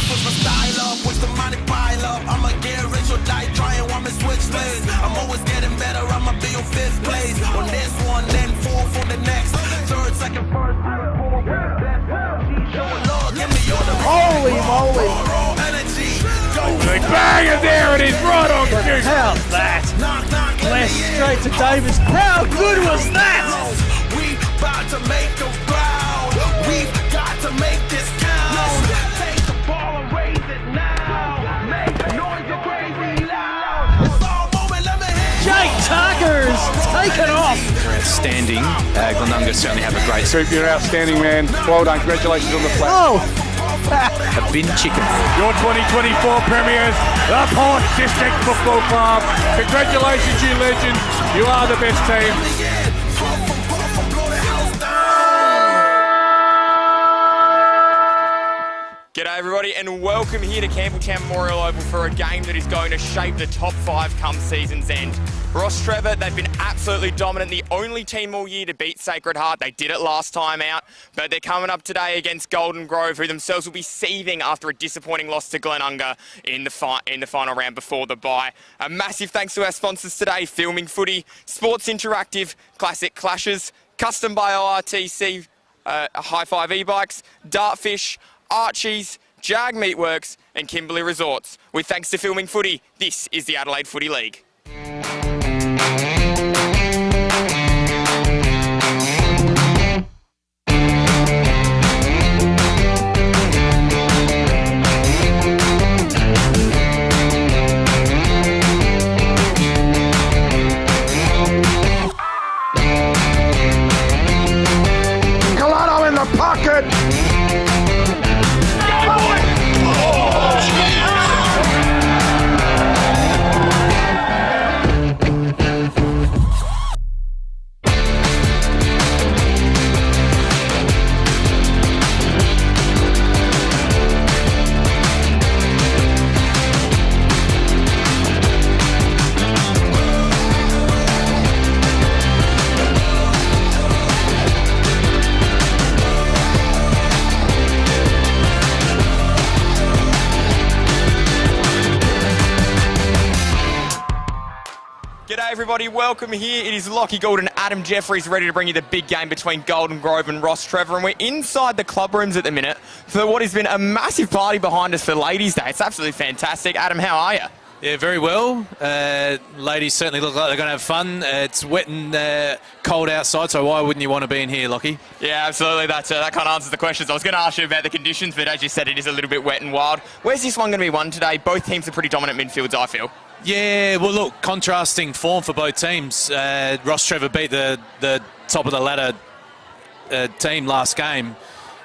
switch my style up, watch the money pile up. I'ma get rich or die trying, I'ma switch lanes. I'm always getting better, I'ma be on 5th place. On this one, then 4th for the next. 3rd, 2nd, 1st, 3rd, 4th, 5th. Give me all the Holy moly! raw energy. Bang, and there it is, right on cue. How's that? Less straight to Davis. How good was that? We about to make a ground. We've got to make this count. Take the ball and raise it now. Make noise crazy loud. It's all moment, let me hit. Jake Tucker's taken off. Outstanding. Glenunga certainly have a great Soup, you're outstanding, man. Well done. Congratulations on the flat. Oh, a bin chicken. Your 2024 premiers, the Port District Football Club. Congratulations, you legends. You are the best team. G'day everybody and welcome here to Campbelltown Memorial Oval for a game that is going to shape the top 5 come season's end. Rostrevor, they've been absolutely dominant, the only team all year to beat Sacred Heart. They did it last time out, but they're coming up today against Golden Grove, who themselves will be seething after a disappointing loss to Glenunga in the final round before the bye. A massive thanks to our sponsors today, Filming Footy, Sports Interactive, Classic Clashes, Custom by ORTC, High Five E-Bikes, Dartfish, Archie's, Jag Meatworks and Kimberley Resorts. With thanks to Filming Footy, this is the Adelaide Footy League. Colado in the pocket. G'day everybody, welcome here. It is Lockie Gould and Adam Jeffries ready to bring you the big game between Golden Grove and Rostrevor, and we're inside the club rooms at the minute for what has been a massive party behind us for Ladies' Day. It's absolutely fantastic. Adam, how are you? Yeah, very well. Ladies certainly look like they're going to have fun. It's wet and cold outside, so why wouldn't you want to be in here, Lockie? Yeah, absolutely. That kind of answers the questions. I was going to ask you about the conditions, but as you said, it is a little bit wet and wild. Where's this one going to be won today? Both teams are pretty dominant midfields, I feel. Yeah, well, look, contrasting form for both teams. Rostrevor beat the top of the ladder team last game,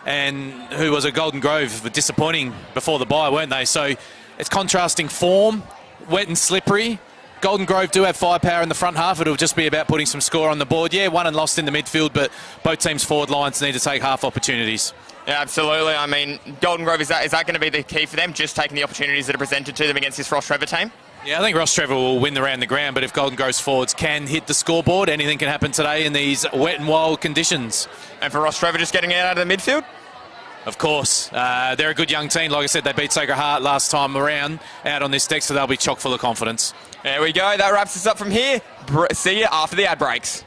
and who was a Golden Grove, disappointing before the bye, weren't they? So it's contrasting form, wet and slippery. Golden Grove do have firepower in the front half. It'll just be about putting some score on the board. Yeah, won and lost in the midfield, but both teams' forward lines need to take half opportunities. Yeah, absolutely. I mean, Golden Grove, is that going to be the key for them, just taking the opportunities that are presented to them against this Rostrevor team? Yeah, I think Rostrevor will win the round the ground, but if Golden Grove's forwards can hit the scoreboard, anything can happen today in these wet and wild conditions. And for Rostrevor just getting it out of the midfield? Of course. They're a good young team. Like I said, they beat Sacred Heart last time around out on this deck, so they'll be chock full of confidence. There we go. That wraps us up from here. See you after the ad breaks.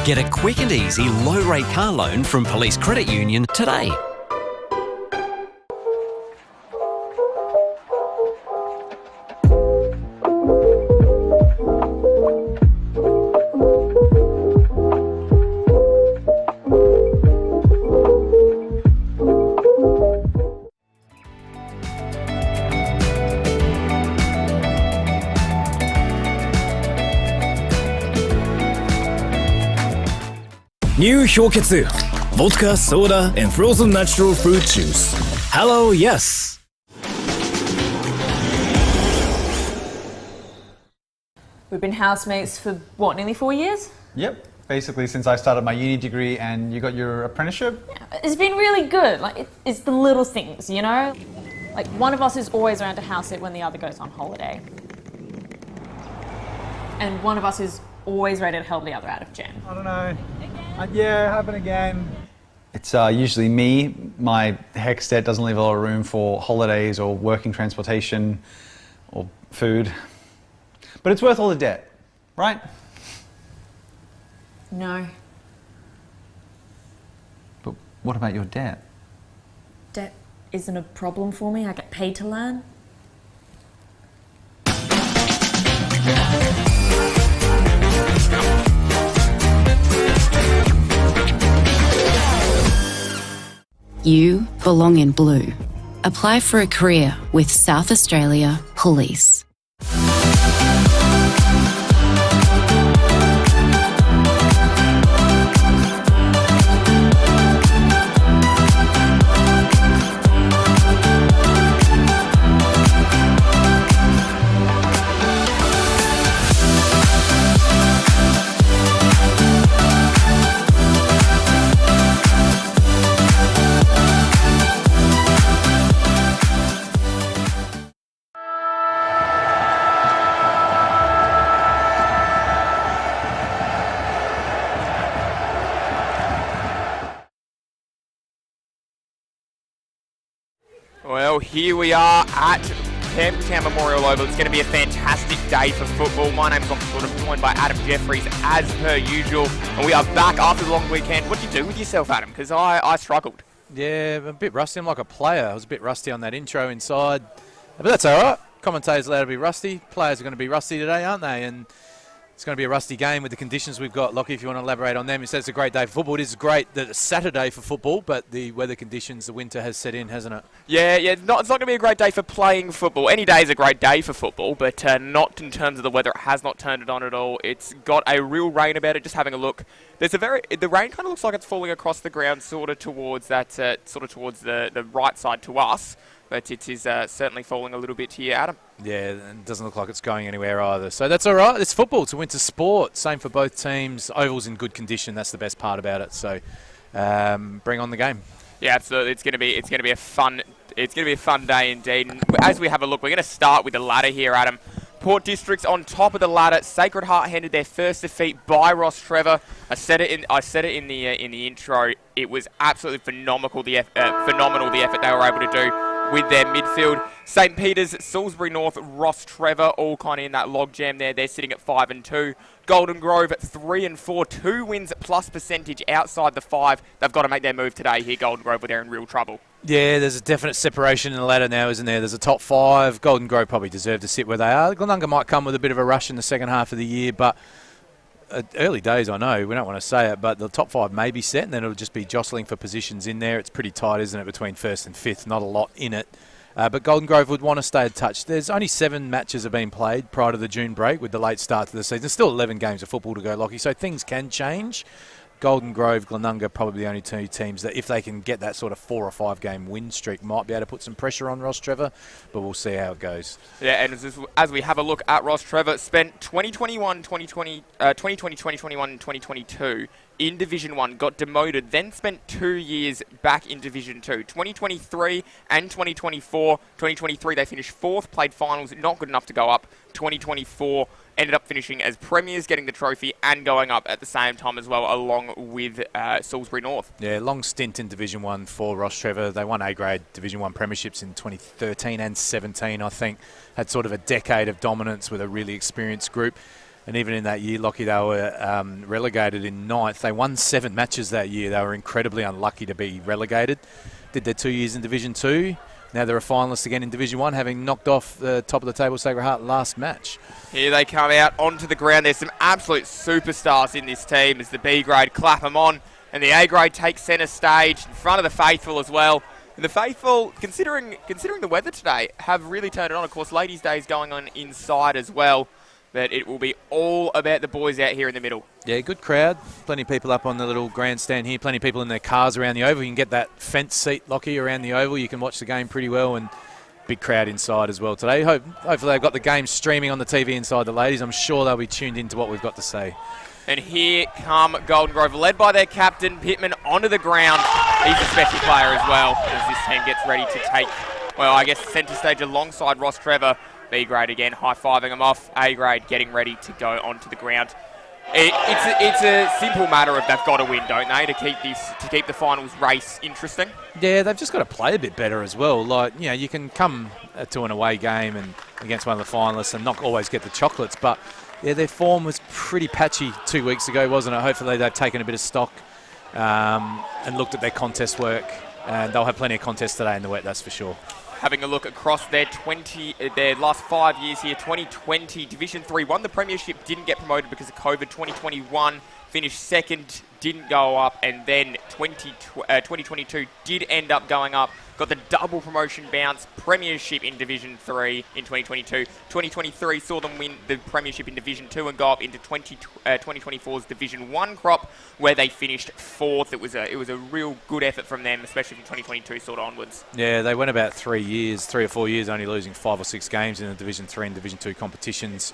Get a quick and easy low-rate car loan from Police Credit Union today. New Hyoketsu, vodka, soda, and frozen natural fruit juice. Hello, yes. We've been housemates for, what, nearly 4 years? Yep, basically since I started my uni degree and you got your apprenticeship. Yeah, it's been really good. Like, it's the little things, you know? Like, one of us is always around to house it when the other goes on holiday. And one of us is always ready to help the other out of jam. I don't know. Yeah, happen again. It's usually me. My HEC debt doesn't leave a lot of room for holidays or working transportation or food. But it's worth all the debt, right? No. But what about your debt? Debt isn't a problem for me. I get paid to learn. You belong in blue. Apply for a career with South Australia Police. Well, here we are at Campbelltown Memorial Oval. It's going to be a fantastic day for football. My name's Rostrevor. I'm joined by Adam Jeffries as per usual. And we are back after the long weekend. What did you do with yourself, Adam? Because I struggled. Yeah, I'm a bit rusty. I'm like a player. I was a bit rusty on that intro inside. But that's all right. Commentators allowed to be rusty. Players are going to be rusty today, aren't they? And it's going to be a rusty game with the conditions we've got. Lockie, if you want to elaborate on them. You said it's a great day for football. It is great that it's Saturday for football, but the weather conditions, the winter has set in, hasn't it? Yeah, it's not going to be a great day for playing football. Any day is a great day for football, but not in terms of the weather. It has not turned it on at all. It's got a real rain about it. Just having a look. The rain kind of looks like it's falling across the ground, sort of towards the right side to us. But it is certainly falling a little bit here, Adam. Yeah, and it doesn't look like it's going anywhere either. So that's all right. It's football. It's a winter sport. Same for both teams. Oval's in good condition. That's the best part about it. So bring on the game. Yeah, absolutely. It's going to be a fun day indeed. And as we have a look, we're going to start with the ladder here, Adam. Port District's on top of the ladder. Sacred Heart handed their first defeat by Rostrevor. I said it in the intro. It was absolutely phenomenal the effort they were able to do with their midfield. St. Peter's, Salisbury North, Rostrevor, all kind of in that logjam there. They're sitting at 5-2. Golden Grove at 3-4, 2 wins plus percentage outside the 5. They've got to make their move today here, Golden Grove, where they're in real trouble. Yeah, there's a definite separation in the ladder now, isn't there? There's a top 5. Golden Grove probably deserve to sit where they are. Glenunga might come with a bit of a rush in the second half of the year, but early days, I know, we don't want to say it, but the top 5 may be set, and then it'll just be jostling for positions in there. It's pretty tight, isn't it, between 1st and 5th? Not a lot in it. But Golden Grove would want to stay in touch. There's only 7 matches have been played prior to the June break with the late start to the season. There's still 11 games of football to go, Lockie, so things can change. Golden Grove, Glenunga, probably the only 2 teams that if they can get that sort of 4 or 5 game win streak might be able to put some pressure on Rostrevor, but we'll see how it goes. Yeah, and as we have a look at Rostrevor, spent 2021, 2022 in Division 1, got demoted, then spent 2 years back in Division 2. 2023 and 2024. 2023 they finished 4th, played finals, not good enough to go up. 2024 ended up finishing as premiers, getting the trophy and going up at the same time as well, along with Salisbury North. Yeah, long stint in Division 1 for Rostrevor. They won A-grade Division 1 premierships in 2013 and 17, I think. Had sort of a decade of dominance with a really experienced group. And even in that year, Lockie, they were relegated in 9th. They won 7 matches that year. They were incredibly unlucky to be relegated. Did their 2 years in Division 2. Now they're a finalist again in Division 1, having knocked off the top of the table Sacred Heart last match. Here they come out onto the ground. There's some absolute superstars in this team as the B grade clap them on, and the A grade takes centre stage in front of the faithful as well. And the faithful, considering the weather today, have really turned it on. Of course, Ladies' Day is going on inside as well. But it will be all about the boys out here in the middle. Yeah, good crowd. Plenty of people up on the little grandstand here. Plenty of people in their cars around the oval. You can get that fence seat, Lockie, around the oval. You can watch the game pretty well, and big crowd inside as well today. Hopefully they've got the game streaming on the TV inside the ladies. I'm sure they'll be tuned into what we've got to say. And here come Golden Grove, led by their captain, Pittman, onto the ground. He's a special player as well, as this team gets ready to take, well, I guess, centre stage alongside Rostrevor. B grade again, high-fiving them off. A grade getting ready to go onto the ground. It's a simple matter of they've got to win, don't they, to keep the finals race interesting. Yeah, they've just got to play a bit better as well. Like, you know, you can come to an away game and against one of the finalists and not always get the chocolates, but yeah, their form was pretty patchy 2 weeks ago, wasn't it? Hopefully they've taken a bit of stock and looked at their contest work, and they'll have plenty of contests today in the wet, that's for sure. Having a look across their last 5 years here, 2020 Division 3 won the premiership, didn't get promoted because of COVID. 2021 finished second, didn't go up, and then 2022 did end up going up. Got the double promotion bounce, premiership in Division 3 in 2022. 2023 saw them win the premiership in Division 2 and go up into 2024's Division 1 crop, where they finished fourth. It was a real good effort from them, especially from 2022 sort of onwards. Yeah, they went about 3 or 4 years, only losing 5 or 6 games in the Division 3 and Division 2 competitions.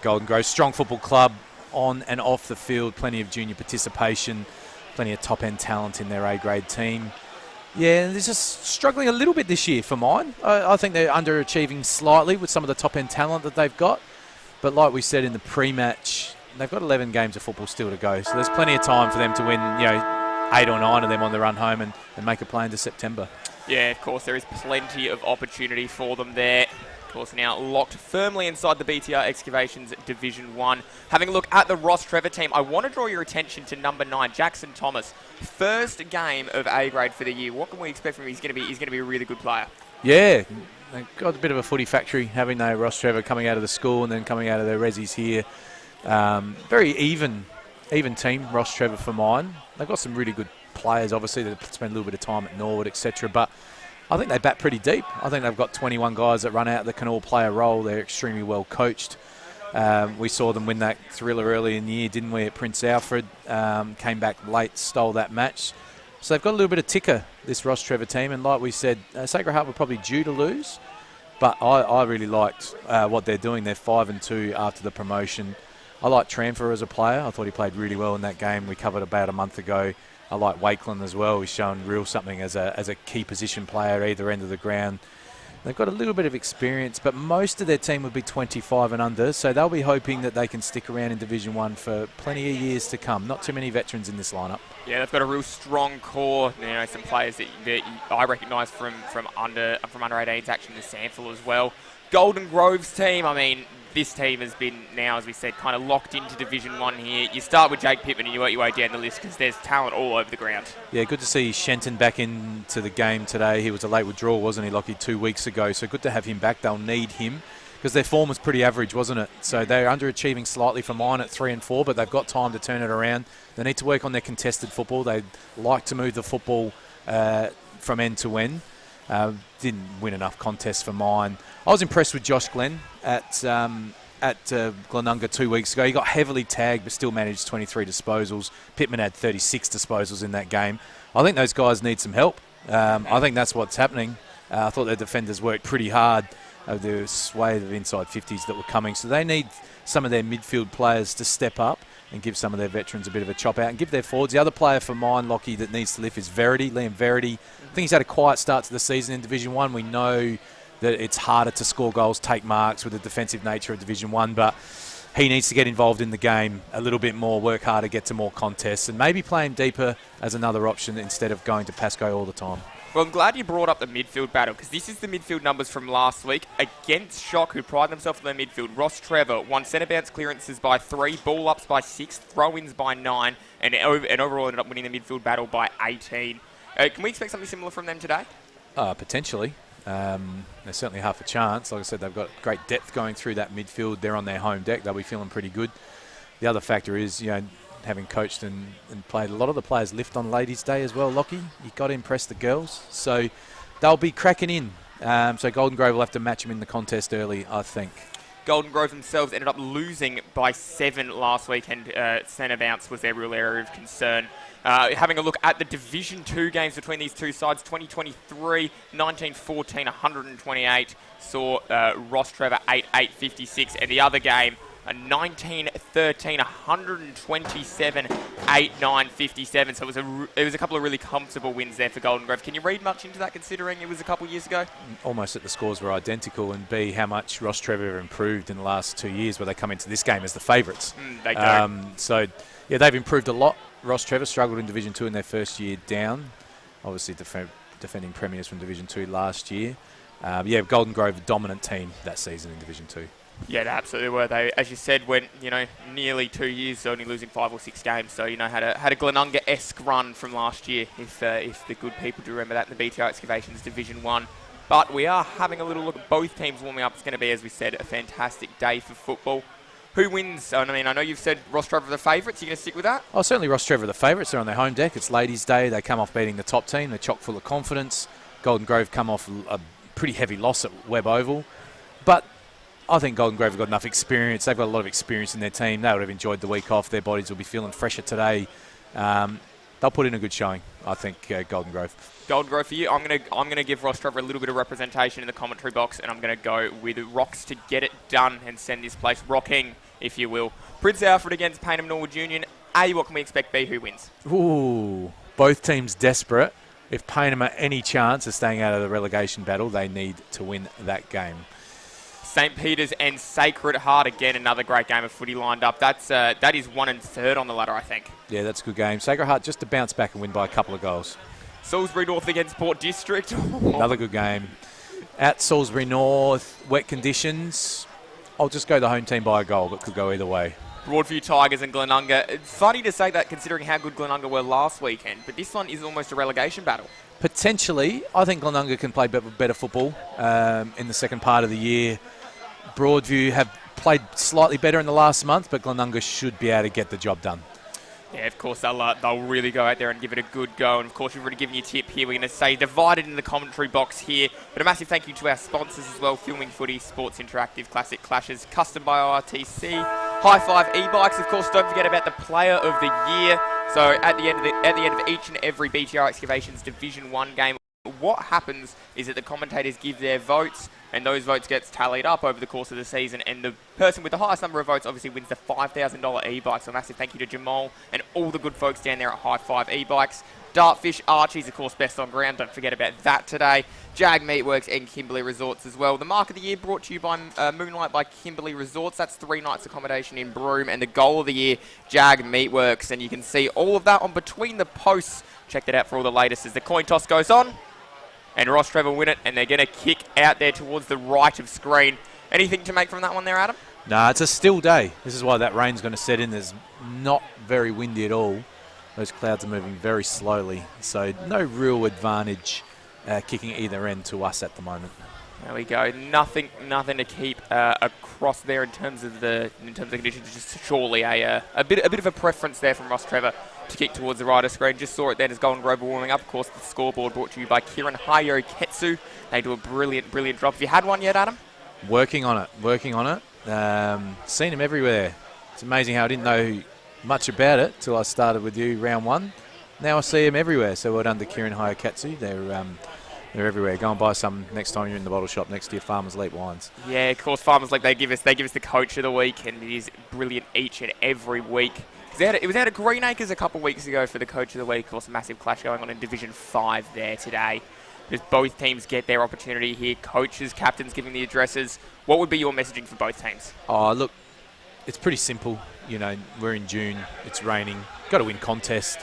Golden Grove, strong football club on and off the field, plenty of junior participation, plenty of top-end talent in their A-grade team. Yeah, they're just struggling a little bit this year for mine. I think they're underachieving slightly with some of the top-end talent that they've got. But like we said in the pre-match, they've got 11 games of football still to go. So there's plenty of time for them to win, 8 or 9 of them on the run home and make a play into September. Yeah, of course, there is plenty of opportunity for them there. Of course, now locked firmly inside the BTR Excavations Division 1. Having a look at the Rostrevor team, I want to draw your attention to number 9, Jackson Thomas. First game of A-grade for the year. What can we expect from him? He's going to be a really good player. Yeah, they've got a bit of a footy factory, having their Rostrevor coming out of the school and then coming out of their resis here. Very even team, Rostrevor for mine. They've got some really good players, obviously. They've spent a little bit of time at Norwood, etc. But I think they bat pretty deep. I think they've got 21 guys that run out that can all play a role. They're extremely well coached. We saw them win that thriller early in the year, didn't we, at Prince Alfred. Came back late, stole that match. So they've got a little bit of ticker, this Rostrevor team. And like we said, Sacred Heart were probably due to lose. But I really liked what they're doing. They're 5-2 after the promotion. I like Tranfer as a player. I thought he played really well in that game we covered about a month ago. I like Wakeland as well. He's shown real something as a key position player either end of the ground. They've got a little bit of experience, but most of their team would be 25 and under, so they'll be hoping that they can stick around in Division 1 for plenty of years to come. Not too many veterans in this lineup. Yeah, they've got a real strong core. Some players that I recognise from under 18s action in Sandford as well. Golden Grove's team, this team has been now, as we said, kind of locked into Division 1 here. You start with Jake Pittman and you work your way down the list because there's talent all over the ground. Yeah, good to see Shenton back into the game today. He was a late withdrawal, wasn't he, Lockie, 2 weeks ago. So good to have him back. They'll need him because their form was pretty average, wasn't it? So they're underachieving slightly for mine at 3 and 4, but they've got time to turn it around. They need to work on their contested football. They like to move the football from end to end. Didn't win enough contests for mine. I was impressed with Josh Glenn at Glenunga 2 weeks ago. He got heavily tagged but still managed 23 disposals. Pittman had 36 disposals in that game. I think those guys need some help. I think that's what's happening. I thought their defenders worked pretty hard. There was a swathe of inside 50s that were coming. So they need some of their midfield players to step up and give some of their veterans a bit of a chop out and give their forwards. The other player for mine, Lockie, that needs to lift is Verity, Liam Verity. I think he's had a quiet start to the season in Division 1. We know that it's harder to score goals, take marks with the defensive nature of Division 1, but he needs to get involved in the game a little bit more, work harder, get to more contests, and maybe play him deeper as another option instead of going to Pascoe all the time. Well, I'm glad you brought up the midfield battle because this is the midfield numbers from last week against Shock, who pride themselves on their midfield. Rostrevor won centre bounce clearances by 3, ball ups by 6, throw-ins by 9, and overall ended up winning the midfield battle by 18. Can we expect something similar from them today? Potentially. There's certainly half a chance. Like I said, they've got great depth going through that midfield. They're on their home deck. They'll be feeling pretty good. The other factor is, having coached and played, a lot of the players lift on Ladies' Day as well, Lockie. You've got to impress the girls. So they'll be cracking in. So Golden Grove will have to match them in the contest early, I think. Golden Grove themselves ended up losing by 7 last week, and centre bounce was their real area of concern. Having a look at the Division 2 games between these two sides, 2023, 19-14, 128, saw Rostrevor 8-8-56, and the other game a 19-13, 127, 8-9, 57. So it was a couple of really comfortable wins there for Golden Grove. Can you read much into that, considering it was a couple of years ago? Almost that the scores were identical, and B, how much Rostrevor improved in the last 2 years where they come into this game as the favourites. They do. So, yeah, they've improved a lot. Rostrevor struggled in Division 2 in their first year down. Obviously defending premiers from Division 2 last year. Golden Grove, a dominant team that season in Division 2. Yeah, they absolutely were. They, as you said, went nearly 2 years only losing 5 or 6 games. So had a Glenunga-esque run from last year, if the good people do remember that in the BTR Excavations Division 1. But we are having a little look at both teams warming up. It's going to be, as we said, a fantastic day for football. Who wins? I mean, I know you've said Rostrevor are the favourites. Are you going to stick with that? Oh, certainly Rostrevor are the favourites. They're on their home deck. It's Ladies' Day. They come off beating the top team. They're chock full of confidence. Golden Grove come off a pretty heavy loss at Webb Oval. But I think Golden Grove have got enough experience. They've got a lot of experience in their team. They would have enjoyed the week off. Their bodies will be feeling fresher today. They'll put in a good showing, I think, Golden Grove. Golden Grove for you. I'm gonna give Rostrevor a little bit of representation in the commentary box, and I'm gonna go with Rocks to get it done and send this place rocking, if you will. Prince Alfred against Payneham Norwood Union. A, what can we expect? B, who wins? Ooh, both teams desperate. If Payneham are any chance of staying out of the relegation battle, they need to win that game. St. Peter's and Sacred Heart, again, another great game of footy lined up. That is 1 and 3rd on the ladder, I think. Yeah, that's a good game. Sacred Heart just to bounce back and win by a couple of goals. Salisbury North against Port District. Another good game. At Salisbury North, wet conditions. I'll just go the home team by a goal, but could go either way. Broadview Tigers and Glenunga. It's funny to say that considering how good Glenunga were last weekend, but this one is almost a relegation battle. Potentially. I think Glenunga can play better football in the second part of the year. Broadview have played slightly better in the last month, but Glenunga should be able to get the job done. Yeah, of course, they'll really go out there and give it a good go. And, of course, we've already given you a tip here. We're going to say divided in the commentary box here. But a massive thank you to our sponsors as well. Filming Footy, Sports Interactive, Classic Clashes, Custom by RTC, High Five E-Bikes. Of course, don't forget about the Player of the Year. So at the end of each and every BTR Excavations Division 1 game, what happens is that the commentators give their votes, and those votes gets tallied up over the course of the season, and the person with the highest number of votes obviously wins the $5,000 e-bike. So a massive thank you to Jamal and all the good folks down there at High Five e-bikes. Dartfish Archie's, of course, best on ground. Don't forget about that today. Jag Meatworks and Kimberley Resorts as well. The Mark of the Year brought to you by Moonlight by Kimberley Resorts. That's 3 nights accommodation in Broome. And the Goal of the Year, Jag Meatworks. And you can see all of that on Between the Posts. Check that out for all the latest as the coin toss goes on. And Rostrevor win it, and they're going to kick out there towards the right of screen. Anything to make from that one there, Adam? Nah, it's a still day. This is why that rain's going to set in. There's not very windy at all. Those clouds are moving very slowly, so no real advantage kicking either end to us at the moment. There we go. Nothing to keep across there in terms of the conditions. Just surely a bit of a preference there from Rostrevor to kick towards the right of screen. Just saw it then as Golden Grove were warming up. Of course, the scoreboard brought to you by Kieran Hayo Ketsu. They do a brilliant drop. Have you had one yet, Adam? Working on it. Seen him everywhere. It's amazing how I didn't know much about it till I started with you round 1. Now I see him everywhere. So well done to Kieran Hayo Ketsu. They're everywhere. Go and buy some next time you're in the bottle shop next to your Farmers Leap wines. Yeah, of course, Farmers Leap, they give us the coach of the week, and it is brilliant each and every week. It was out at Greenacres a couple of weeks ago for the coach of the week. Of course, a massive clash going on in Division 5 there today. As both teams get their opportunity here, coaches, captains giving the addresses. What would be your messaging for both teams? Oh, look, it's pretty simple. You know, we're in June, it's raining, got to win contest.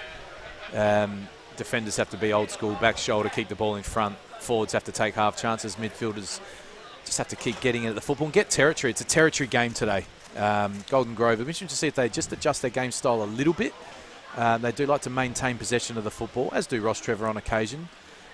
Defenders have to be old school, back shoulder, keep the ball in front. Forwards have to take half chances. Midfielders just have to keep getting into the football and get territory. It's a territory game today. Golden Grove, I'm interested to see if they just adjust their game style a little bit. They do like to maintain possession of the football, as do Rostrevor on occasion.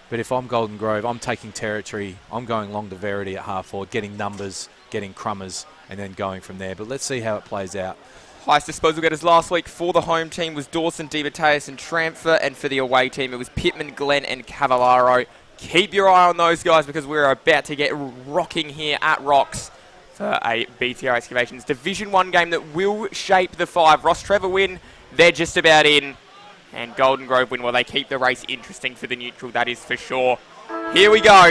But if I'm Golden Grove, I'm taking territory. I'm going long to Verity at half forward, getting numbers, getting crummers, and then going from there. But let's see how it plays out. Highest disposal getters last week for the home team was Dawson, DeBateus and Tramfer, and for the away team it was Pittman, Glenn and Cavallaro. Keep your eye on those guys because we're about to get rocking here at Rocks for a BTR Excavations Division 1 game that will shape the 5. Rostrevor win, they're just about in, and Golden Grove win. Well, they keep the race interesting for the neutral, that is for sure. Here we go.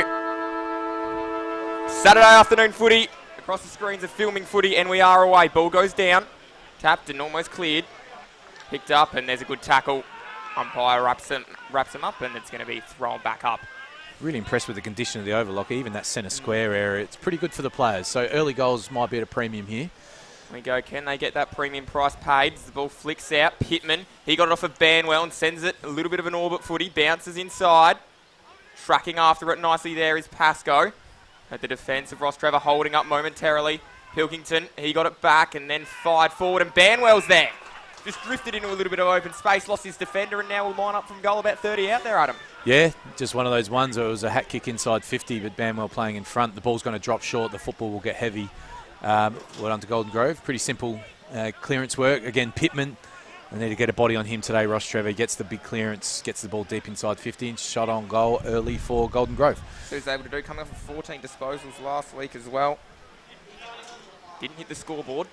Saturday afternoon footy. Across the screens of filming footy, and we are away. Ball goes down. Tapped and almost cleared. Picked up, and there's a good tackle. Umpire wraps him up, and it's going to be thrown back up. Really impressed with the condition of the overlock, even that centre square area. It's pretty good for the players. So early goals might be at a premium here. We go, can they get that premium price paid? As the ball flicks out, Pittman, he got it off of Banwell and sends it a little bit of an orbit footy, bounces inside. Tracking after it nicely there is Pascoe. At the defence of Rostrevor holding up momentarily. Pilkington, he got it back and then fired forward, and Banwell's there. Just drifted into a little bit of open space, lost his defender, and now will line up from goal about 30 out there, Adam. Yeah, just one of those ones where it was a hat kick inside 50, but Banwell playing in front. The ball's going to drop short, the football will get heavy. Well done to Golden Grove. Pretty simple clearance work. Again, Pittman, they need to get a body on him today. Rostrevor gets the big clearance, gets the ball deep inside 15, shot on goal early for Golden Grove. So he's able to do, coming off of 14 disposals last week as well. Didn't hit the scoreboard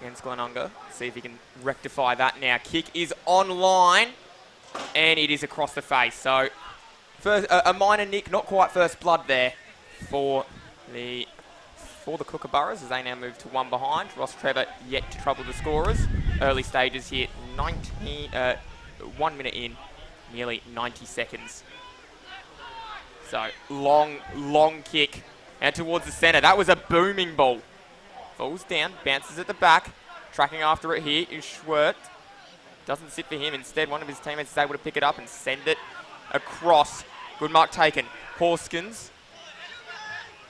against Glenunga. See if he can rectify that now. Kick is online, and it is across the face. So first, a minor nick, not quite first blood there for the Kookaburras as they now move to one behind. Rostrevor yet to trouble the scorers. Early stages here, 1 minute in, nearly 90 seconds. So long kick out towards the centre. That was a booming ball. Falls down, bounces at the back. Tracking after it here is Schwert. Doesn't sit for him. Instead, one of his teammates is able to pick it up and send it across. Good mark taken. Horskins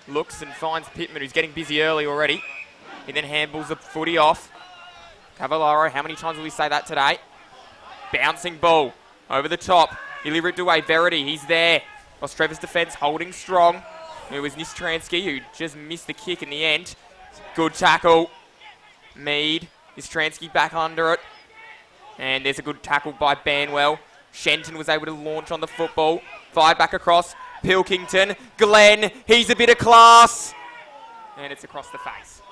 looks and finds Pittman, who's getting busy early already. He then handballs the footy off. Cavallaro, how many times will we say that today? Bouncing ball over the top. Nearly ripped away. Verity, he's there. Rostrevor's defence holding strong. It was Nistransky who just missed the kick in the end. Good tackle. Mead. Nistransky back under it. And there's a good tackle by Banwell. Shenton was able to launch on the football. Fired back across. Pilkington. Glenn. He's a bit of class. And it's across the face.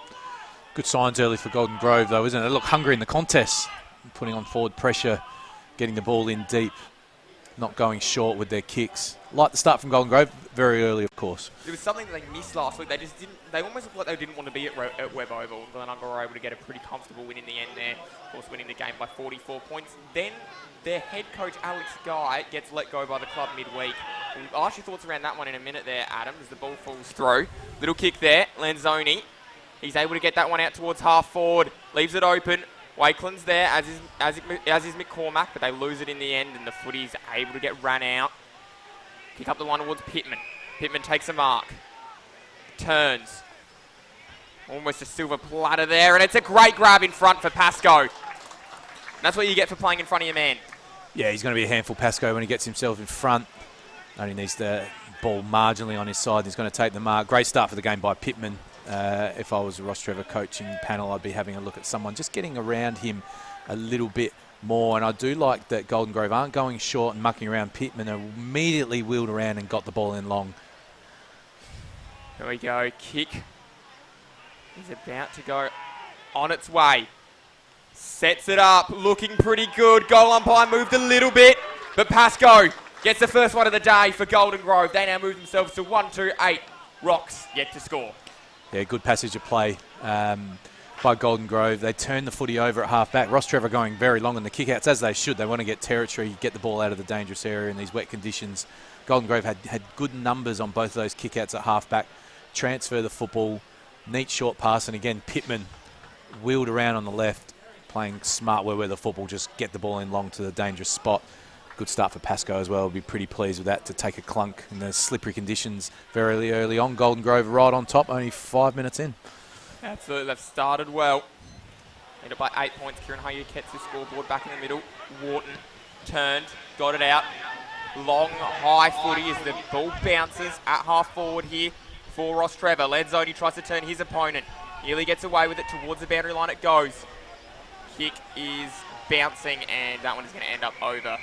Good signs early for Golden Grove, though, isn't it? They look hungry in the contest. Putting on forward pressure. Getting the ball in deep. Not going short with their kicks. Like the start from Golden Grove, very early, of course. It was something that they missed last week. They just didn't. They almost looked like they didn't want to be at Webb Oval. Glenunga were able to get a pretty comfortable win in the end there. Of course, winning the game by 44 points. Then their head coach, Alex Guy, gets let go by the club midweek. We'll ask your thoughts around that one in a minute there, Adam, as the ball falls through. Little kick there, Lanzoni. He's able to get that one out towards half forward. Leaves it open. Wakeland's there, as is McCormack, but they lose it in the end, and the footy's able to get run out. Kick up the line towards Pittman. Pittman takes a mark. Turns. Almost a silver platter there, and it's a great grab in front for Pascoe. And that's what you get for playing in front of your man. Yeah, he's going to be a handful, Pascoe, when he gets himself in front. Only needs the ball marginally on his side. He's going to take the mark. Great start for the game by Pittman. If I was a Rostrevor coaching panel, I'd be having a look at someone just getting around him a little bit more. And I do like that Golden Grove aren't going short and mucking around Pittman. They immediately wheeled around and got the ball in long. Here we go. Kick is about to go on its way. Sets it up. Looking pretty good. Goal umpire moved a little bit. But Pascoe gets the first one of the day for Golden Grove. They now move themselves to 1-2-8. Rocks yet to score. Yeah, good passage of play by Golden Grove. They turn the footy over at half-back. Rostrevor going very long on the kick-outs, as they should. They want to get territory, get the ball out of the dangerous area in these wet conditions. Golden Grove had good numbers on both of those kick-outs at half-back. Transfer the football, neat short pass, and again, Pittman wheeled around on the left, playing smart where the football, just get the ball in long to the dangerous spot. Good start for Pascoe as well. I'll be pretty pleased with that, to take a clunk in the slippery conditions very early on. Golden Grove right on top, only 5 minutes in. Absolutely, they've started well. Ended by 8 points. Kieran Hayek gets the scoreboard back in the middle. Wharton turned, got it out. Long, high footy as the ball bounces at half forward here for Rostrevor. Lanzoni tries to turn his opponent. Nearly gets away with it towards the boundary line. It goes. Kick is bouncing, and that one is going to end up over.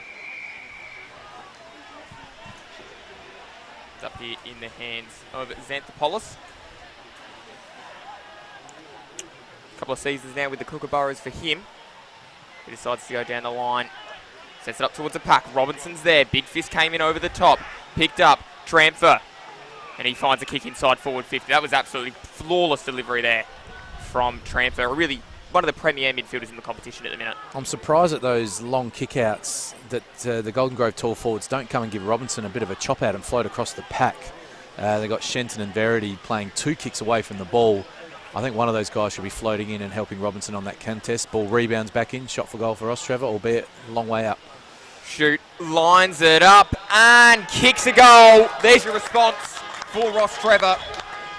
It's up here in the hands of Xanthopoulos. A couple of seasons now with the Kookaburras for him. He decides to go down the line. Sets it up towards the pack. Robinson's there. Big fist came in over the top. Picked up. Tramfer. And he finds a kick inside forward 50. That was absolutely flawless delivery there from Tramper. Really one of the premier midfielders in the competition at the minute. I'm surprised at those long kick-outs that the Golden Grove tall forwards don't come and give Robinson a bit of a chop out and float across the pack. They've got Shenton and Verity playing 2 kicks away from the ball. I think one of those guys should be floating in and helping Robinson on that contest. Ball rebounds back in, shot for goal for Rostrevor, albeit a long way up. Shoot, lines it up and kicks a goal. There's your response for Rostrevor.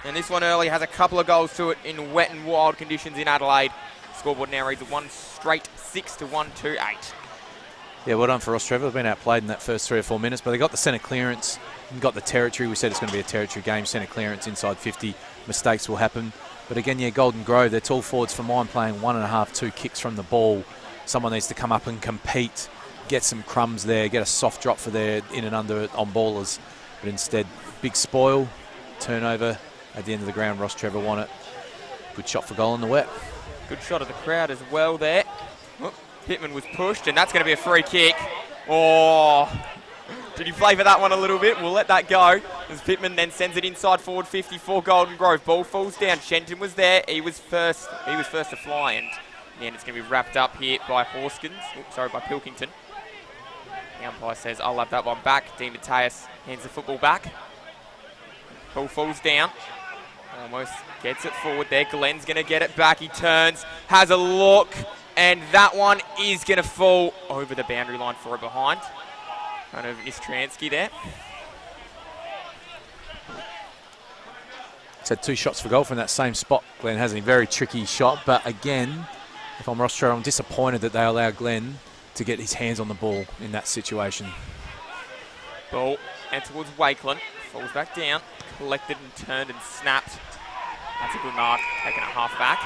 And this one early has a couple of goals to it in wet and wild conditions in Adelaide. Scoreboard now reads 1 straight 6 to 1 2 8. Yeah, well done for Rostrevor. They've been outplayed in that first 3 or 4 minutes, but they got the centre clearance and got the territory. We said it's going to be a territory game, centre clearance inside 50. Mistakes will happen. But again, yeah, Golden Grove, their tall forwards for mine playing 1.5, 2 kicks from the ball. Someone needs to come up and compete, get some crumbs there, get a soft drop for their in and under on ballers. But instead, big spoil, turnover at the end of the ground. Rostrevor won it. Good shot for goal in the wet. Good shot of the crowd as well there. Oh, Pittman was pushed, and that's going to be a free kick. Oh, did he flavour that one a little bit? We'll let that go. As Pittman then sends it inside forward 50 for Golden Grove. Ball falls down. Shenton was there. He was first to fly, and in the end it's going to be wrapped up here by by Pilkington. The umpire says, I'll have that one back. Dean Mateus hands the football back. Ball falls down. Almost gets it forward there. Glenn's going to get it back. He turns, has a look, and that one is going to fall over the boundary line for a behind. Kind of Istransky there. He's had 2 shots for goal from that same spot. Glenn has a very tricky shot, but again, if I'm Rostrevor, I'm disappointed that they allow Glenn to get his hands on the ball in that situation. Ball and towards Wakeland. Falls back down. Collected and turned and snapped. That's a good mark. Taken a half back.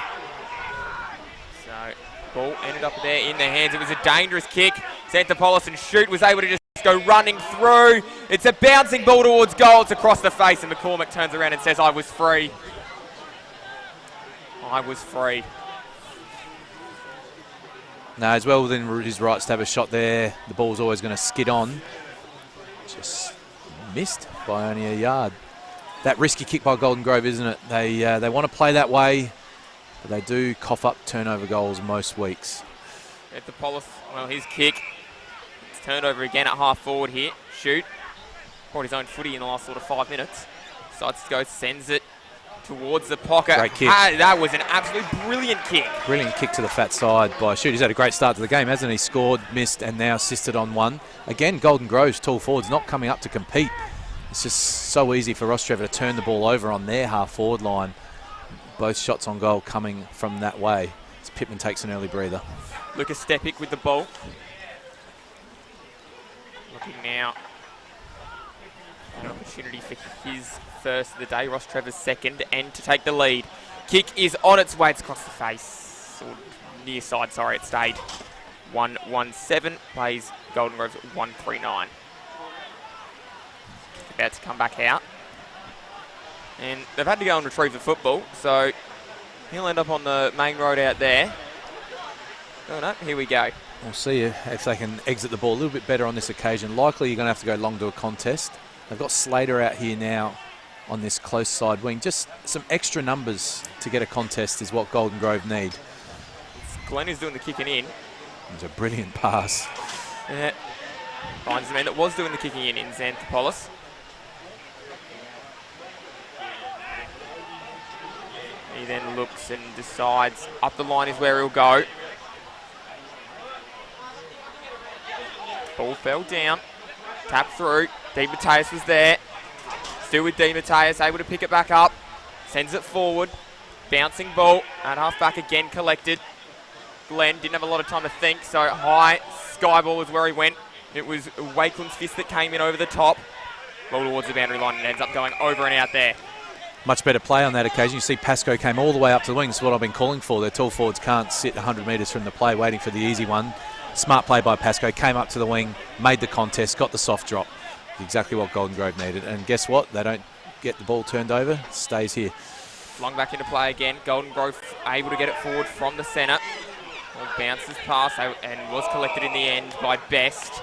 So, ball ended up there in their hands. It was a dangerous kick. Xanthopolis and Shoot was able to just go running through. It's a bouncing ball towards goal. It's across the face, and McCormick turns around and says, I was free. I was free. No, he's well within his rights to have a shot there. The ball's always going to skid on. Just missed by only a yard. That risky kick by Golden Grove, isn't it? They want to play that way, but they do cough up turnover goals most weeks. Xanthopolis, well, his kick. It's turned over again at half forward here. Shoot. Brought his own footy in the last sort of 5 minutes. Decides to go, sends it towards the pocket. Great kick. That was an absolutely brilliant kick. Brilliant kick to the fat side by Shoot. He's had a great start to the game, hasn't he? Scored, missed, and now assisted on one. Again, Golden Grove's tall forwards not coming up to compete. It's just so easy for Rostrevor to turn the ball over on their half-forward line. Both shots on goal coming from that way. As Pittman takes an early breather. Lucas Stepic with the ball. Looking now. An opportunity for his first of the day. Rostrevor's second, and to take the lead. Kick is on its way. It's across the face. Or near side, sorry, it stayed. 1-1-7. Plays Golden Grove's 1-3-9. About to come back out. And they've had to go and retrieve the football, so he'll end up on the main road out there. Oh no, here we go. We'll see if they can exit the ball a little bit better on this occasion. Likely you're going to have to go long to a contest. They've got Slater out here now on this close side wing. Just some extra numbers to get a contest is what Golden Grove need. Glenn is doing the kicking in. It's a brilliant pass. Finds the man that was doing the kicking in Xanthopolis. He then looks and decides up the line is where he'll go. Ball fell down. Tap through. Dean Mateus was there. Still with Dean Mateus, able to pick it back up. Sends it forward. Bouncing ball. At half back again collected. Glenn didn't have a lot of time to think, so high. Sky ball is where he went. It was Wakeland's fist that came in over the top. Ball towards the boundary line and ends up going over and out there. Much better play on that occasion. You see Pascoe came all the way up to the wing. That's what I've been calling for. Their tall forwards can't sit 100 metres from the play waiting for the easy one. Smart play by Pascoe. Came up to the wing, made the contest, got the soft drop. Exactly what Golden Grove needed. And guess what? They don't get the ball turned over. It stays here. Flung back into play again. Golden Grove able to get it forward from the centre. Well, bounces past and was collected in the end by Best.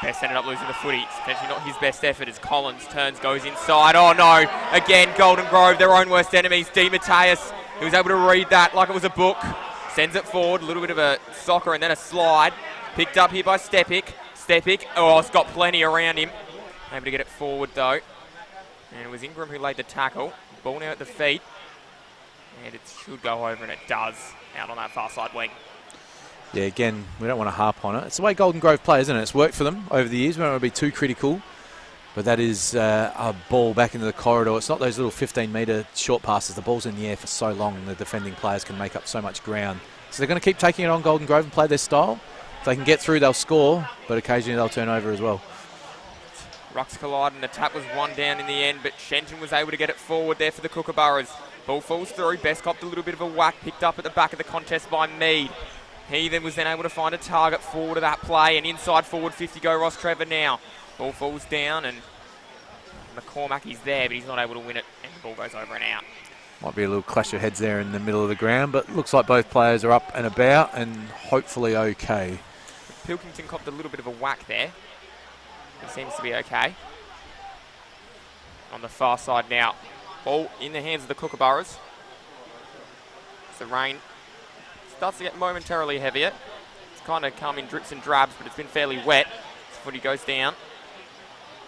Best ended up losing the footy. It's potentially not his best effort as Collins turns, goes inside. Oh no, again, Golden Grove, their own worst enemies. Di Matteus, he was able to read that like it was a book. Sends it forward, a little bit of a soccer and then a slide. Picked up here by Stepic. Oh, it's got plenty around him. Able to get it forward though. And it was Ingram who laid the tackle. Ball now at the feet. And it should go over, and it does, out on that far side wing. Yeah, again, we don't want to harp on it. It's the way Golden Grove plays, isn't it? It's worked for them over the years. We don't want to be too critical. But that is a ball back into the corridor. It's not those little 15-metre short passes. The ball's in the air for so long, the defending players can make up so much ground. So they're going to keep taking it on Golden Grove and play their style. If they can get through, they'll score, but occasionally they'll turn over as well. Rucks collide and the tap was one down in the end, but Shenton was able to get it forward there for the Kookaburras. Ball falls through. Best copped a little bit of a whack, picked up at the back of the contest by Mead. He then was able to find a target forward of that play, and inside forward 50 go Rostrevor now. Ball falls down and McCormack is there, but he's not able to win it, and the ball goes over and out. Might be a little clash of heads there in the middle of the ground, but looks like both players are up and about and hopefully okay. Pilkington copped a little bit of a whack there. He seems to be okay. On the far side now. Ball in the hands of the Kookaburras. The rain starts to get momentarily heavier. It's kind of come in drips and drabs, but it's been fairly wet. The footy goes down.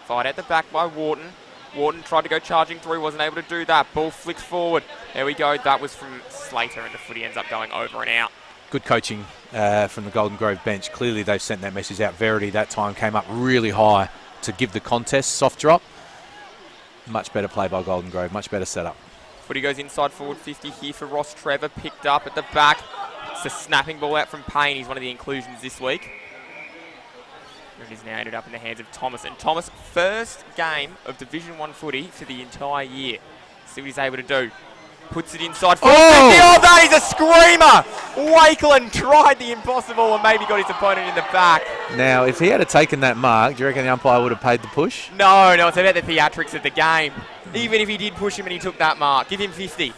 Fired at the back by Wharton. Wharton tried to go charging through, wasn't able to do that. Ball flicked forward. There we go. That was from Slater, and the footy ends up going over and out. Good coaching from the Golden Grove bench. Clearly they've sent that message out. Verity that time came up really high to give the contest soft drop. Much better play by Golden Grove, much better setup. Footy goes inside forward 50 here for Rostrevor, picked up at the back. It's a snapping ball out from Payne. He's one of the inclusions this week. It is now ended up in the hands of Thomas. And Thomas, first game of Division 1 footy for the entire year. See what he's able to do. Puts it inside. Oh, that is a screamer! Wakeland tried the impossible and maybe got his opponent in the back. Now, if he had taken that mark, do you reckon the umpire would have paid the push? No, it's about the theatrics of the game. Even if he did push him and he took that mark, give him 50.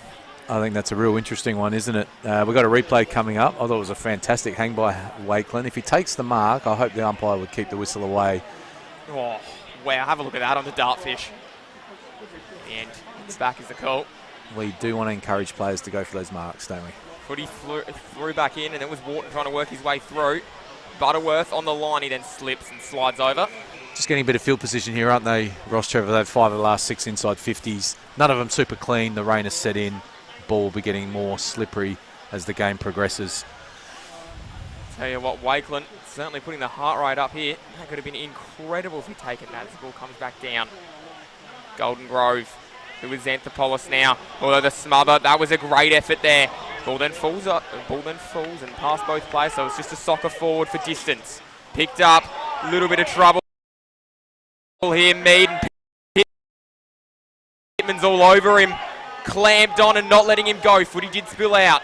I think that's a real interesting one, isn't it? We've got a replay coming up. I thought it was a fantastic hang by Wakeland. If he takes the mark, I hope the umpire would keep the whistle away. Oh, wow, have a look at that on the dartfish. And the back is the call. We do want to encourage players to go for those marks, don't we? Footy flew back in, and it was Wharton trying to work his way through. Butterworth on the line, he then slips and slides over. Just getting a bit of field position here, aren't they, Rostrevor? They've 5 of the last 6 inside 50s. None of them super clean. The rain has set in. Ball will be getting more slippery as the game progresses. Tell you what, Wakeland certainly putting the heart rate up here. That could have been incredible if he'd taken that as the ball comes back down. Golden Grove. It was Xanthopoulos now, although the smother, that was a great effort there. Ball then falls and past both players, so it's just a soccer forward for distance. Picked up, a little bit of trouble here, Mead and Pittman's all over him. Clamped on and not letting him go. Footy did spill out.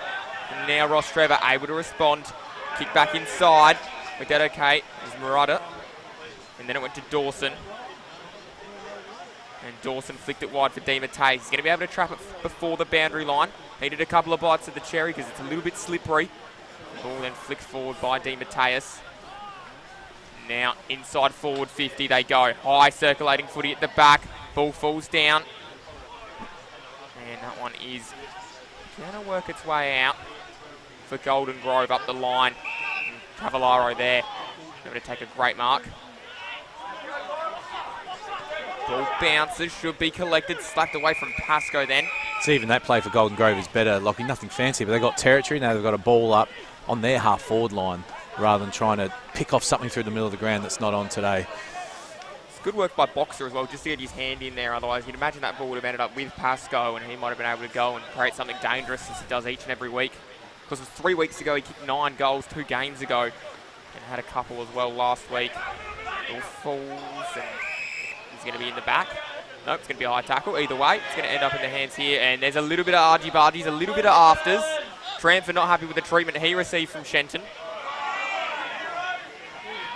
And now Rostrevor able to respond. Kick back inside. Looked at okay. It was Murata. And then it went to Dawson. And Dawson flicked it wide for Di Matteus. He's going to be able to trap it before the boundary line. Needed a couple of bites of the cherry because it's a little bit slippery. The ball then flicked forward by Di Matteus. Now inside forward 50 they go. High circulating footy at the back. Ball falls down. And that one is going to work its way out for Golden Grove up the line. And Cavallaro there. Going to take a great mark. Ball bounces, should be collected, slapped away from Pascoe then. See, even that play for Golden Grove is better. Lockie, nothing fancy, but they've got territory. Now they've got a ball up on their half-forward line rather than trying to pick off something through the middle of the ground that's not on today. It's good work by Boxer as well, just to get his hand in there. Otherwise, you'd imagine that ball would have ended up with Pascoe and he might have been able to go and create something dangerous as he does each and every week. Because it was 3 weeks ago, he kicked 9 goals 2 games ago and had a couple as well last week. Ball falls and he's going to be in the back. Nope, it's going to be a high tackle. Either way, it's going to end up in the hands here. And there's a little bit of argy-bargies, a little bit of afters. Tramford not happy with the treatment he received from Shenton.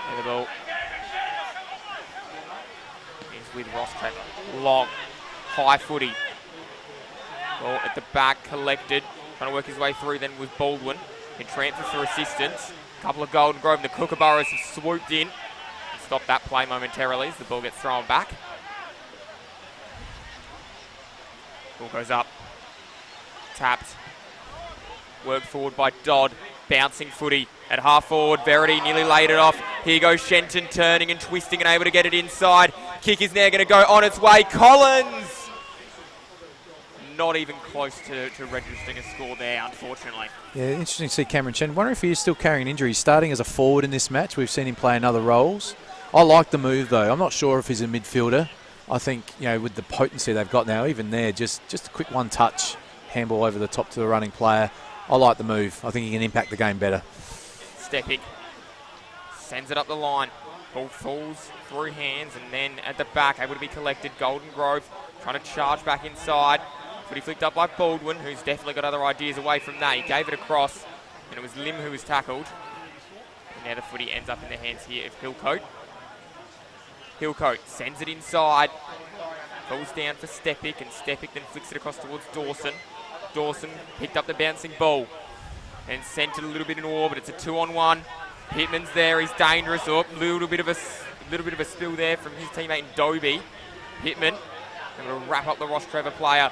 And the ball is with Rostrevor. Long, high footy. Ball at the back, collected. Trying to work his way through then with Baldwin. And Tramford for assistance. A couple of Golden Grove and the Kookaburras have swooped in. stop that play momentarily as the ball gets thrown back. Ball goes up. Tapped. Worked forward by Dodd. Bouncing footy at half forward. Verity nearly laid it off. Here goes Shenton turning and twisting and able to get it inside. Kick is now going to go on its way. Collins! Not even close to registering a score there, unfortunately. Yeah, interesting to see Cameron Chen. Wonder if he is still carrying injury. He's starting as a forward in this match. We've seen him play in other roles. I like the move, though. I'm not sure if he's a midfielder. I think, with the potency they've got now, even there, just a quick one-touch handball over the top to the running player. I like the move. I think he can impact the game better. Stepping. Sends it up the line. Ball falls through hands, and then at the back, able to be collected. Golden Grove trying to charge back inside. Footy flicked up by Baldwin, who's definitely got other ideas away from that. He gave it across, and it was Lim who was tackled. And now the footy ends up in the hands here of Hillcoat. Hillcoat sends it inside. Falls down for Stepic, and Stepic then flicks it across towards Dawson. Dawson picked up the bouncing ball and sent it a little bit in orbit. It's a 2-on-1. Pittman's there. He's dangerous. Up, little bit of a spill there from his teammate Dobie. Pittman able to wrap up the Rostrevor player.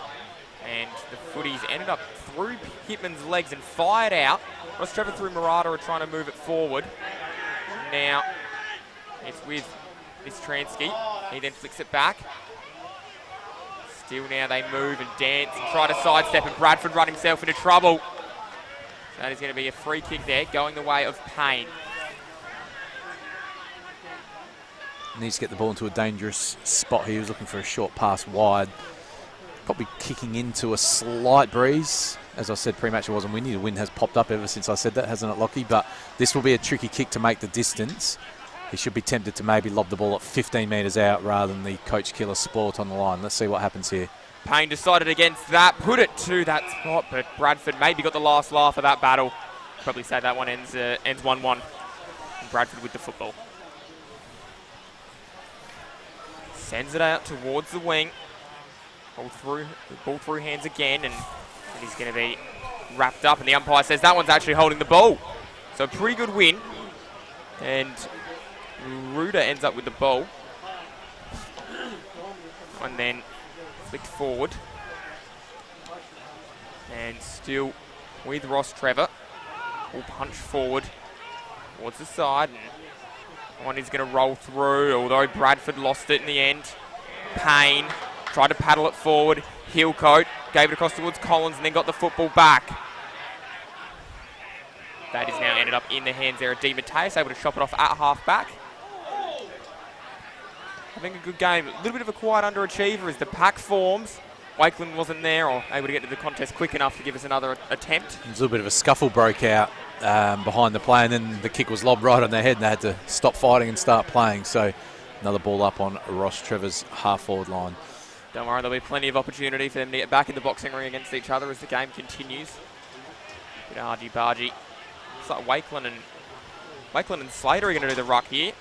And the footy's ended up through Pittman's legs and fired out. Rostrevor through Murata are trying to move it forward. Now it's with this Transky. He then flicks it back. Still now they move and dance and try to sidestep, and Bradford run himself into trouble. So that is going to be a free kick there, going the way of Payne. Needs to get the ball into a dangerous spot. He was looking for a short pass wide. Probably kicking into a slight breeze. As I said, pre-match it wasn't windy. The wind has popped up ever since I said that, hasn't it, Lockie? But this will be a tricky kick to make the distance. He should be tempted to maybe lob the ball at 15 metres out rather than the coach killer sport on the line. Let's see what happens here. Payne decided against that, put it to that spot, but Bradford maybe got the last laugh of that battle. Probably say that one ends 1-1. Bradford with the football. Sends it out towards the wing. Ball through hands again, and he's going to be wrapped up, and the umpire says that one's actually holding the ball. So a pretty good win, and Ruda ends up with the ball. And then flicked forward. And still with Rostrevor. Will punch forward towards the side, and one is going to roll through, although Bradford lost it in the end. Payne tried to paddle it forward. Hillcoat gave it across towards Collins and then got the football back. That is now ended up in the hands there of Di Matteis, able to chop it off at half-back. I think a good game. A little bit of a quiet underachiever as the pack forms. Wakeland wasn't there or able to get to the contest quick enough to give us another attempt. There's a little bit of a scuffle broke out behind the play, and then the kick was lobbed right on their head and they had to stop fighting and start playing. So another ball up on Rostrevor's half-forward line. Don't worry, there'll be plenty of opportunity for them to get back in the boxing ring against each other as the game continues. Bit of argy-bargy. It's like Wakeland and Slater are going to do the ruck here.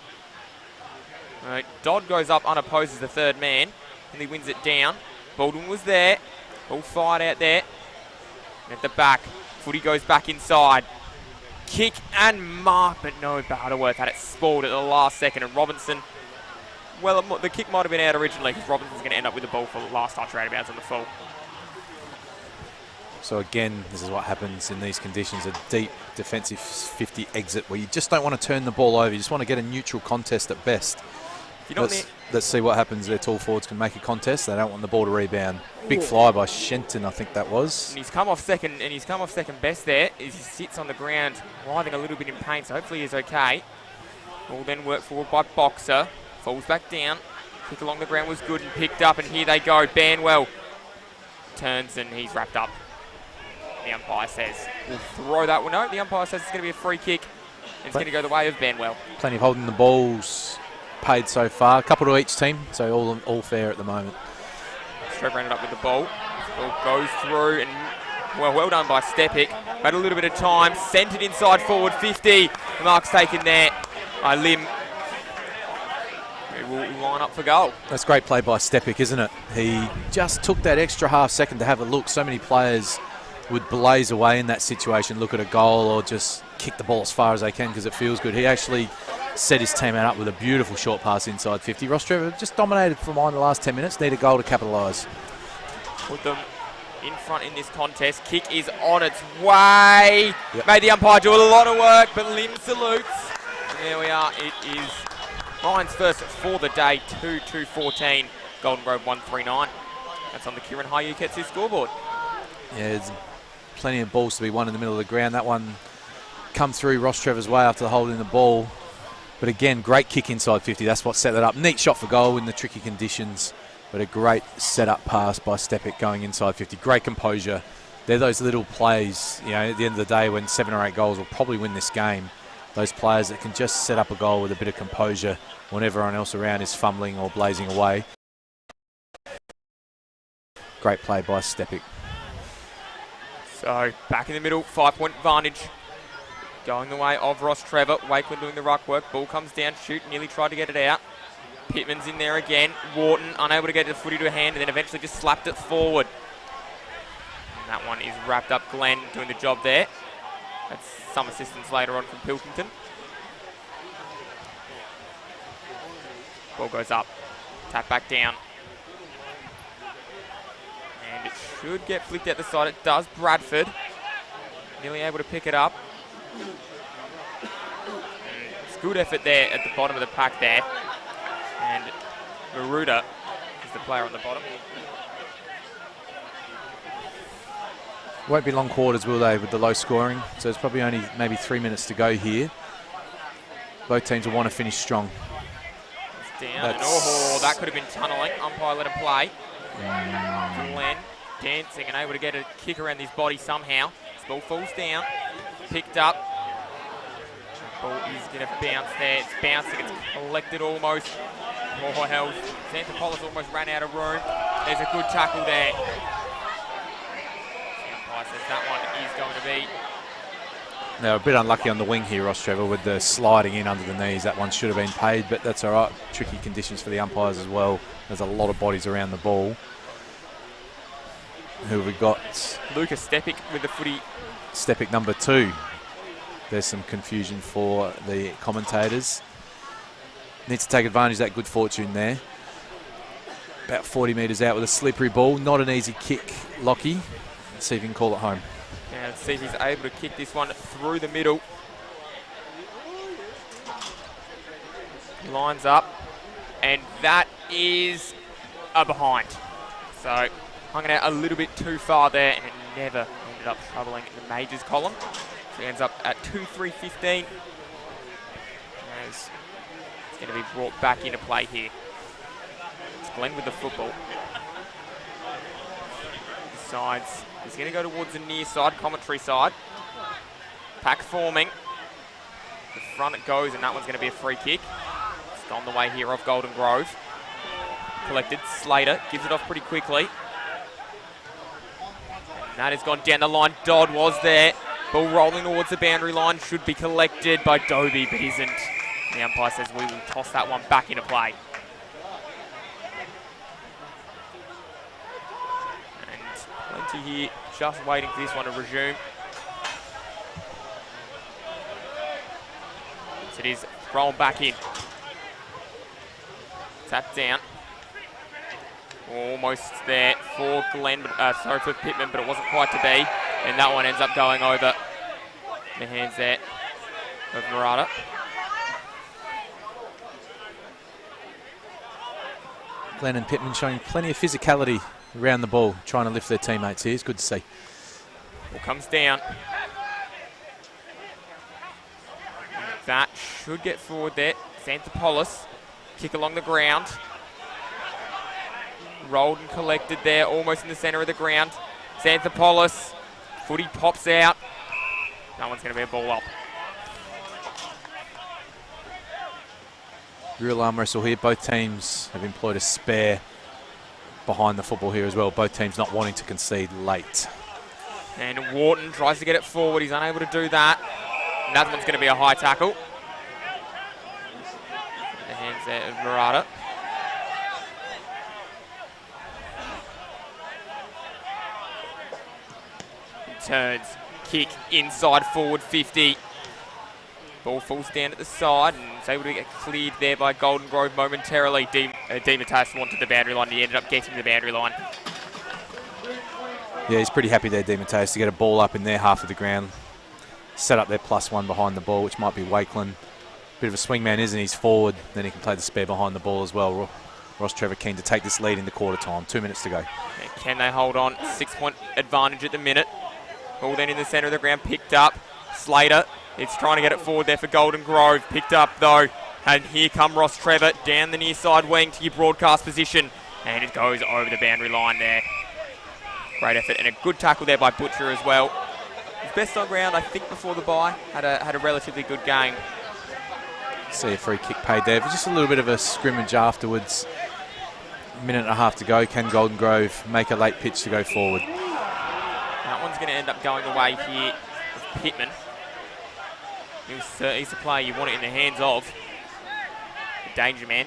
All right, Dodd goes up unopposed as the third man, and he wins it down. Baldwin was there. Ball fired out there. And at the back, footy goes back inside. Kick and mark, but no, Butterworth had it spoiled at the last second, and Robinson, well, the kick might have been out originally because Robinson's going to end up with the ball for the last touch out of bounds on the full. So again, this is what happens in these conditions, a deep defensive 50 exit where you just don't want to turn the ball over. You just want to get a neutral contest at best. Let's see what happens. Their tall forwards can make a contest. They don't want the ball to rebound. Big fly by Shenton, I think that was. And he's come off second best there. He sits on the ground, writhing a little bit in pain, so hopefully he's okay. Will then work forward by Boxer. Falls back down. Kick along the ground was good and picked up, and here they go. Banwell turns and he's wrapped up. The umpire says we'll throw that one. No, the umpire says it's going to be a free kick. And it's going to go the way of Banwell. Plenty of holding the balls paid so far. A couple to each team, so all fair at the moment. Trevor ended up with the ball. Ball goes through, and well done by Stepic. Had a little bit of time. Sent it inside forward 50. The mark's taken there by Lim. He will line up for goal. That's great play by Stepic, isn't it? He just took that extra half second to have a look. So many players would blaze away in that situation, look at a goal or just kick the ball as far as they can because it feels good. He actually set his teammate up with a beautiful short pass inside 50. Rostrevor just dominated from behind the last 10 minutes. Need a goal to capitalise. Put them in front in this contest. Kick is on its way. Yep. Made the umpire do a lot of work, but Lim salutes. And there we are. It is Ryan's first for the day, 2-2-14. Golden Grove 139. That's on the Kieran Hayuketsu scoreboard. Yeah, there's plenty of balls to be won in the middle of the ground. That one come through Rostrevor's way after holding the ball. But again, great kick inside 50. That's what set that up. Neat shot for goal in the tricky conditions. But a great set-up pass by Stepic going inside 50. Great composure. They're those little plays, you know, at the end of the day when 7 or 8 goals will probably win this game. Those players that can just set up a goal with a bit of composure when everyone else around is fumbling or blazing away. Great play by Stepic. So, back in the middle, 5-point advantage. Going the way of Rostrevor. Wakeland doing the ruck work. Ball comes down, shoot, nearly tried to get it out. Pittman's in there again. Wharton unable to get the footy to a hand and then eventually just slapped it forward. And that one is wrapped up. Glenn doing the job there. That's some assistance later on from Pilkington. Ball goes up. Tap back down. And it should get flicked out the side. It does. Bradford nearly able to pick it up. It's good effort there at the bottom of the pack there. And Maruda is the player on the bottom. Won't be long quarters, will they, with the low scoring? So it's probably only maybe 3 minutes to go here. Both teams will want to finish strong. It's down. And that could have been tunnelling. Umpire let him play. Glenn dancing and able to get a kick around his body somehow. This ball falls down. Picked up. Ball is going to bounce there. It's bouncing. It's collected almost. Oh, hell. Xanthopoulos almost ran out of room. There's a good tackle there. Umpire says that one is going to be. They're a bit unlucky on the wing here, Rostrevor, with the sliding in under the knees. That one should have been paid, but that's all right. Tricky conditions for the umpires as well. There's a lot of bodies around the ball. Who have we got? Lucas Stepic with the footy. Stepic number 2. There's some confusion for the commentators. Needs to take advantage of that good fortune there. About 40 metres out with a slippery ball. Not an easy kick, Lockie. Let's see if he can call it home. Yeah, let's see if he's able to kick this one through the middle. Lines up. And that is a behind. So, hung it out a little bit too far there and it never ended up troubling the majors column. So he ends up at 2-3-15. As it's going to be brought back into play here. It's Glenn with the football. Sides. He's going to go towards the near side, commentary side. Pack forming. The front it goes, and that one's going to be a free kick. It's gone the way here of Golden Grove. Collected. Slater gives it off pretty quickly. And that has gone down the line. Dodd was there. Ball rolling towards the boundary line. Should be collected by Dobie, but isn't. The umpire says we will toss that one back into play. And plenty here, just waiting for this one to resume. So it is thrown back in. Tap down. Almost there for Glenn, sorry for Pittman, but it wasn't quite to be. And that one ends up going over the hands there of Murata. Glenn and Pittman showing plenty of physicality around the ball, trying to lift their teammates here. It's good to see. Ball comes down. That should get forward there. Xanthopoulos, kick along the ground. Rolled and collected there, almost in the centre of the ground. Xanthopoulos, footy pops out. That one's going to be a ball up. Real arm wrestle here. Both teams have employed a spare behind the football here as well. Both teams not wanting to concede late. And Wharton tries to get it forward. He's unable to do that. And that one's going to be a high tackle. The hands there of Murata. Turns, kick inside forward 50. Ball falls down at the side and is able to get cleared there by Golden Grove momentarily. Demetas wanted the boundary line. He ended up getting the boundary line. Yeah, he's pretty happy there, Demetas, to get a ball up in their half of the ground. Set up their +1 behind the ball, which might be Wakeland. Bit of a swingman, isn't he? He's forward. Then he can play the spare behind the ball as well. Rostrevor keen to take this lead into quarter time. 2 minutes to go. And can they hold on? 6-point advantage at the minute. Ball then in the centre of the ground, picked up. Slater is trying to get it forward there for Golden Grove. Picked up though. And here come Rostrevor down the near side wing to your broadcast position. And it goes over the boundary line there. Great effort and a good tackle there by Butcher as well. His best on ground, I think, before the bye. Had a relatively good game. See a free kick paid there. But just a little bit of a scrimmage afterwards. Minute and a half to go. Can Golden Grove make a late pitch to go forward? That one's going to end up going away here with Pittman. He's the player you want it in the hands of. The danger man.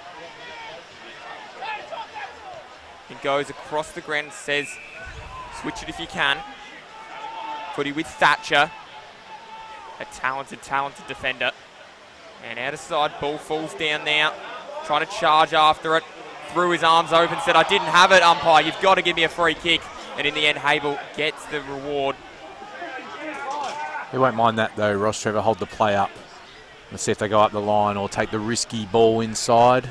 He goes across the ground and says, switch it if you can. Footy with Thatcher. A talented defender. And out of side, ball falls down now. Trying to charge after it. Threw his arms open, said, I didn't have it, umpire. You've got to give me a free kick. And in the end, Habel gets the reward. He won't mind that though. Rostrevor hold the play up. Let's see if they go up the line or take the risky ball inside.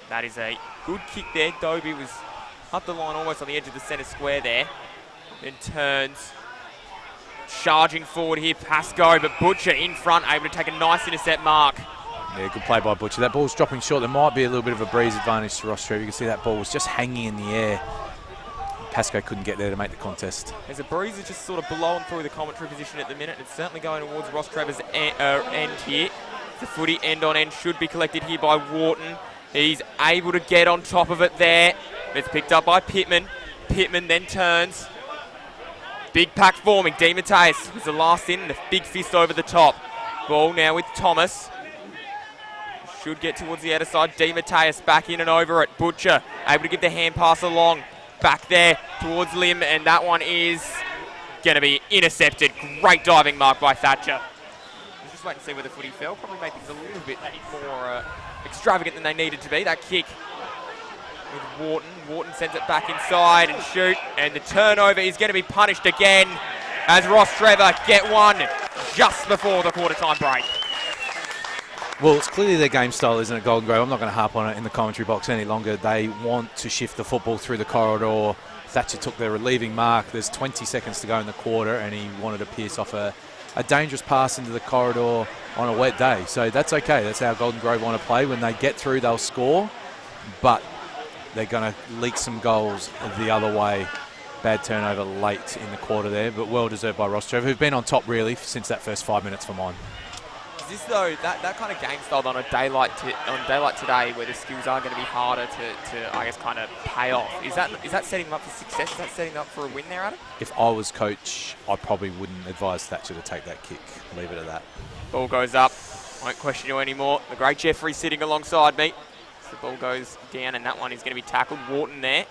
That is a good kick there. Dobie was up the line almost on the edge of the centre square there. Then turns. Charging forward here, Pascoe, but Butcher in front, able to take a nice intercept mark. Yeah, good play by Butcher. That ball's dropping short. There might be a little bit of a breeze advantage to Rostrevor. You can see that ball was just hanging in the air. Pascoe couldn't get there to make the contest. There's a breeze is just sort of blowing through the commentary position at the minute. It's certainly going towards Rostrevor's end here. The Footy end on end should be collected here by Wharton. He's able to get on top of it there. It's picked up by Pittman. Pittman then turns. Big pack forming. Demetas was the last in, and a big fist over the top. Ball now with Thomas. Should get towards the outer side. Demetas back in and over it. Butcher able to give the hand pass along. Back there towards Lim, and that one is going to be intercepted. Great diving mark by Thatcher. We'll just wait and see where the Footy fell. Probably make things a little bit more extravagant than they needed to be. That kick with Wharton. Wharton sends it back inside and shoot, and the turnover is going to be punished again as Rostrevor get one just before the quarter-time break. Well, it's clearly their game style, isn't it, Golden Grove? I'm not going to harp on it in the commentary box any longer. They want to shift the football through the corridor. Thatcher took their relieving mark. There's 20 seconds to go in the quarter, and he wanted to pierce off a dangerous pass into the corridor on a wet day. So that's okay. That's how Golden Grove want to play. When they get through, they'll score, but they're going to leak some goals the other way. Bad turnover late in the quarter there, but well deserved by Rostrevor, who've been on top really since that first 5 minutes for mine. Is this though that kind of game style on daylight today, where the skills are going to be harder to I guess kind of pay off? Is that setting them up for success? Is that setting them up for a win there, Adam? If I was coach, I probably wouldn't advise Thatcher to take that kick. Leave it at that. Ball goes up. Won't question you anymore. The great Jeffrey sitting alongside me. So the ball goes down, and that one is going to be tackled. Wharton there.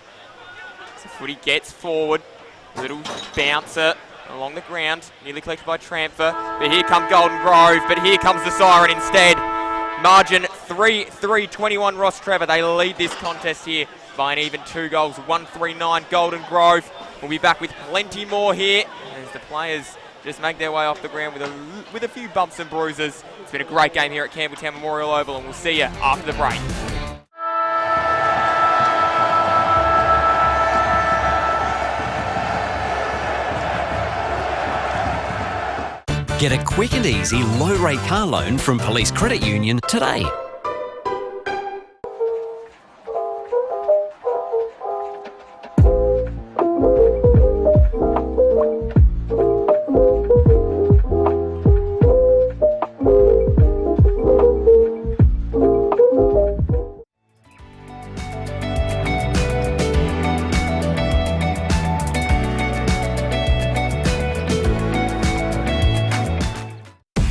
So Footy gets forward. Little bouncer along the ground, nearly collected by Tramfer, but here come Golden Grove, but here comes the siren instead. Margin 3-3-21 Rostrevor. They lead this contest here by an even 2 goals, 1-3-9 Golden Grove. We'll be back with plenty more here as the players just make their way off the ground with a few bumps and bruises. It's been a great game here at Campbelltown Memorial Oval, and we'll see you after the break. Get a quick and easy low-rate car loan from Police Credit Union today.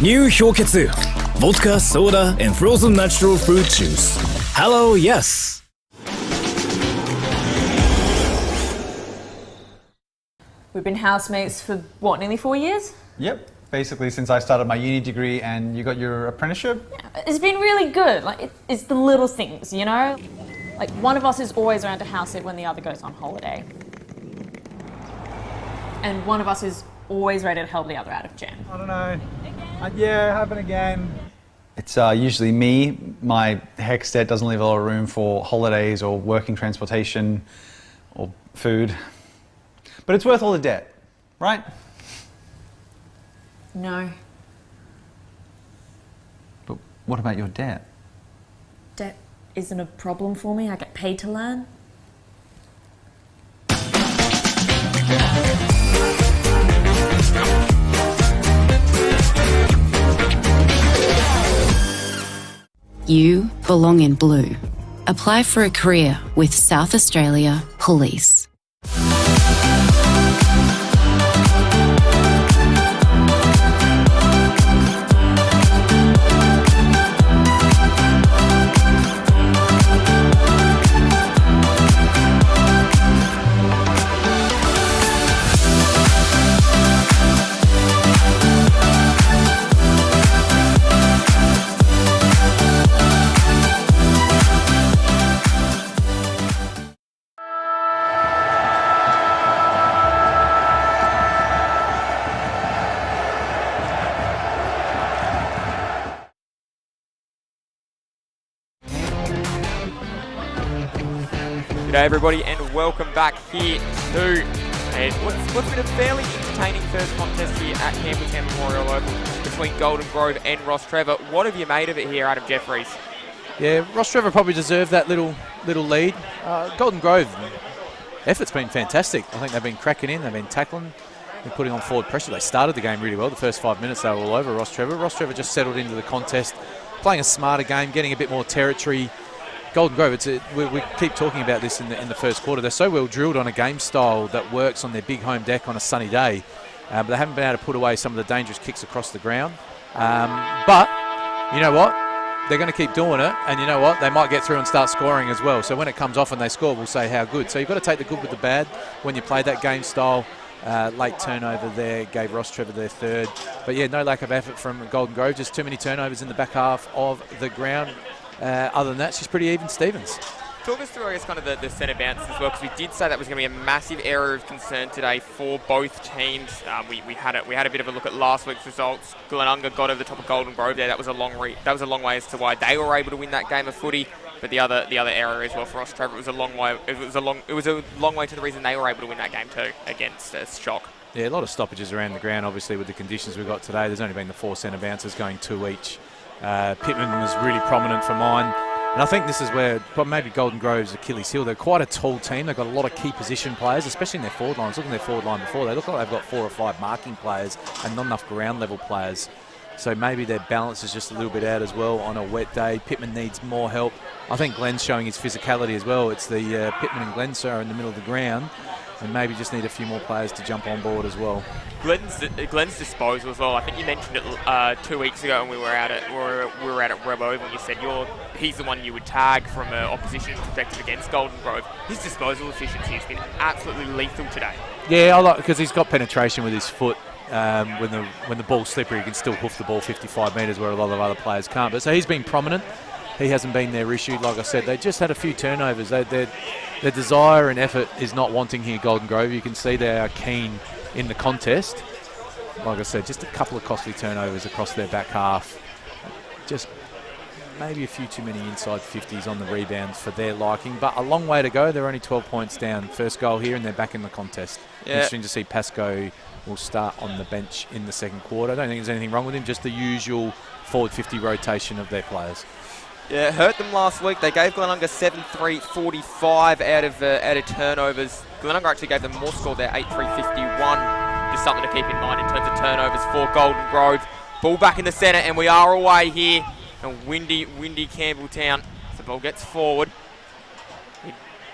New 氷結 Vodka, soda, and frozen natural fruit juice. Hello, yes. We've been housemates for, what, nearly 4 years? Yep. basically since I started my uni degree and you got your apprenticeship? It's been really good. Like, it's the little things, you know? Like, one of us is always around to house it when the other goes on holiday. And one of us is always ready to help the other out of jam. I don't know. Yeah, happen again. It's usually me. My HECS debt doesn't leave a lot of room for holidays or working transportation or food. But it's worth all the debt, right? No. But what about your debt? Debt isn't a problem for me. I get paid to learn. You belong in blue. Apply for a career with South Australia Police. G'day everybody and welcome back here to what's been a fairly entertaining first contest here at Campbelltown Memorial Oval between Golden Grove and Rostrevor. What have you made of it here, Adam Jeffries? Yeah, Rostrevor probably deserved that little lead. Golden Grove, effort's been fantastic. I think they've been cracking in, they've been tackling, been putting on forward pressure. They started the game really well. The first 5 minutes they were all over Rostrevor. Rostrevor just settled into the contest, playing a smarter game, getting a bit more territory. Golden Grove, we keep talking about this in the first quarter. They're so well drilled on a game style that works on their big home deck on a sunny day, but they haven't been able to put away some of the dangerous kicks across the ground. But you know what? They're going to keep doing it, and you know what? They might get through and start scoring as well. So when it comes off and they score, we'll say how good. So you've got to take the good with the bad when you play that game style. Late turnover there gave Rostrevor their third. But yeah, no lack of effort from Golden Grove. Just too many turnovers in the back half of the ground. Other than that, she's pretty even Stevens. Talk us through, I guess, kind of the centre bounce as well, because we did say that was going to be a massive area of concern today for both teams. We had a bit of a look at last week's results. Glenunga got over the top of Golden Grove there. That was a long way as to why they were able to win that game of footy. But the other area as well for Rostrevor, it was a long way. It was a long way to the reason they were able to win that game too against Shock. Yeah, a lot of stoppages around the ground. Obviously, with the conditions we've got today, there's only been the 4 centre bounces going 2 each. Pittman was really prominent for mine. And I think this is where maybe Golden Grove's Achilles heel. They're quite a tall team. They've got a lot of key position players, especially in their forward lines. Look at their forward line before. They look like they've got 4 or 5 marking players and not enough ground level players. So maybe their balance is just a little bit out as well on a wet day. Pittman needs more help. I think Glenn's showing his physicality as well. It's the Pittman and Glenn are in the middle of the ground. And maybe just need a few more players to jump on board as well. Glenn's disposal as well. I think you mentioned it 2 weeks ago when we were out at Reb Oval, and you said he's the one you would tag from an opposition perspective against Golden Grove. His disposal efficiency has been absolutely lethal today. Yeah, I like because he's got penetration with his foot. When the ball's slippery, he can still hoof the ball 55 metres where a lot of other players can't. But so he's been prominent. He hasn't been their issue. Like I said, they just had a few turnovers. Their desire and effort is not wanting here, Golden Grove. You can see they are keen in the contest. Like I said, just a couple of costly turnovers across their back half. Just maybe a few too many inside 50s on the rebounds for their liking. But a long way to go. They're only 12 points down. First goal here, and they're back in the contest. Yeah. Interesting to see Pascoe will start on the bench in the second quarter. I don't think there's anything wrong with him. Just the usual forward 50 rotation of their players. Yeah, it hurt them last week. They gave Glenunga 7-3-45 out of turnovers. Glenunga actually gave them more score there, 8-3-51. Just something to keep in mind in terms of turnovers for Golden Grove. Ball back in the centre, and we are away here. And windy Campbelltown. The ball gets forward.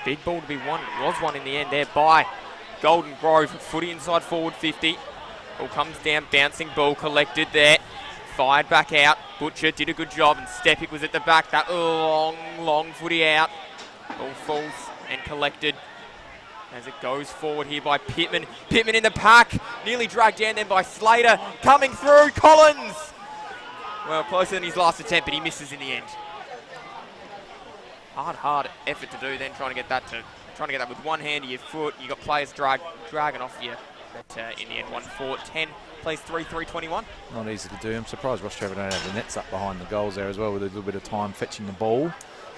Big ball to be won. It was one in the end there by Golden Grove. Footy inside forward 50. Ball comes down, bouncing ball collected there. Fired back out. Butcher did a good job, and Stepic was at the back. That long footy out. Ball falls and collected as it goes forward here by Pittman. Pittman in the pack, nearly dragged down then by Slater. Coming through, Collins! Well, closer than his last attempt, but he misses in the end. Hard effort to do then, trying to get that with one hand to your foot. You got players dragging off you, but in the end, 1-4-10. Plays 3-3-21. Not easy to do. I'm surprised Rostrevor don't have the nets up behind the goals there as well, with a little bit of time fetching the ball.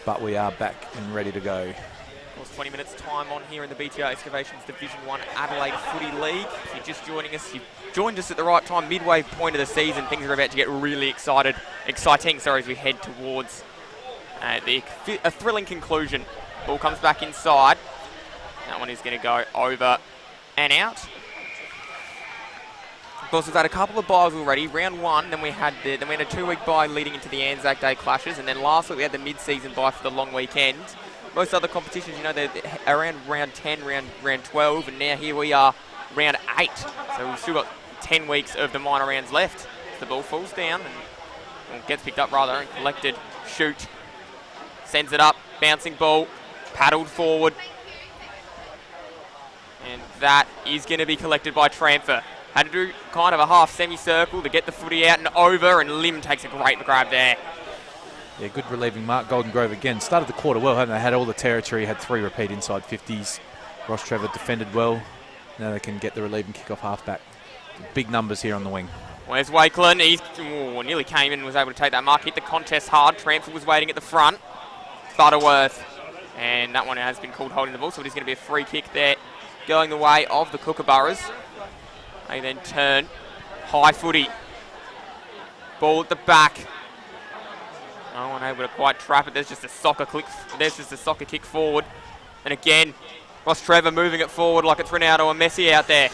But we are back and ready to go. Of course, 20 minutes time on here in the BTR Excavations Division 1 Adelaide Footy League. If you're just joining us, you've joined us at the right time, midway point of the season. Things are about to get really exciting, as we head towards a thrilling conclusion. Ball comes back inside. That one is going to go over and out. Of course, we've had a couple of byes already. Round 1, then we had a 2-week bye leading into the Anzac Day clashes, and then last week we had the mid-season bye for the long weekend. Most other competitions, they're around round 10, round 12, and now here we are, round 8. So we've still got 10 weeks of the minor rounds left. The ball falls down and gets picked up and collected. Shoot. Sends it up. Bouncing ball. Paddled forward. And that is going to be collected by Tramfer. Had to do kind of a half semicircle to get the footy out and over, and Lim takes a great grab there. Yeah, good relieving mark. Golden Grove again. Started the quarter well, haven't they? Had all the territory, had 3 repeat inside 50s. Rostrevor defended well. Now they can get the relieving kick-off halfback. Big numbers here on the wing. Where's Wakeland? He nearly came in and was able to take that mark. Hit the contest hard. Tramfer was waiting at the front. Butterworth. And that one has been called holding the ball, so it is going to be a free kick there, going the way of the Kookaburras. They then turn. High footy. Ball at the back. No one able to quite trap it. There's just a soccer kick forward. And again, Rostrevor moving it forward like it's Ronaldo and Messi out there.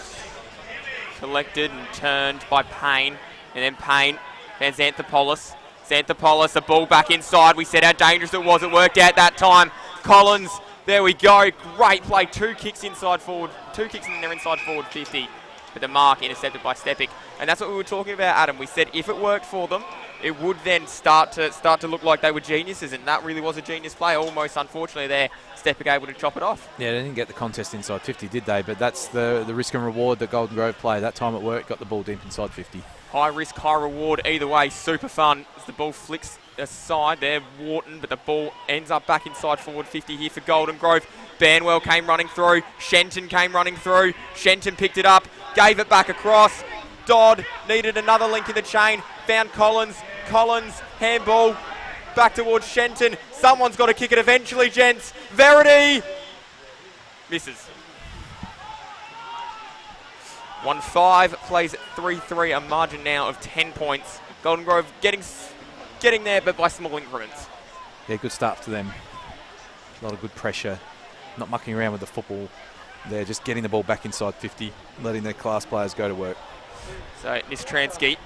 Collected and turned by Payne. And then Payne. Then Xanthopoulos. Xanthopoulos, the ball back inside. We said how dangerous it was. It worked out that time. Collins. There we go. Great play. 2 kicks inside forward. 2 kicks in there inside forward 50. But the mark intercepted by Stepic. And that's what we were talking about, Adam. We said if it worked for them, it would then start to look like they were geniuses, and that really was a genius play. Almost, unfortunately, there, Stepic able to chop it off. Yeah, they didn't get the contest inside 50, did they? But that's the risk and reward that Golden Grove play. That time it worked, got the ball deep inside 50. High risk, high reward. Either way, super fun as the ball flicks aside there, Wharton, but the ball ends up back inside forward 50 here for Golden Grove. Banwell came running through. Shenton came running through. Shenton picked it up, gave it back across. Dodd needed another link in the chain. Found Collins. Collins, handball, back towards Shenton. Someone's got to kick it eventually, gents. Verity misses. 1-5, plays at 3-3, a margin now of 10 points. Golden Grove getting there, but by small increments. Yeah, good start to them. A lot of good pressure. Not mucking around with the football. They're just getting the ball back inside 50, letting their class players go to work. So, Nistransky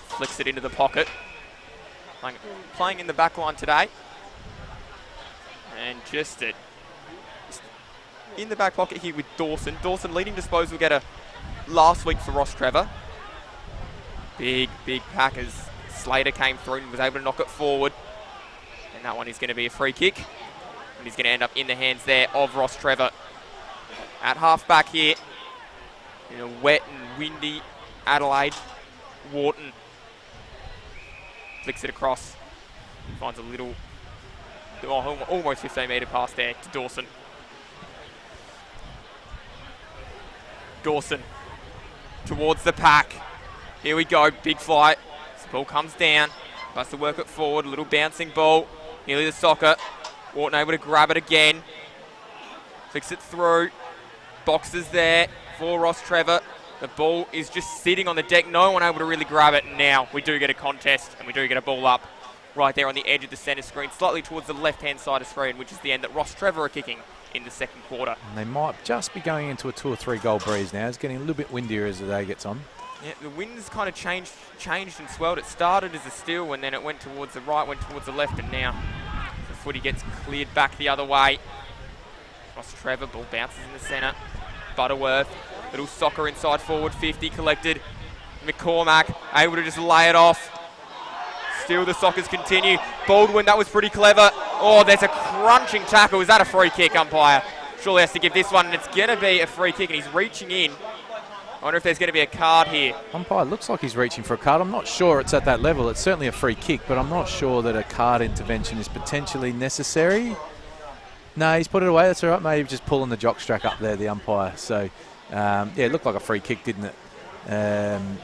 flicks it into the pocket. Playing in the back line today. And just in the back pocket here with Dawson. Dawson leading disposal getter last week for Rostrevor. Big pack as Slater came through and was able to knock it forward. And that one is going to be a free kick. And he's going to end up in the hands there of Rostrevor. At half back here, in a wet and windy Adelaide, Wharton flicks it across. Finds a little, almost 15-metre pass there to Dawson. Dawson towards the pack. Here we go, big flight. This ball comes down, tries to work it forward, a little bouncing ball. Nearly the soccer. Wharton able to grab it again. Flicks it through. Boxes there for Rostrevor. The ball is just sitting on the deck. No one able to really grab it. Now we do get a contest and we do get a ball up right there on the edge of the centre screen, slightly towards the left-hand side of screen, which is the end that Rostrevor are kicking in the second quarter. And they might just be going into a 2 or 3 goal breeze now. It's getting a little bit windier as the day gets on. Yeah, the wind's kind of changed and swelled. It started as a still and then it went towards the right, went towards the left, and now the footy gets cleared back the other way. Rostrevor, ball bounces in the centre. Butterworth, little soccer inside forward 50 collected. McCormack able to just lay it off. Still the soccers continue. Baldwin, that was pretty clever. Oh, there's a crunching tackle. Is that a free kick, umpire? Surely has to give this one, and it's going to be a free kick, and he's reaching in. I wonder if there's going to be a card here. Umpire looks like he's reaching for a card. I'm not sure it's at that level. It's certainly a free kick, but I'm not sure that a card intervention is potentially necessary. No, he's put it away. That's all right. Maybe just pulling the jockstrap up there, the umpire. So, yeah, it looked like a free kick, didn't it?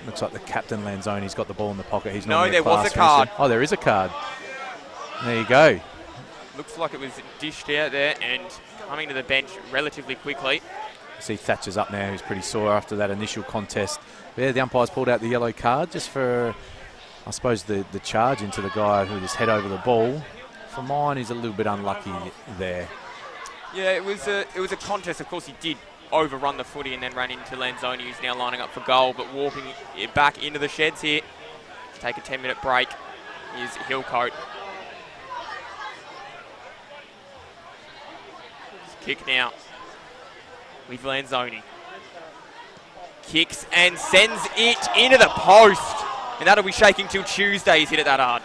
Looks like the captain Lanzoni's got the ball in the pocket. He's no, there was a card. Oh, there is a card. There you go. Looks like it was dished out there and coming to the bench relatively quickly. See Thatcher's up now, who's pretty sore after that initial contest. But yeah, the umpire's pulled out the yellow card just for, I suppose, the charge into the guy who just head over the ball. For mine, he's a little bit unlucky there. Yeah, it was a contest. Of course, he did overrun the footy and then ran into Lanzoni, who's now lining up for goal, but walking it back into the sheds here. Take a 10-minute break is Hillcoat. Kick now with Lanzoni. Kicks and sends it into the post. And that'll be shaking till Tuesday. He's hit it that hard.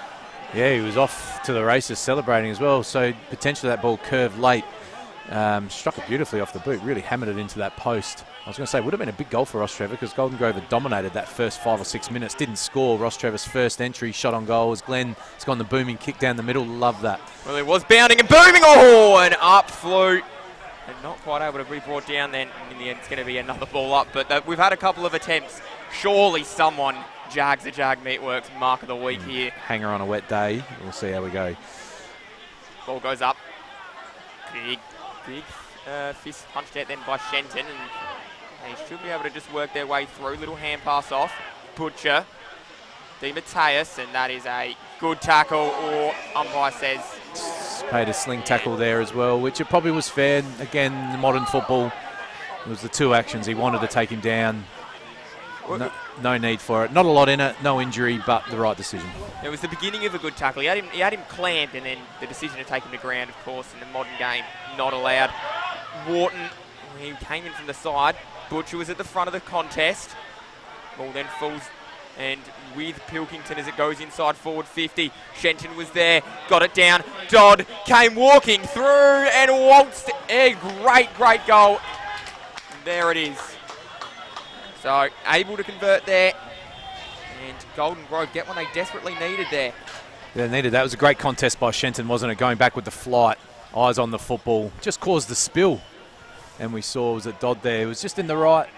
Yeah, he was off to the races celebrating as well. So potentially that ball curved late. Struck it beautifully off the boot. Really hammered it into that post. I was going to say, it would have been a big goal for Rostrevor because Golden Grove had dominated that first 5 or 6 minutes. Didn't score. Rostrevor's first entry, shot on goal was Glenn. It's gone the booming kick down the middle. Love that. Well, it was bounding and booming. Oh, and up flew. And not quite able to be brought down then. In the end, it's going to be another ball up. But we've had a couple of attempts. Surely someone jags the Jag Meatworks mark of the week here. Hanger on a wet day. We'll see how we go. Ball goes up. Big fist punched out then by Shenton. And they should be able to just work their way through. Little hand pass off. Butcher. DeMatteis. And that is a good tackle, or umpire says. Paid a sling tackle there as well, which it probably was fair. Again, in modern football, it was the two actions. He wanted to take him down. No need for it. Not a lot in it. No injury, but the right decision. It was the beginning of a good tackle. He had him clamped, and then the decision to take him to ground, of course, in the modern game, not allowed. Wharton, he came in from the side. Butcher was at the front of the contest. Ball then falls, and with Pilkington as it goes inside forward 50. Shenton was there, got it down. Dodd came walking through and waltzed. A great goal. There it is. So able to convert there. And Golden Grove get one they desperately needed there. Yeah, needed. That was a great contest by Shenton, wasn't it? Going back with the flight, eyes on the football. Just caused the spill. And we saw it was at Dodd there. It was just in the right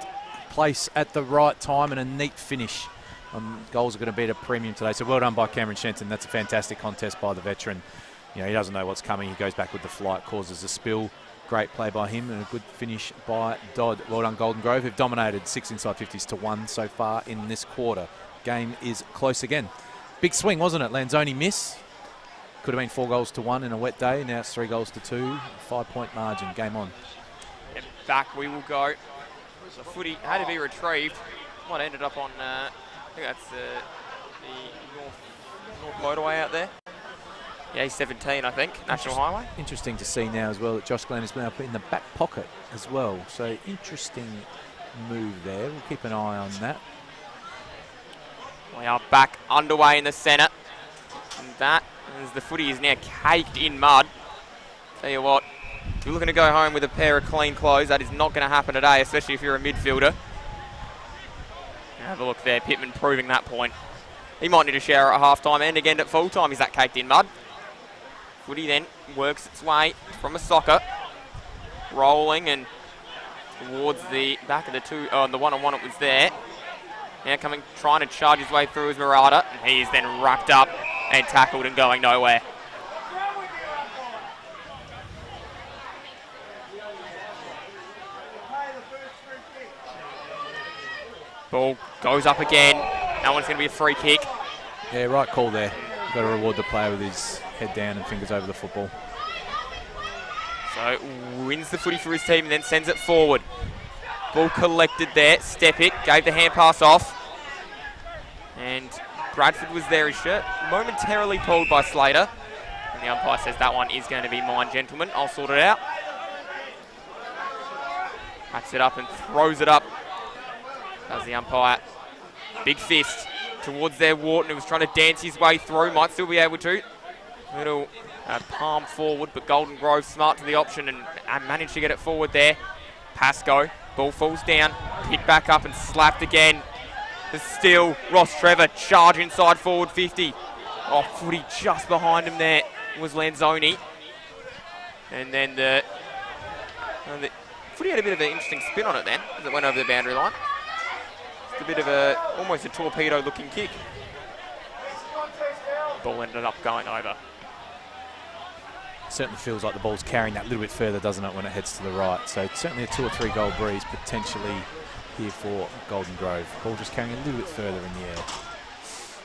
place at the right time and a neat finish. Goals are going to be at a premium today. So well done by Cameron Shenton. That's a fantastic contest by the veteran. You know, he doesn't know what's coming. He goes back with the flight, causes a spill. Great play by him and a good finish by Dodd. Well done, Golden Grove, who've dominated 6 inside 50s to 1 so far in this quarter. Game is close again. Big swing, wasn't it? Lanzoni miss. Could have been 4 goals to 1 in a wet day. Now it's 3 goals to 2. 5-point margin. Game on. And back we will go. The footy had to be retrieved. Might have ended up on, I think that's the north motorway out there. The A17, I think, National Highway. Interesting to see now as well that Josh Glenn has been up in the back pocket as well. So interesting move there. We'll keep an eye on that. We are back underway in the centre. And that, as the footy is now caked in mud. Tell you what, if you're looking to go home with a pair of clean clothes, that is not going to happen today, especially if you're a midfielder. Have a look there, Pittman proving that point. He might need a shower at half-time and again at full-time. He's that caked in mud. Footy then works its way from a soccer. Rolling and towards the back of the the one-on-one it was there. Now coming, trying to charge his way through his Murata. And he is then rucked up and tackled and going nowhere. Ball goes up again. That one's going to be a free kick. Yeah, right call there. Got to reward the player with his head down and fingers over the football. So wins the footy for his team and then sends it forward. Ball collected there. Stepic gave the hand pass off. And Bradford was there, his shirt momentarily pulled by Slater. And the umpire says that one is going to be mine, gentlemen. I'll sort it out. Backs it up and throws it up. Does the umpire. Big fist towards their Wharton, who was trying to dance his way through. Might still be able to. Little palm forward, but Golden Grove smart to the option and managed to get it forward there. Pascoe, ball falls down, picked back up and slapped again. There's still Rostrevor, charge inside forward 50. Oh, Footy just behind him there was Lanzoni. And then the Footy had a bit of an interesting spin on it then, as it went over the boundary line. Just a bit of almost a torpedo looking kick. Ball ended up going over. Certainly feels like the ball's carrying that little bit further, doesn't it, when it heads to the right. So certainly a 2 or 3 goal breeze potentially here for Golden Grove. Ball just carrying a little bit further in the air.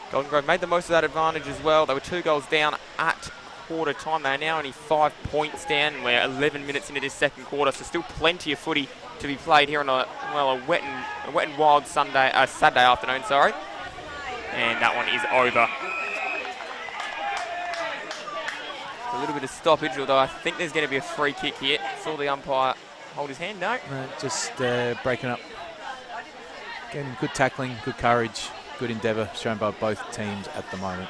Golden Grove made the most of that advantage as well. They were 2 goals down at quarter time. They're now only 5 points down. We're 11 minutes into this second quarter, so still plenty of footy to be played here on a wet and wild Saturday afternoon. And that one is over. A little bit of stoppage, although I think there's going to be a free kick here. Saw the umpire hold his hand. No. Just breaking up. Again, good tackling, good courage, good endeavour shown by both teams at the moment.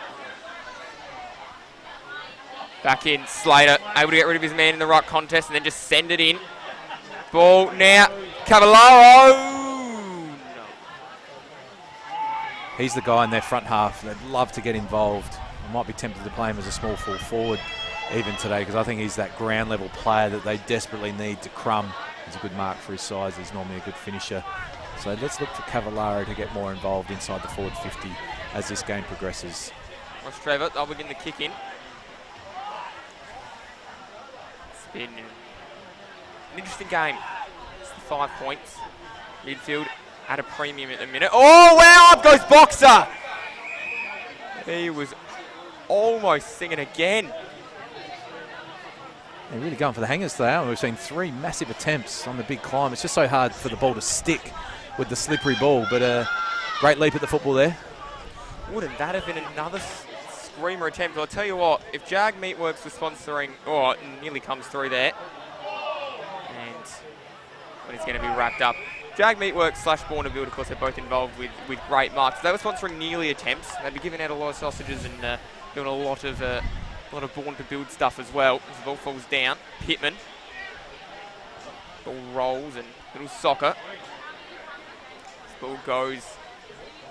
Back in, Slater, able to get rid of his man in the right contest and then just send it in. Ball now, Cavallaro. No. He's the guy in their front half that love to get involved. I might be tempted to play him as a small full forward even today, because I think he's that ground level player that they desperately need to crumb. He's a good mark for his size. He's normally a good finisher. So let's look for Cavallaro to get more involved inside the forward 50 as this game progresses. Rostrevor, they'll begin the kick in. It's been an interesting game. It's the 5 points. Midfield at a premium at the minute. Oh, wow, up goes Boxer. He was almost singing again. They're really going for the hangers today, aren't we? We've seen 3 massive attempts on the big climb. It's just so hard for the ball to stick with the slippery ball, but a great leap at the football there. Wouldn't that have been another screamer attempt? I'll tell you what, if Jag Meatworks was sponsoring, it nearly comes through there. And when it's going to be wrapped up. Jag Meatworks / Born to Build, of course, they're both involved with great marks. They were sponsoring nearly attempts. They'd be giving out a lot of sausages and doing a lot of Born to Build stuff as well. As the ball falls down, Pittman. Ball rolls and little soccer. This ball goes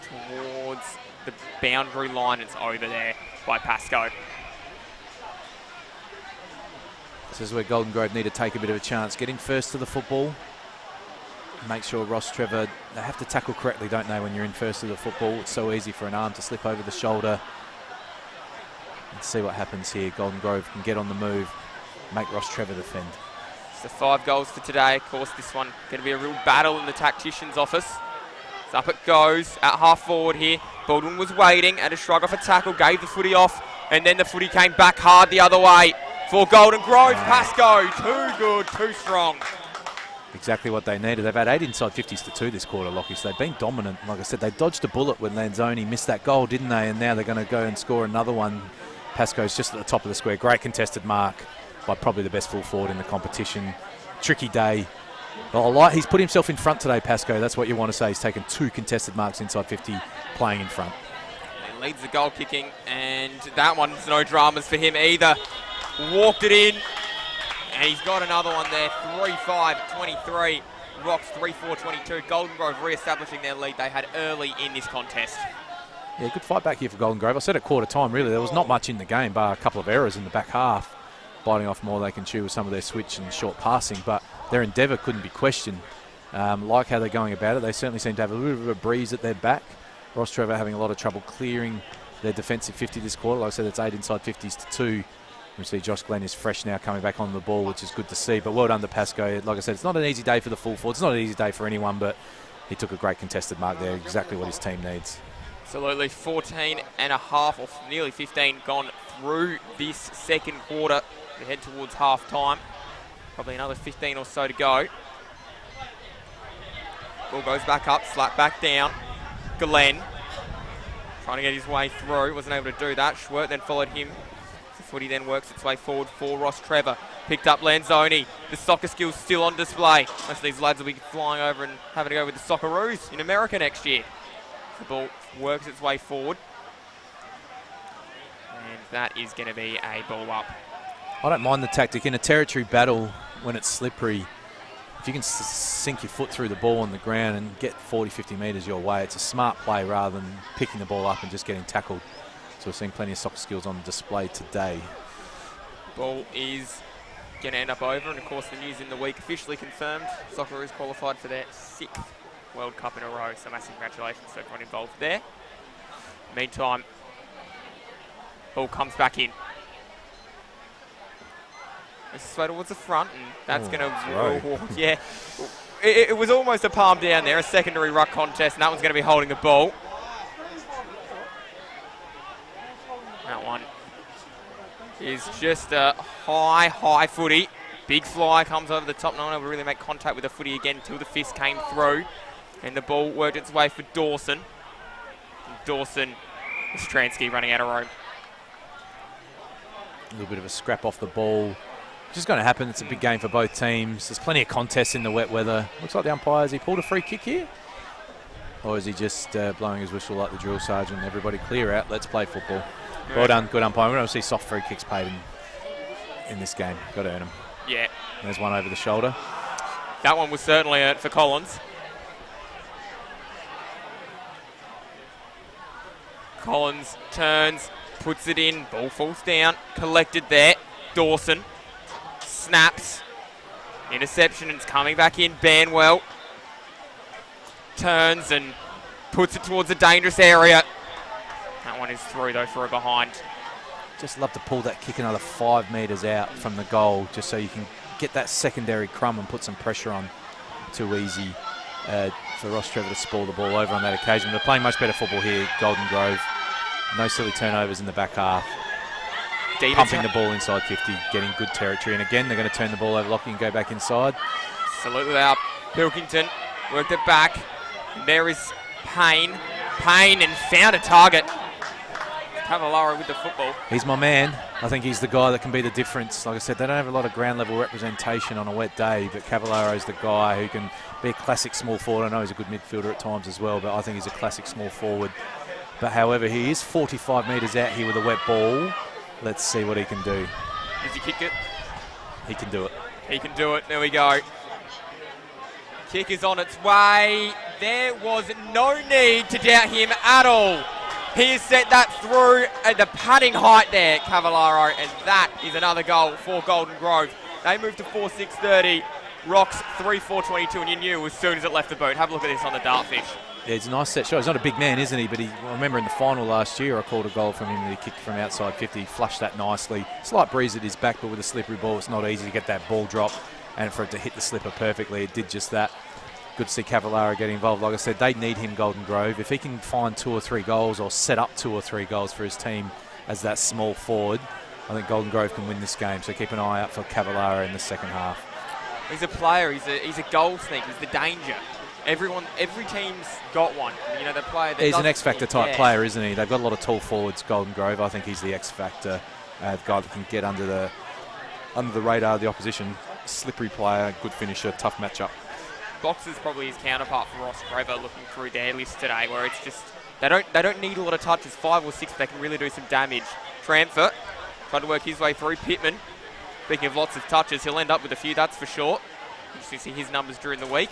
towards the boundary line. It's over there by Pascoe. This is where Golden Grove need to take a bit of a chance. Getting first to the football. Make sure Rostrevor, they have to tackle correctly, don't they, when you're in first to the football. It's so easy for an arm to slip over the shoulder. Let's see what happens here. Golden Grove can get on the move, make Rostrevor defend. So 5 goals for today. Of course, this one going to be a real battle in the tactician's office. So up it goes at half forward here. Baldwin was waiting, had a shrug off a tackle, gave the footy off, and then the footy came back hard the other way for Golden Grove. Pascoe, too good, too strong. Exactly what they needed. They've had 8 inside 50s to 2 this quarter, Lockie. So they've been dominant. Like I said, they dodged a bullet when Lanzoni missed that goal, didn't they? And now they're going to go and score another one. Pascoe's just at the top of the square. Great contested mark by probably the best full forward in the competition. Tricky day. Well, he's put himself in front today, Pascoe. That's what you want to say. He's taken 2 contested marks inside 50, playing in front. He leads the goal kicking, and that one's no dramas for him either. Walked it in. And he's got another one there, 3-5-23. Rocks 3-4-22. Golden Grove re-establishing their lead they had early in this contest. Yeah, good fight back here for Golden Grove. I said at quarter time, really, there was not much in the game, bar a couple of errors in the back half, biting off more they can chew with some of their switch and short passing, but their endeavour couldn't be questioned. Like how they're going about it, they certainly seem to have a little bit of a breeze at their back. Rostrevor having a lot of trouble clearing their defensive 50 this quarter. Like I said, it's 8 inside 50s to 2. We see Josh Glenn is fresh now, coming back on the ball, which is good to see. But well done to Pascoe. Like I said, it's not an easy day for the full forward. It's not an easy day for anyone, but he took a great contested mark there, exactly what his team needs. Absolutely, 14 and a half, or nearly 15, gone through this second quarter. We head towards half time. Probably another 15 or so to go. Ball goes back up, slap back down. Glenn trying to get his way through, wasn't able to do that. Schwert then followed him. The footy then works its way forward for Rostrevor. Picked up Lanzoni. The soccer skills still on display. Most of these lads will be flying over and having to go with the Socceroos in America next year. The ball works its way forward. And that is going to be a ball up. I don't mind the tactic. In a territory battle, when it's slippery, if you can sink your foot through the ball on the ground and get 40, 50 metres your way, it's a smart play rather than picking the ball up and just getting tackled. So we're seeing plenty of soccer skills on display today. Ball is going to end up over, and of course the news in the week officially confirmed. Socceroos qualified for their 6th World Cup in a row, so massive congratulations to everyone involved there. Meantime, ball comes back in. This is towards the front, and that's going to... Yeah, it was almost a palm down there, a secondary ruck contest, and that one's going to be holding the ball. That one is just a high footy. Big fly comes over the top. No one will really make contact with the footy again until the fist came through. And the ball worked its way for Dawson. And Dawson, Stransky running out of room. A little bit of a scrap off the ball. Which is going to happen. It's a big game for both teams. There's plenty of contests in the wet weather. Looks like the umpire, has he pulled a free kick here? Or is he just blowing his whistle like the drill sergeant? Everybody clear out. Let's play football. Good. Well done. Good umpire. We don't see soft free kicks paid in this game. Got to earn them. Yeah. There's one over the shoulder. That one was certainly earned for Collins. Collins turns, puts it in. Ball falls down. Collected there. Dawson snaps. Interception, and it's coming back in. Banwell turns and puts it towards a dangerous area. That one is through, though, for a behind. Just love to pull that kick another 5 metres out from the goal, just so you can get that secondary crumb and put some pressure on. Too easy for Rostrevor to spoil the ball over on that occasion. They're playing much better football here, Golden Grove. No silly turnovers in the back half. Pumping the ball inside 50, getting good territory. And again, they're going to turn the ball over, Lockie, and go back inside. Absolutely out. Pilkington worked it back. And there is Payne. Payne, and found a target. Cavallaro with the football. He's my man. I think he's the guy that can be the difference. Like I said, they don't have a lot of ground level representation on a wet day, but Cavallaro's the guy who can be a classic small forward. I know he's a good midfielder at times as well, but I think he's a classic small forward. But however, he is 45 metres out here with a wet ball. Let's see what he can do. Does he kick it? He can do it. He can do it. There we go. Kick is on its way. There was no need to doubt him at all. He has set that through at the padding height there, Cavallaro, and that is another goal for Golden Grove. They moved to 4-6-30. Rocks 3-4-22, and you knew as soon as it left the boot. Have a look at this on the dartfish. Yeah, it's a nice set shot. He's not a big man, isn't he? But I remember in the final last year, I called a goal from him that he kicked from outside 50. He flushed that nicely. Slight breeze at his back, but with a slippery ball, it's not easy to get that ball drop and for it to hit the slipper perfectly. It did just that. Good to see Cavallaro get involved. Like I said, they need him, Golden Grove. If he can find 2 or 3 goals or set up 2 or 3 goals for his team as that small forward, I think Golden Grove can win this game. So keep an eye out for Cavallaro in the second half. He's a player. He's a goal sneak. He's the danger. Every team's got one. You know, the player. He's an X-Factor type player, isn't he? They've got a lot of tall forwards, Golden Grove. I think he's the X-Factor guy that can get under the radar of the opposition. Slippery player, good finisher, tough matchup. Boxer's probably his counterpart for Rostrevor, looking through their list today, where it's just they don't need a lot of touches. 5 or 6, they can really do some damage. Tramford tried to work his way through. Pittman, speaking of lots of touches, he'll end up with a few, that's for sure. You see his numbers during the week.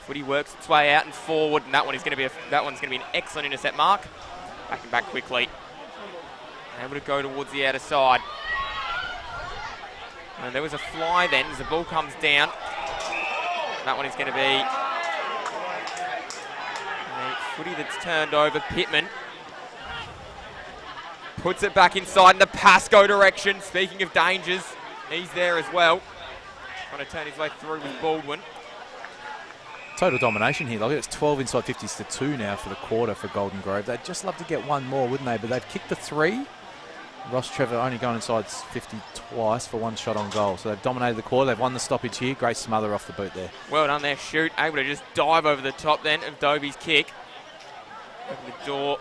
Footy works its way out and forward, and that one's going to be an excellent intercept mark. Backing back quickly, able to go towards the outer side. And there was a fly then as the ball comes down. That one is going to be a footy that's turned over. Pittman puts it back inside in the Pascoe direction. Speaking of dangers, he's there as well. Trying to turn his way through with Baldwin. Total domination here. Look, it's 12 inside 50s to 2 now for the quarter for Golden Grove. They'd just love to get one more, wouldn't they? But they've kicked the 3. Rostrevor only going inside 50 twice for 1 shot on goal. So they've dominated the quarter. They've won the stoppage here. Great smother off the boot there. Well done there, Shoot. Able to just dive over the top then of Dobie's kick. Open the door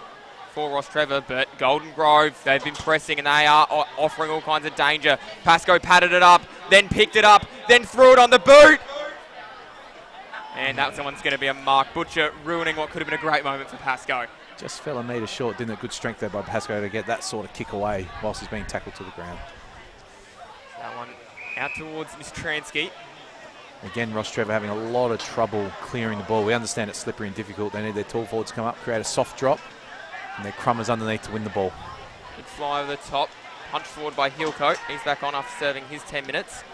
for Rostrevor, but Golden Grove, they've been pressing and they are offering all kinds of danger. Pascoe patted it up, then picked it up, then threw it on the boot. And that one's going to be a mark. Butcher ruining what could have been a great moment for Pascoe. Just fell a metre short, didn't it? Good strength there by Pascoe to get that sort of kick away whilst he's being tackled to the ground. That one out towards Miss Transky. Again, Rostrevor having a lot of trouble clearing the ball. We understand it's slippery and difficult. They need their tall forwards to come up, create a soft drop, and their crummers underneath to win the ball. Good fly over the top. Punch forward by Hillcoat. He's back on after serving his 10 minutes.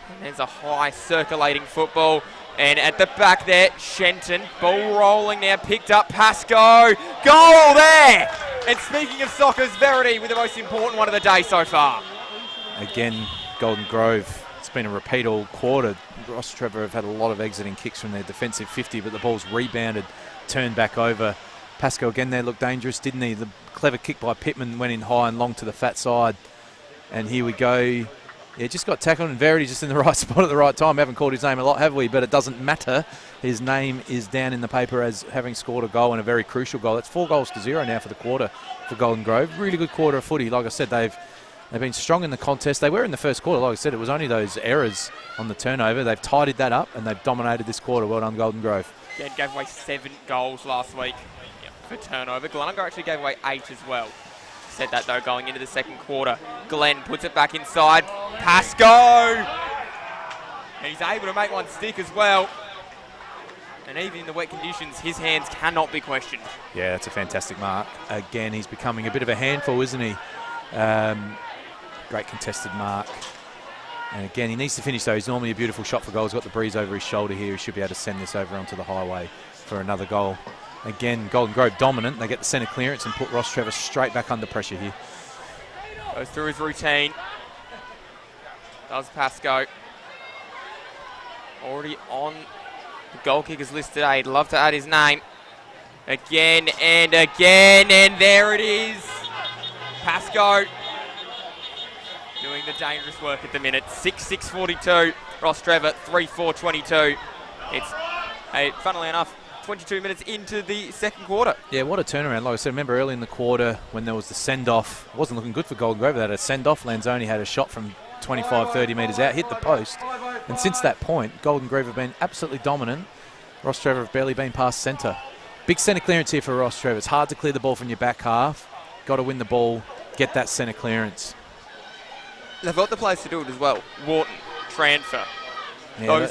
And there's a high circulating football. And at the back there, Shenton. Ball rolling now, picked up Pascoe. Goal there! And speaking of soccer's, Verity with the most important one of the day so far. Again, Golden Grove. It's been a repeat all quarter. Rostrevor have had a lot of exiting kicks from their defensive 50, but the ball's rebounded, turned back over. Pascoe again there looked dangerous, didn't he? The clever kick by Pittman went in high and long to the fat side. And here we go. Yeah, just got tackled, and Verity just in the right spot at the right time. We haven't called his name a lot, have we? But it doesn't matter. His name is down in the paper as having scored a goal, and a very crucial goal. It's 4-0 now for the quarter for Golden Grove. Really good quarter of footy. Like I said, they've been strong in the contest. They were in the first quarter. Like I said, it was only those errors on the turnover. They've tidied that up, and they've dominated this quarter. Well done, Golden Grove. Again, gave away 7 goals last week for turnover. Glenogo actually gave away 8 as well. Said that though going into the second quarter. Glenn puts it back inside. Pascoe! And he's able to make one stick as well. And even in the wet conditions, his hands cannot be questioned. Yeah, that's a fantastic mark. Again, he's becoming a bit of a handful, isn't he? Great contested mark. And again, he needs to finish though. He's normally a beautiful shot for goal. He's got the breeze over his shoulder here. He should be able to send this over onto the highway for another goal. Again, Golden Grove dominant. They get the centre clearance and put Rostrevor straight back under pressure here. Goes through his routine. Does Pascoe. Already on the goal kickers list today. He'd love to add his name. Again and again, and there it is. Pascoe doing the dangerous work at the minute. 6-6-42. Rostrevor 3-4-22. It's, funnily enough, 22 minutes into the second quarter. Yeah, what a turnaround. Like I said, remember early in the quarter when there was the send-off, it wasn't looking good for Golden Grove. They had a send-off. Lanzoni had a shot from 25, 30 metres out, hit the post. And since that point, Golden Grove have been absolutely dominant. Rostrevor have barely been past centre. Big centre clearance here for Rostrevor. It's hard to clear the ball from your back half. Got to win the ball, get that centre clearance. They've got the players to do it as well. Wharton, transfer. Yeah,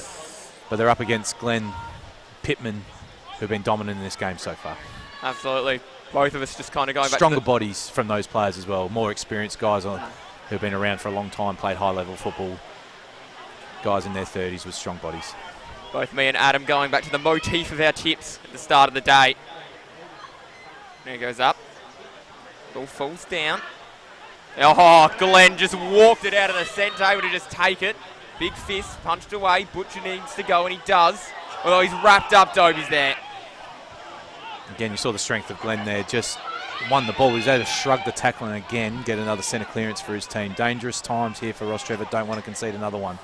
but they're up against Glenn, Pittman, who've been dominant in this game so far. Absolutely. Both of us just kind of going back stronger to the bodies from those players as well. More experienced guys who've been around for a long time, played high-level football. Guys in their 30s with strong bodies. Both me and Adam going back to the motif of our tips at the start of the day. There it goes up. Ball falls down. Oh, Glenn just walked it out of the centre, able to just take it. Big fist, punched away. Butcher needs to go, and he does. Although he's wrapped up, Dobie's there. Again, you saw the strength of Glenn there. Just won the ball. He was able to shrug the tackle and again get another centre clearance for his team. Dangerous times here for Rostrevor. Don't want to concede another one.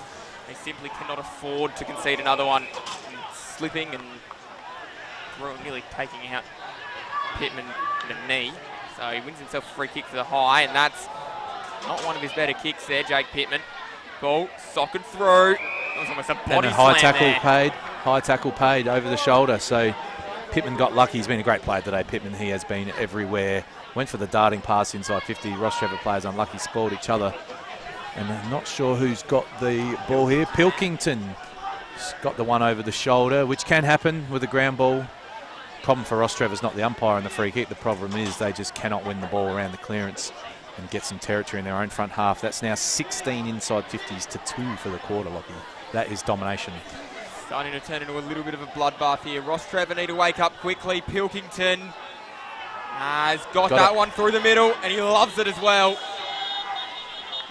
They simply cannot afford to concede another one. Slipping and nearly taking out Pittman with a knee. So he wins himself a free kick for the high, and that's not one of his better kicks there, Jake Pittman. Ball socked through. That was almost a body high slam tackle there. paid. High tackle paid over the shoulder. So Pittman got lucky. He's been a great player today, Pittman. He has been everywhere. Went for the darting pass inside 50. Rostrevor players unlucky, spoiled each other. And I'm not sure who's got the ball here. Pilkington got the one over the shoulder, which can happen with a ground ball. Problem for Rostrevor is not the umpire and the free kick. The problem is they just cannot win the ball around the clearance and get some territory in their own front half. That's now 16 inside 50s to 2 for the quarter, Lockie. That is domination. Starting to turn into a little bit of a bloodbath here. Rostrevor need to wake up quickly. Pilkington has got that one through the middle, and he loves it as well.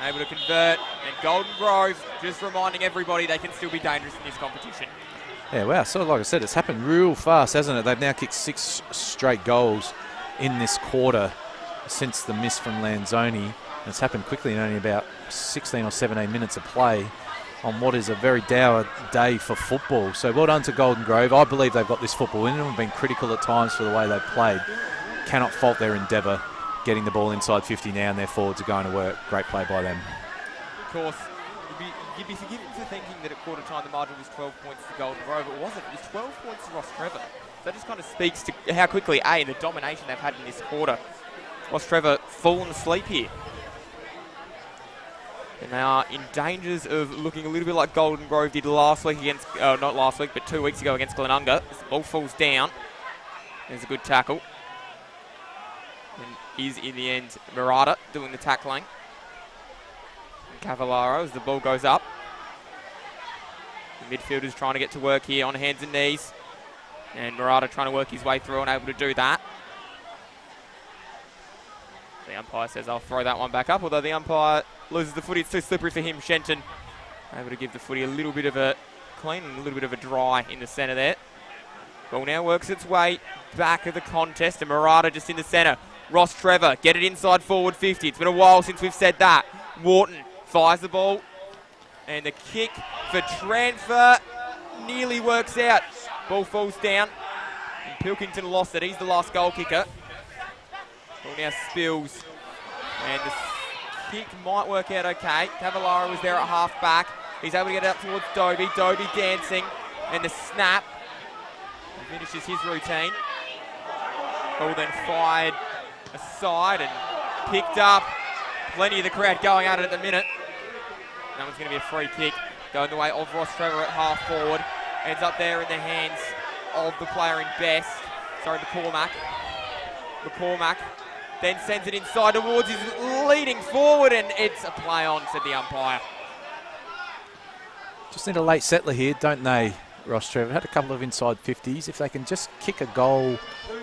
Able to convert, and Golden Grove just reminding everybody they can still be dangerous in this competition. Yeah, wow. So like I said, it's happened real fast, hasn't it? They've now kicked 6 straight goals in this quarter since the miss from Lanzoni. And it's happened quickly in only about 16 or 17 minutes of play on what is a very dour day for football. So well done to Golden Grove. I believe they've got this football in them. We've been critical at times for the way they've played. Cannot fault their endeavour getting the ball inside 50 now, and their forwards are going to work. Great play by them. Of course, you'd be forgiven for thinking that at quarter time the margin was 12 points for Golden Grove. It wasn't. It was 12 points to Rostrevor. that just kind of speaks to how quickly, the domination they've had in this quarter. Rostrevor fallen asleep here. And they are in dangers of looking a little bit like Golden Grove did last week against, not last week, but 2 weeks ago against Glenunga. As the ball falls down. There's a good tackle. And is, in the end, Murata doing the tackling. And Cavallaro as the ball goes up. The midfielder's trying to get to work here on hands and knees. And Murata trying to work his way through and able to do that. The umpire says, I'll throw that one back up, although the umpire loses the footy. It's too slippery for him. Shenton able to give the footy a little bit of a clean and a little bit of a dry in the centre there. Ball now works its way back of the contest, and Murata just in the centre. Rostrevor, get it inside forward 50. It's been a while since we've said that. Wharton fires the ball, and the kick for transfer nearly works out. Ball falls down, and Pilkington lost it. He's the last goal kicker. Ball now spills, and the kick might work out okay. Cavallaro was there at half back. He's able to get it up towards Dobie. Dobie dancing, and the snap. He finishes his routine. Ball then fired aside and picked up. Plenty of the crowd going at it at the minute. That one's going to be a free kick going the way of Rostrevor at half forward. Ends up there in the hands of the player in best. Sorry, McCormack. McCormack then sends it inside towards his leading forward, and it's a play on, said the umpire. Just need a late settler here, don't they, Rostrevor? Had a couple of inside 50s. If they can just kick a goal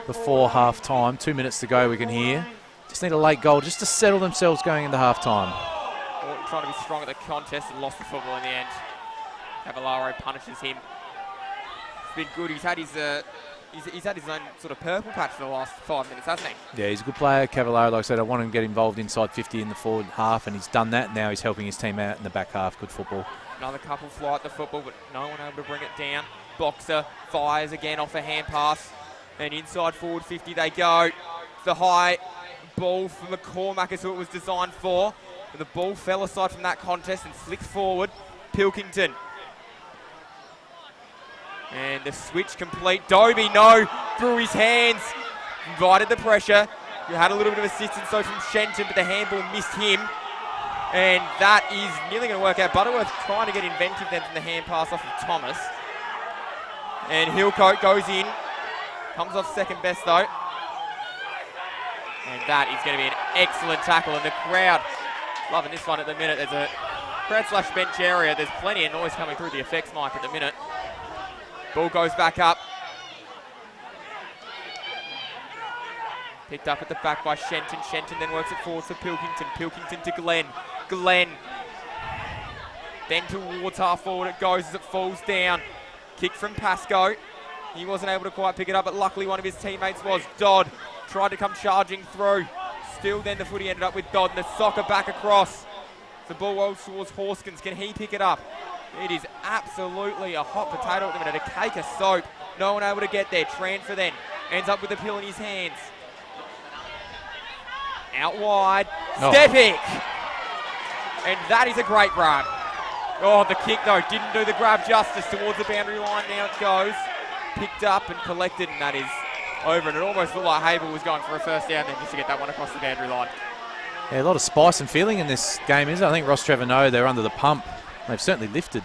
before half time, 2 minutes to go, we can hear. Just need a late goal just to settle themselves going into half time. Orton trying to be strong at the contest and lost the football in the end. Cavallaro punishes him. It's been good. He's had his own sort of purple patch for the last 5 minutes, hasn't he? Yeah, he's a good player, Cavallaro. Like I said, I want him to get involved inside 50 in the forward half, and he's done that. Now he's helping his team out in the back half. Good football. Another couple fly at the football, but no one able to bring it down. Boxer fires again off a hand pass, and inside forward 50 they go. The high ball for McCormack is who it was designed for. But the ball fell aside from that contest and flicked forward. Pilkington. And the switch complete. Dobie, no, through his hands. Invited the pressure. He had a little bit of assistance though from Shenton, but the handball missed him. And that is nearly going to work out. Butterworth trying to get inventive then from the hand pass off of Thomas. And Hillcoat goes in. Comes off second best though. And that is going to be an excellent tackle. And the crowd loving this one at the minute. There's a crowd / bench area. There's plenty of noise coming through the effects mic at the minute. Ball goes back up. Picked up at the back by Shenton. Shenton then works it forward for Pilkington. Pilkington to Glenn. Glenn. Then towards half forward it goes as it falls down. Kick from Pascoe. He wasn't able to quite pick it up, but luckily one of his teammates was. Dodd tried to come charging through. Still then the footy ended up with Dodd, and the soccer back across. The ball rolls towards Horskins. Can he pick it up? It is absolutely a hot potato at the minute, a cake of soap. No one able to get there. Transfer then ends up with the pill in his hands. Out wide, Stepic. And that is a great grab. Oh, the kick though didn't do the grab justice towards the boundary line. Now it goes. Picked up and collected, and that is over. And it almost looked like Habel was going for a first down then just to get that one across the boundary line. Yeah, a lot of spice and feeling in this game, is it? I think Rostrevor know they're under the pump. They've certainly lifted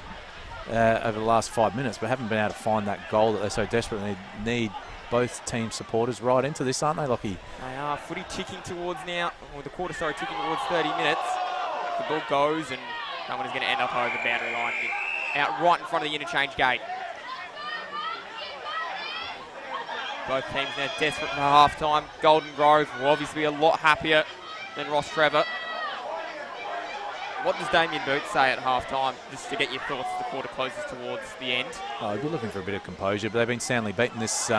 over the last 5 minutes, but haven't been able to find that goal that they so desperately need. Both team supporters right into this, aren't they, Lockie? They are. Footy ticking towards now, or the quarter, sorry, ticking towards 30 minutes. The ball goes, and that one is going to end up over the boundary line, out right in front of the interchange gate. Both teams now desperate for half-time. Golden Grove will obviously be a lot happier than Rostrevor. What does Damien Boots say at half-time, just to get your thoughts as the quarter closes towards the end? Oh, I'd be looking for a bit of composure, but they've been soundly beaten this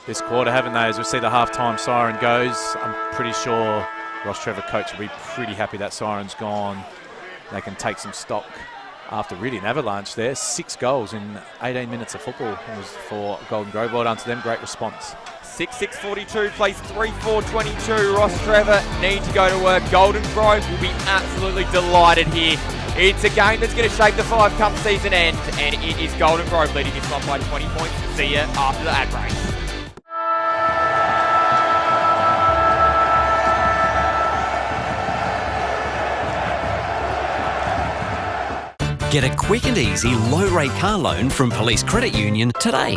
this quarter, haven't they? As we see the half-time siren goes, I'm pretty sure Rostrevor coach will be pretty happy that siren's gone. They can take some stock after really an avalanche there. 6 goals in 18 minutes of football was for Golden Grove. Well done to them, great response. 6-6-42 plays 3-4-22. Rostrevor need to go to work. Golden Grove will be absolutely delighted here. It's a game that's going to shape the 5-cup season end, and it is Golden Grove leading this one by 20 points. See you after the ad break. Get a quick and easy low-rate car loan from Police Credit Union today.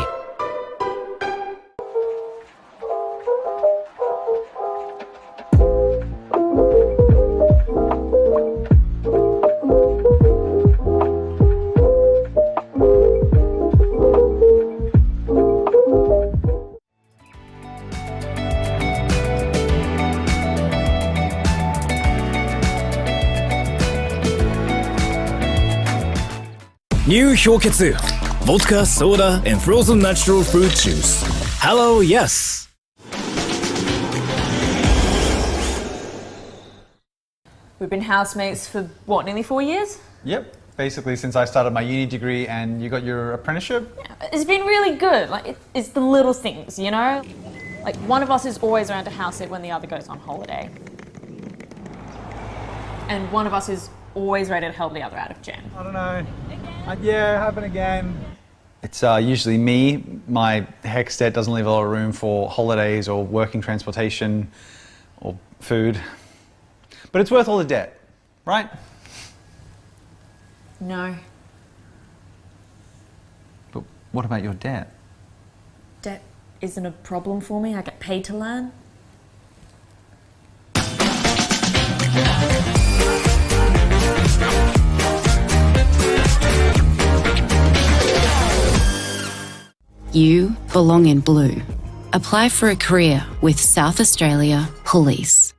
New 氷結 Vodka, soda, and frozen natural fruit juice. Hello, yes. We've been housemates for what, nearly 4 years? Yep. Basically, since I started my uni degree and you got your apprenticeship. It's been really good. Like, it's the little things, you know? Like, one of us is always around to house it when the other goes on holiday. And one of us is always ready to help the other out of jam. I don't know. Yeah, happen again. It's usually me. My HECS debt doesn't leave a lot of room for holidays or working transportation or food. But it's worth all the debt, right? No. But what about your debt? Debt isn't a problem for me. I get paid to learn. You belong in blue. Apply for a career with South Australia Police.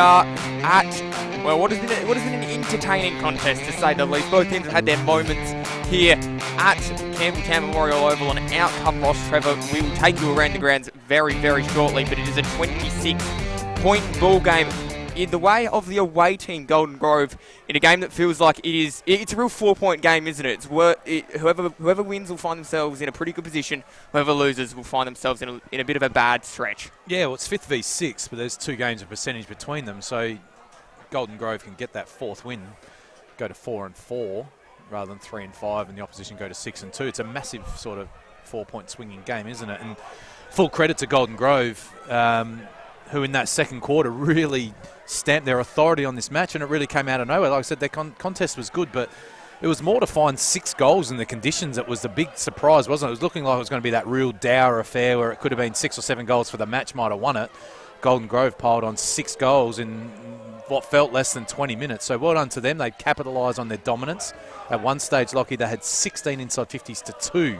are at, well, what has been an entertaining contest, to say the least. Both teams have had their moments here at Campbelltown Memorial Oval, and out come Rostrevor. We will take you around the grounds very, very shortly, but it is a 26-point ball game in the way of the away team, Golden Grove, in a game that feels like it's a real 4-point game, isn't it? Whoever wins will find themselves in a pretty good position. Whoever loses will find themselves in a bit of a bad stretch. Yeah, well, it's 5th v 6, but there's 2 games of percentage between them, so Golden Grove can get that 4th win, go to 4-4 rather than 3-5, and the opposition go to 6-2. It's a massive sort of 4-point swinging game, isn't it? And full credit to Golden Grove, who in that second quarter really stamped their authority on this match, and it really came out of nowhere. Like I said, their contest was good, but it was more to find 6 goals in the conditions that was the big surprise, wasn't it? It was looking like it was going to be that real dour affair where it could have been 6 or 7 goals for the match, might have won it. Golden Grove piled on 6 goals in what felt less than 20 minutes. So well done to them. They capitalised on their dominance. At one stage, Lockie, they had 16 inside 50s to 2.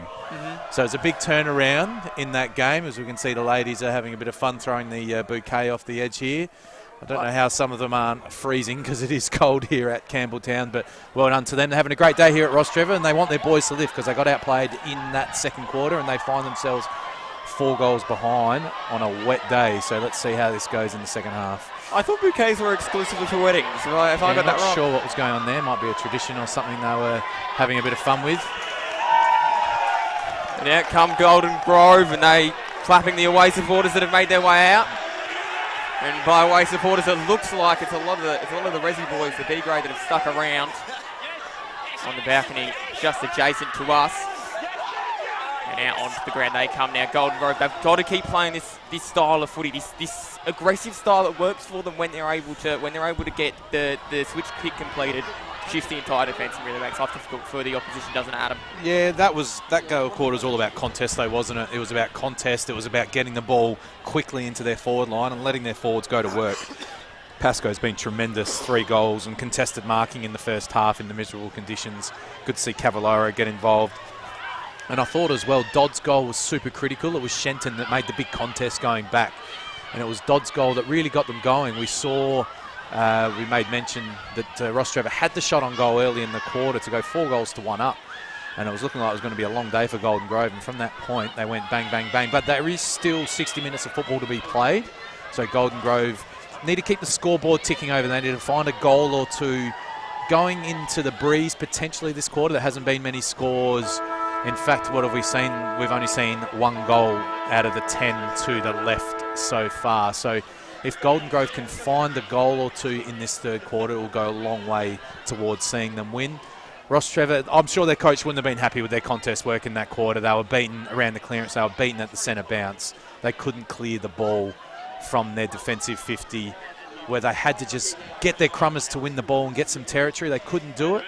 So it's a big turnaround in that game. As we can see, the ladies are having a bit of fun throwing the bouquet off the edge here. I don't know how some of them aren't freezing because it is cold here at Campbelltown, but well done to them. They're having a great day here at Rostrevor, and they want their boys to lift because they got outplayed in that second quarter, and they find themselves 4 goals behind on a wet day. So let's see how this goes in the second half. I thought bouquets were exclusively for weddings. If I got that wrong. I'm not sure what was going on there. Might be a tradition or something they were having a bit of fun with. And out come Golden Grove, and they clapping the away supporters that have made their way out. And by away supporters, it looks like it's a lot of the Resi boys, the B grade, that have stuck around on the balcony just adjacent to us. And out onto the ground they come now. Golden Grove, they've got to keep playing this style of footy, this aggressive style that works for them when they're able to get the switch kick completed, shift the entire defence, and really makes life difficult for the opposition, doesn't it, Adam? Yeah, that goal quarter was all about contest though, wasn't it? It was about contest. It was about getting the ball quickly into their forward line and letting their forwards go to work. Pascoe's been tremendous, 3 goals and contested marking in the first half in the miserable conditions. Good to see Cavallaro get involved. And I thought as well, Dodd's goal was super critical. It was Shenton that made the big contest going back. And it was Dodd's goal that really got them going. We saw, we made mention that Rostrevor had the shot on goal early in the quarter to go 4 goals to 1 up. And it was looking like it was going to be a long day for Golden Grove. And from that point, they went bang, bang, bang. But there is still 60 minutes of football to be played. So Golden Grove need to keep the scoreboard ticking over. They need to find a goal or 2 going into the breeze potentially this quarter. There hasn't been many scores. In fact, what have we seen? We've only seen 1 goal out of the 10 to the left so far. So if Golden Grove can find a goal or 2 in this third quarter, it will go a long way towards seeing them win. Rostrevor, I'm sure their coach wouldn't have been happy with their contest work in that quarter. They were beaten around the clearance. They were beaten at the centre bounce. They couldn't clear the ball from their defensive 50, where they had to just get their crummers to win the ball and get some territory. They couldn't do it.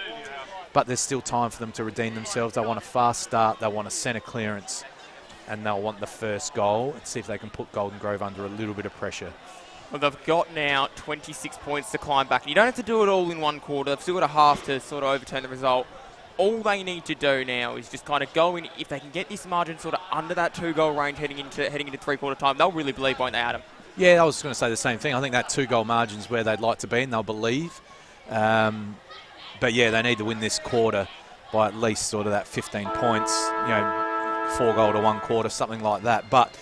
But there's still time for them to redeem themselves. They want a fast start, they want a centre clearance, and they'll want the first goal and see if they can put Golden Grove under a little bit of pressure. Well, they've got now 26 points to climb back. And you don't have to do it all in one quarter. They've still got a half to sort of overturn the result. All they need to do now is just kind of go in. If they can get this margin sort of under that 2-goal range heading into 3-quarter time, they'll really believe, won't they, Adam? Yeah, I was going to say the same thing. I think that 2-goal margin's where they'd like to be, and they'll believe. But yeah, they need to win this quarter by at least sort of that 15 points, 4 goal to 1 quarter, something like that. But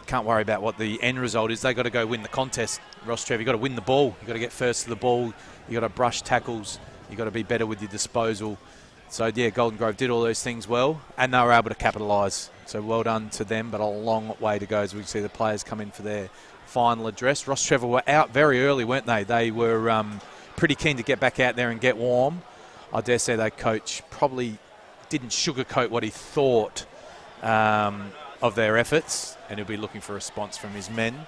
can't worry about what the end result is. They've got to go win the contest. Rostrevor, you've got to win the ball. You've got to get first to the ball. You've got to brush tackles. You've got to be better with your disposal. So yeah, Golden Grove did all those things well, and they were able to capitalise. So well done to them, but a long way to go as we see the players come in for their final address. Rostrevor were out very early, weren't they? They were pretty keen to get back out there and get warm. I dare say their coach probably didn't sugarcoat what he thought of their efforts, and he'll be looking for a response from his men,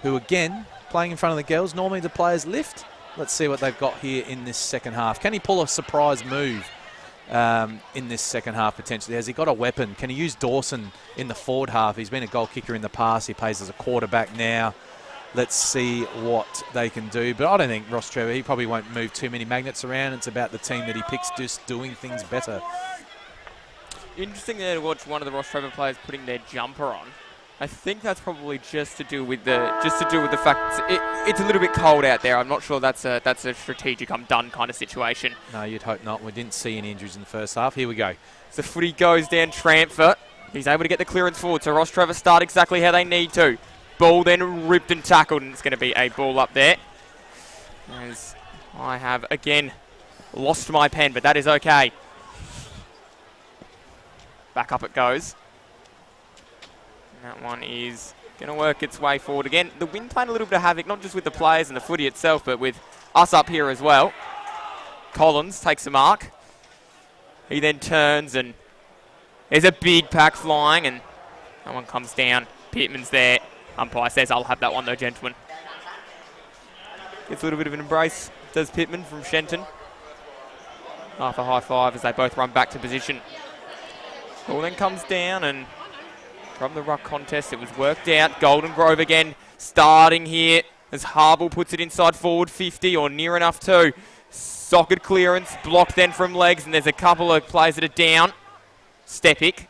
who again, playing in front of the girls, normally the players lift. Let's see what they've got here in this second half. Can he pull a surprise move in this second half potentially? Has he got a weapon? Can he use Dawson in the forward half? He's been a goal kicker in the past. He plays as a quarterback now. Let's see what they can do. But I don't think Rostrevor, he probably won't move too many magnets around. It's about the team that he picks just doing things better. Interesting there to watch one of the Rostrevor players putting their jumper on. I think that's probably just to do with the fact it's a little bit cold out there. I'm not sure that's a strategic I'm done kind of situation. No, you'd hope not. We didn't see any injuries in the first half. Here we go. So Footy goes down Tramford. He's able to get the clearance forward. So Rostrevor start exactly how they need to. Ball then ripped and tackled, and it's going to be a ball up there. As I have again lost my pen, but that is okay. Back up it goes. That one is going to work its way forward again. The wind playing a little bit of havoc, not just with the players and the footy itself, but with us up here as well. Collins takes a mark. He then turns and there's a big pack flying and that one comes down. Pittman's there. Umpire says, I'll have that one though, gentlemen. Gets a little bit of an embrace, does Pittman from Shenton. Half a high five as they both run back to position. Ball then comes down and from the ruck contest, it was worked out. Golden Grove again starting here as Harble puts it inside forward 50 or near enough to. Socket clearance, blocked then from legs, and there's a couple of players that are down. Stepic,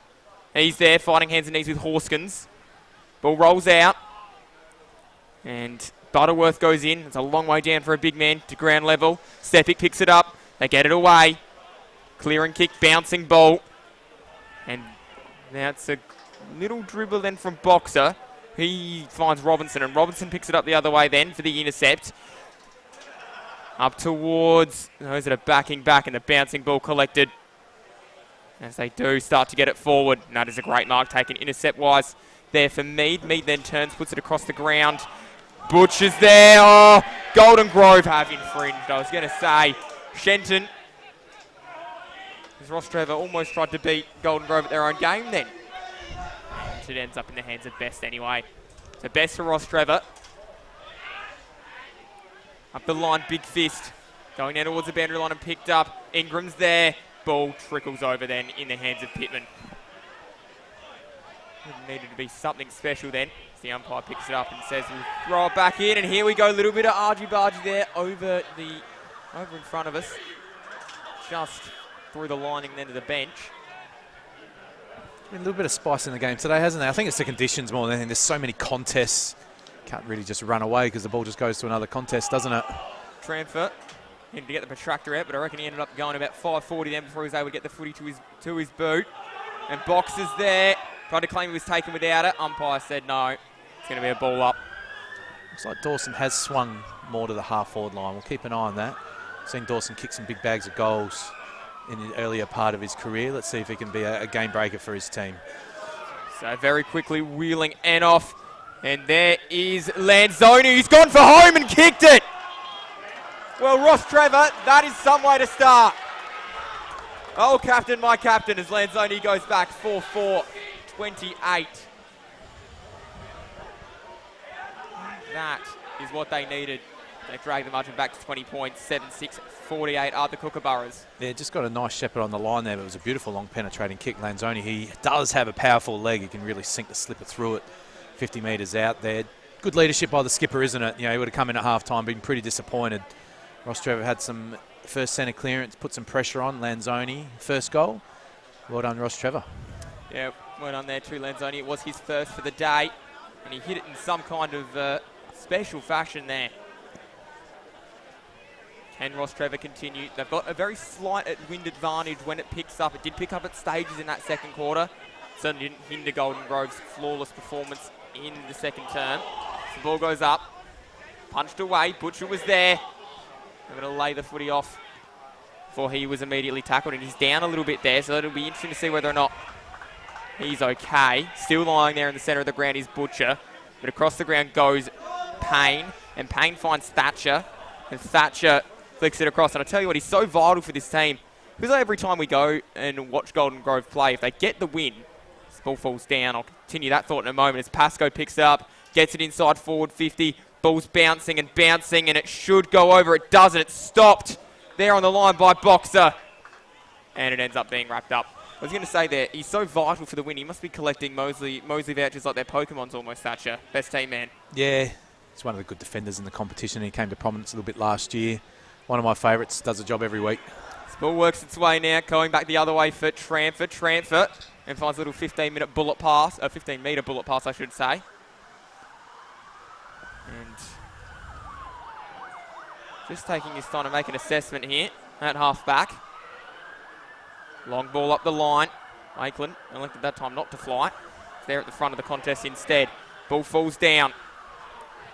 he's there fighting hands and knees with Horskins. Ball rolls out, and Butterworth goes in. It's a long way down for a big man to ground level. Stepic picks it up, they get it away. Clear and kick, bouncing ball. And that's a little dribble then from Boxer. He finds Robinson, and Robinson picks it up the other way then for the intercept. Up towards those that are backing back, and the bouncing ball collected. As they do start to get it forward. And that is a great mark taken intercept-wise there for Mead. Mead then turns, puts it across the ground. Butcher's there. Oh, Golden Grove have infringed. I was going to say, Shenton. As Rostrevor almost tried to beat Golden Grove at their own game then. It ends up in the hands of Best anyway. So Best for Rostrevor. Up the line, big fist. Going down towards the boundary line and picked up. Ingram's there. Ball trickles over then in the hands of Pittman. It needed to be something special then. As the umpire picks it up and says we'll throw it back in. And here we go, a little bit of argy-bargy there over in front of us. Just through the lining then to the bench. A little bit of spice in the game today, hasn't there? I think it's the conditions more than anything. There's so many contests. Can't really just run away because the ball just goes to another contest, doesn't it? Tramford needed to get the protractor out, but I reckon he ended up going about 5:40 then before he was able to get the footy to his boot. And Boxer's there. Tried to claim he was taken without it. Umpire said no. It's going to be a ball up. Looks like Dawson has swung more to the half-forward line. We'll keep an eye on that. Seen Dawson kick some big bags of goals in the earlier part of his career. Let's see if he can be a game breaker for his team. So very quickly wheeling and off. And there is Lanzoni. He's gone for home and kicked it. Well, Rostrevor, that is some way to start. Oh, captain, my captain, as Lanzoni goes back 4-4, 28. That is what they needed. They dragged the margin back to 20 points, 7-6, 48 are the Kookaburras. Yeah, just got a nice shepherd on the line there, but it was a beautiful long penetrating kick. Lanzoni, he does have a powerful leg. He can really sink the slipper through it 50 metres out there. Good leadership by the skipper, isn't it? You know, he would have come in at half-time, been pretty disappointed. Rostrevor had some first centre clearance, put some pressure on. Lanzoni, first goal. Well done, Rostrevor. Yeah, well done there too, Lanzoni. It was his first for the day, and he hit it in some kind of special fashion there. Can Rostrevor continue? They've got a very slight wind advantage when it picks up. It did pick up at stages in that second quarter. Certainly didn't hinder Golden Grove's flawless performance in the second term. So the ball goes up. Punched away. Butcher was there. They're going to lay the footy off before he was immediately tackled. And he's down a little bit there, so it'll be interesting to see whether or not he's okay. Still lying there in the centre of the ground is Butcher. But across the ground goes Payne. And Payne finds Thatcher. And Thatcher flicks it across. And I tell you what, he's so vital for this team. Because every time we go and watch Golden Grove play, if they get the win, this ball falls down. I'll continue that thought in a moment as Pascoe picks it up, gets it inside forward 50. Ball's bouncing, and it should go over. It doesn't. It's stopped there on the line by Boxer. And it ends up being wrapped up. I was going to say there, he's so vital for the win. He must be collecting Mosley vouchers like their Pokemon's almost, Thatcher. Best team man. Yeah, he's one of the good defenders in the competition. He came to prominence a little bit last year. One of my favourites, does a job every week. This ball works its way now, going back the other way for Tramford. and finds a little 15-minute bullet pass, a 15-metre bullet pass, I should say. And just taking his time to make an assessment here at half-back. Long ball up the line. Wakeland elected that time not to fly. It's there at the front of the contest instead. Ball falls down.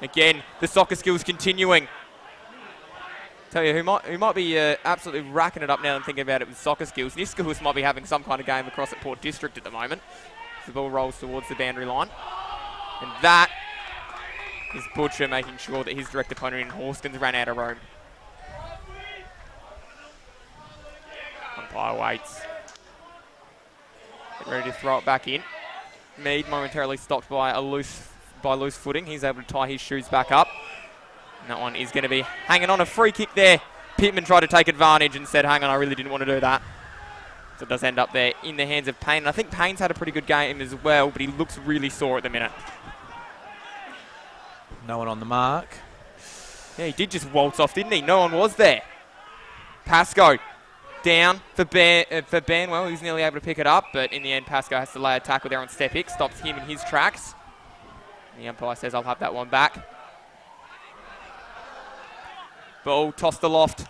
Again, the soccer skills continuing. Tell you who might be absolutely racking it up now and thinking about it with soccer skills. Niskus might be having some kind of game across at Port District at the moment. The ball rolls towards the boundary line. And that is Butcher making sure that his direct opponent in Horskins ran out of room. Umpire waits. Get ready to throw it back in. Mead momentarily stopped by loose footing. He's able to tie his shoes back up. And that one is going to be hanging on a free kick there. Pittman tried to take advantage and said, hang on, I really didn't want to do that. So it does end up there in the hands of Payne. And I think Payne's had a pretty good game as well, but he looks really sore at the minute. No one on the mark. Yeah, he did just waltz off, didn't he? No one was there. Pascoe down for Banwell. He's nearly able to pick it up, but in the end, Pascoe has to lay a tackle there on Stepic. Stops him in his tracks. The umpire says, I'll have that one back. Ball tossed aloft.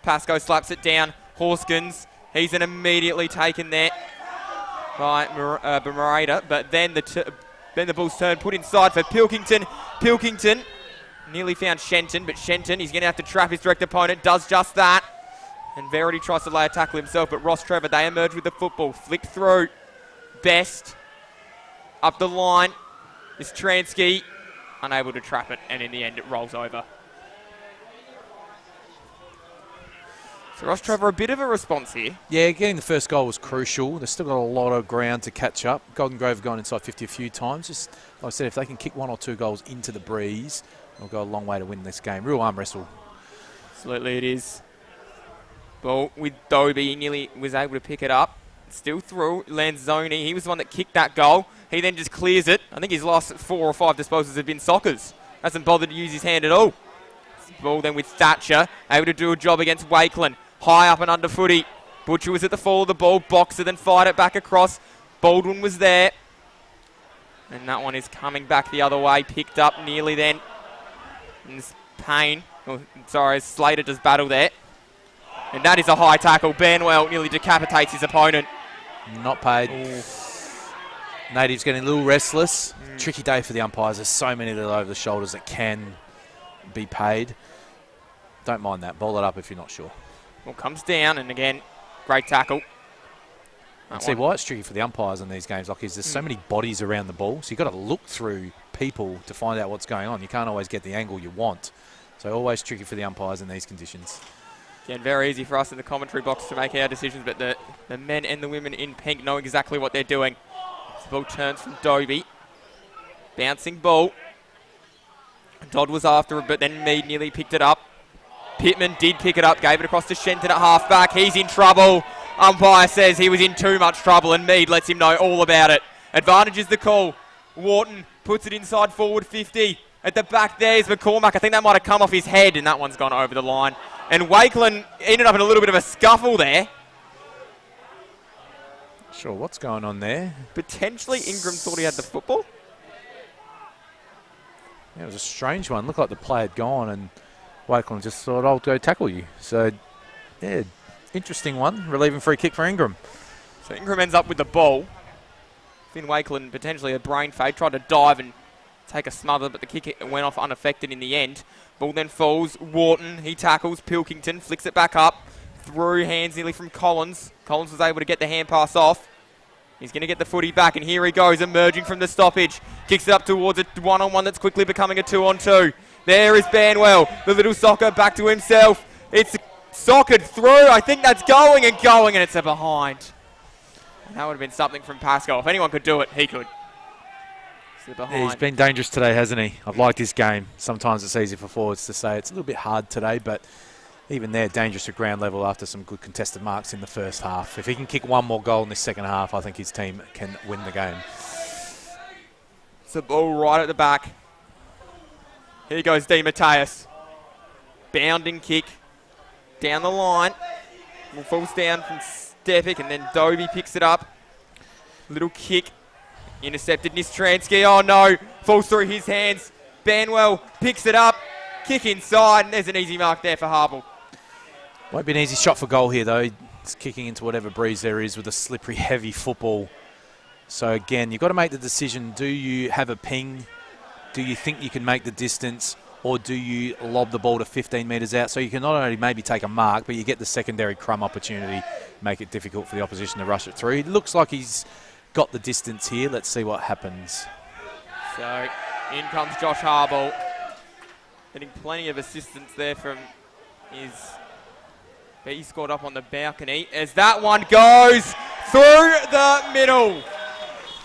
Pascoe slaps it down. Horskins, he's then immediately taken there by Marada, but then the ball's turned, put inside for Pilkington. Pilkington nearly found Shenton, but Shenton, he's going to have to trap his direct opponent, does just that. And Verity tries to lay a tackle himself, but Rostrevor, they emerge with the football. Flick through. Best. Up the line is Transky. Unable to trap it, and in the end it rolls over. So Rostrevor, a bit of a response here. Yeah, getting the first goal was crucial. They've still got a lot of ground to catch up. Golden Grove have gone inside 50 a few times. Just like I said, if they can kick 1 or 2 goals into the breeze, they'll go a long way to win this game. Real arm wrestle. Absolutely it is. Ball with Dobie, he nearly was able to pick it up. Still through, Lanzoni, he was the one that kicked that goal. He then just clears it. I think his last 4 or 5 disposals have been Sockers. Hasn't bothered to use his hand at all. Ball then with Thatcher, able to do a job against Wakeland. High up and under Footy. Butcher was at the fall of the ball. Boxer then fired it back across. Baldwin was there. And that one is coming back the other way. Picked up nearly then. And Payne, Slater does battle there. And that is a high tackle. Banwell nearly decapitates his opponent. Not paid. Ooh. Native's getting a little restless. Tricky day for the umpires. There's so many little over the shoulders that can be paid. Don't mind that. Bowl it up if you're not sure. Well, comes down, and again, great tackle. And see why it's tricky for the umpires in these games, Lockie, is there's so many bodies around the ball, so you've got to look through people to find out what's going on. You can't always get the angle you want. So always tricky for the umpires in these conditions. Again, very easy for us in the commentary box to make our decisions, but the men and the women in pink know exactly what they're doing. The ball turns from Dobie. Bouncing ball. Dodd was after it, but then Mead nearly picked it up. Pittman did pick it up, gave it across to Shenton at half-back. He's in trouble. Umpire says he was in too much trouble, and Mead lets him know all about it. Advantage is the call. Wharton puts it inside forward 50. At the back there's McCormack. I think that might have come off his head, and that one's gone over the line. And Wakeland ended up in a little bit of a scuffle there. Sure, what's going on there? Potentially Ingram thought he had the football. Yeah, it was a strange one. Looked like the play had gone, and Wakeland just thought, I'll go tackle you. So, yeah, interesting one. Relieving free kick for Ingram. So Ingram ends up with the ball. Finn Wakeland potentially a brain fade. Tried to dive and take a smother, but the kick went off unaffected in the end. Ball then falls. Wharton, he tackles. Pilkington flicks it back up. Through hands nearly from Collins. Collins was able to get the hand pass off. He's going to get the footy back, and here he goes, emerging from the stoppage. Kicks it up towards a one-on-one that's quickly becoming a 2-on-2. There is Banwell, the little soccer back to himself. It's sockered through. I think that's going, and it's a behind. And that would have been something from Pascoe. If anyone could do it, he could. It's the behind. Yeah, he's been dangerous today, hasn't he? I've liked his game. Sometimes it's easy for forwards to say it's a little bit hard today, but even there, dangerous at ground level after some good contested marks in the first half. If he can kick one more goal in this second half, I think his team can win the game. It's a ball right at the back. Here goes Di Mateus. Bounding kick down the line. Falls down from Stepic, and then Dobie picks it up. Little kick. Intercepted Nistransky. Oh no. Falls through his hands. Banwell picks it up. Kick inside. And there's an easy mark there for Harble. Won't be an easy shot for goal here, though. It's kicking into whatever breeze there is with a slippery, heavy football. So, again, you've got to make the decision. Do you have a ping? Do you think you can make the distance? Or do you lob the ball to 15 metres out? So you can not only maybe take a mark, but you get the secondary crumb opportunity, make it difficult for the opposition to rush it through. It looks like he's got the distance here. Let's see what happens. So, in comes Josh Harble. Getting plenty of assistance there from his... He scored up on the balcony as that one goes through the middle.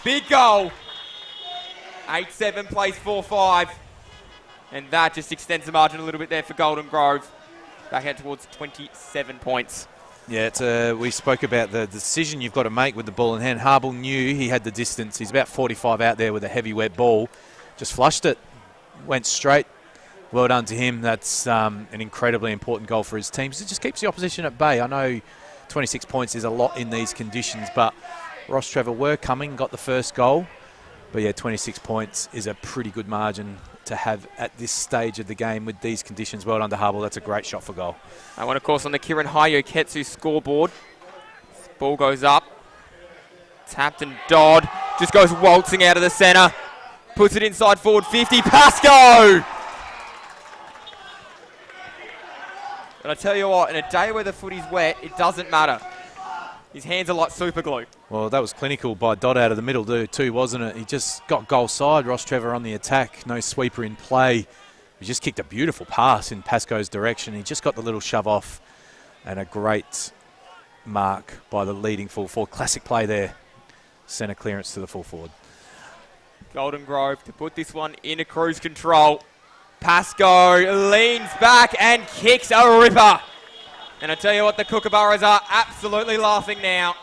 Big goal. 8-7 plays 4-5. And that just extends the margin a little bit there for Golden Grove. Back out towards 27 points. Yeah, we spoke about the decision you've got to make with the ball in hand. Harble knew he had the distance. He's about 45 out there with a heavy wet ball. Just flushed it. Went straight. Well done to him. That's an incredibly important goal for his team. It just keeps the opposition at bay. I know 26 points is a lot in these conditions, but Rostrevor were coming, got the first goal. But yeah, 26 points is a pretty good margin to have at this stage of the game with these conditions. Well done to Harble. That's a great shot for goal. I want, of course, on the Kieran Hayoketsu scoreboard. Ball goes up. Tapped and Dodd just goes waltzing out of the centre. Puts it inside forward 50. Pascoe! And I tell you what, in a day where the footy's wet, it doesn't matter. His hands are like super glue. Well, that was clinical by Dodd out of the middle too, wasn't it? He just got goal side. Rostrevor on the attack. No sweeper in play. He just kicked a beautiful pass in Pascoe's direction. He just got the little shove off and a great mark by the leading full forward. Classic play there. Centre clearance to the full forward. Golden Grove to put this one into cruise control. Pascoe leans back and kicks a ripper. And I tell you what, the Kookaburras are absolutely laughing now.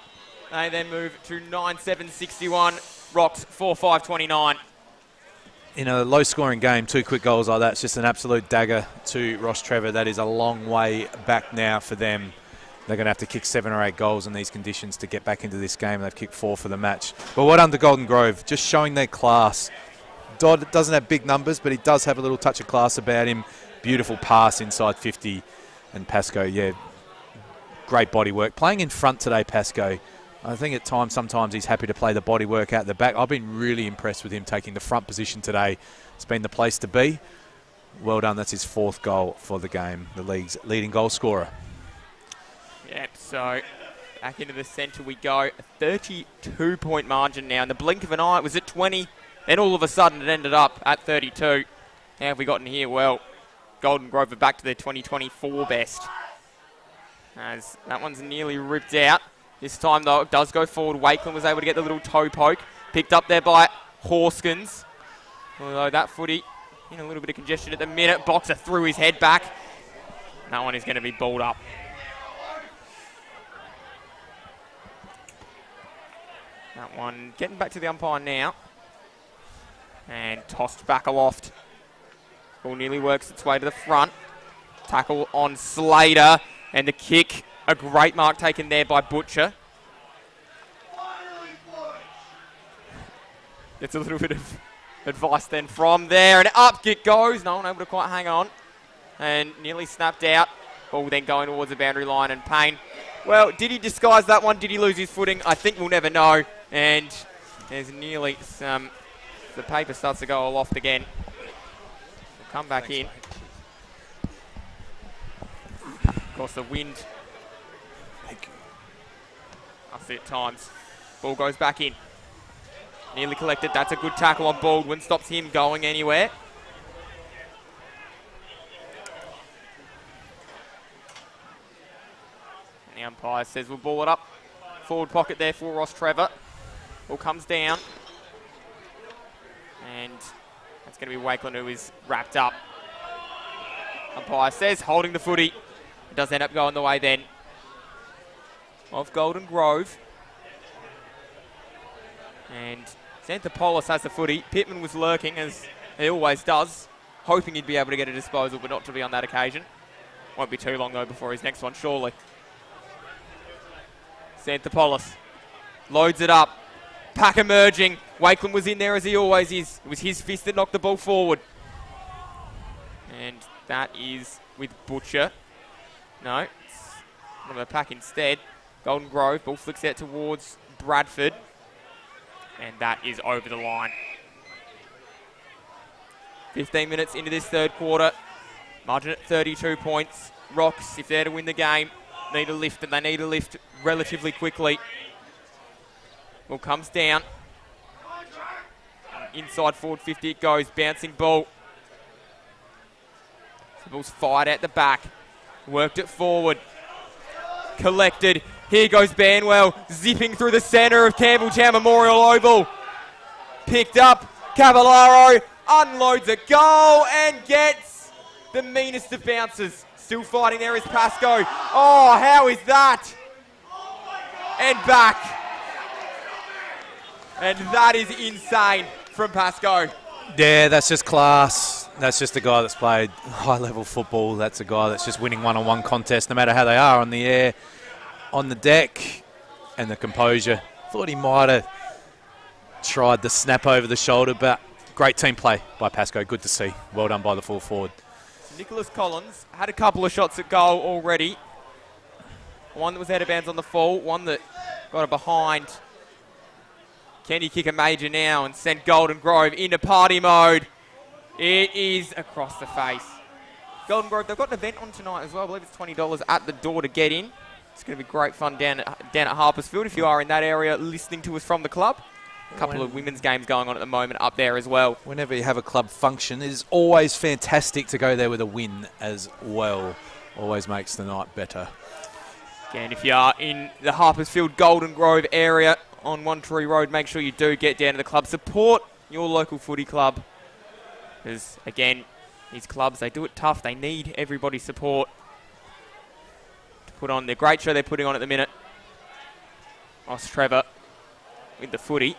They then move to 9-7-61. Rocks 4-5-29. In a low-scoring game, 2 quick goals like that, it's just an absolute dagger to Rostrevor. That is a long way back now for them. They're going to have to kick 7 or 8 goals in these conditions to get back into this game. They've kicked 4 for the match. But well done to Golden Grove, just showing their class. Dodd doesn't have big numbers, but he does have a little touch of class about him. Beautiful pass inside 50. And Pascoe, yeah, great body work. Playing in front today, Pascoe. I think at times, sometimes he's happy to play the body work out the back. I've been really impressed with him taking the front position today. It's been the place to be. Well done. That's his 4th goal for the game. The league's leading goal scorer. Yep, so back into the centre we go. A 32-point margin now. In the blink of an eye, it was at 20. Then all of a sudden, it ended up at 32. How have we gotten here? Well, Golden Grove are back to their 2024 best. As that one's nearly ripped out. This time, though, it does go forward. Wakeland was able to get the little toe poke. Picked up there by Horskins. Although that footy in a little bit of congestion at the minute. Boxer threw his head back. That one is going to be balled up. That one getting back to the umpire now. And tossed back aloft. Ball nearly works its way to the front. Tackle on Slater. And the kick, a great mark taken there by Butcher. Gets a little bit of advice then from there. And up it goes. No one able to quite hang on. And nearly snapped out. Ball then going towards the boundary line. And Payne, well, did he disguise that one? Did he lose his footing? I think we'll never know. And there's nearly some... The paper starts to go aloft again. We'll come back in. Of course, the wind. I see at times. Ball goes back in. Nearly collected. That's a good tackle on Baldwin. Stops him going anywhere. And the umpire says we'll ball it up. Forward pocket there for Rostrevor. Ball comes down. And that's going to be Wakeland who is wrapped up. Umpire says holding the footy. It does end up going the way then of Golden Grove. And Xanthopoulos has the footy. Pittman was lurking, as he always does, hoping he'd be able to get a disposal, but not to be on that occasion. Won't be too long, though, before his next one, surely. Xanthopoulos loads it up. pack emerging. Wakeland was in there as he always is. It was his fist that knocked the ball forward. And that is with Butcher. No, it's one of the pack instead. Golden Grove, ball flicks out towards Bradford. And that is over the line. 15 minutes into this third quarter. Margin at 32 points. Rocks, if they're to win the game, need a lift, and they need a lift relatively quickly. Ball comes down. Inside forward 50 it goes. Bouncing ball. The ball's fired out the back. Worked it forward. Collected. Here goes Banwell, zipping through the centre of Campbelltown Memorial Oval. Picked up. Cavallaro unloads a goal and gets the meanest of bounces. Still fighting there is Pascoe. Oh, how is that? And back. And that is insane from Pascoe. Yeah, that's just class. That's just a guy that's played high-level football. That's a guy that's just winning one-on-one contests, no matter how they are, on the air, on the deck, and the composure. Thought he might have tried the snap over the shoulder, but great team play by Pascoe. Good to see. Well done by the full forward. Nicholas Collins had a couple of shots at goal already. One that was out of bounds on the fall, one that got it behind. Can he kick a major now and send Golden Grove into party mode? It is across the face. Golden Grove, they've got an event on tonight as well. I believe it's $20 at the door to get in. It's going to be great fun down at Harpersfield if you are in that area listening to us from the club. A couple of women's games going on at the moment up there as well. Whenever you have a club function, it is always fantastic to go there with a win as well. Always makes the night better. Again, if you are in the Harpersfield Golden Grove area on One Tree Road, make sure you do get down to the club. Support your local footy club. Because, again, these clubs, they do it tough. They need everybody's support to put on the great show they're putting on at the minute. Rostrevor with the footy.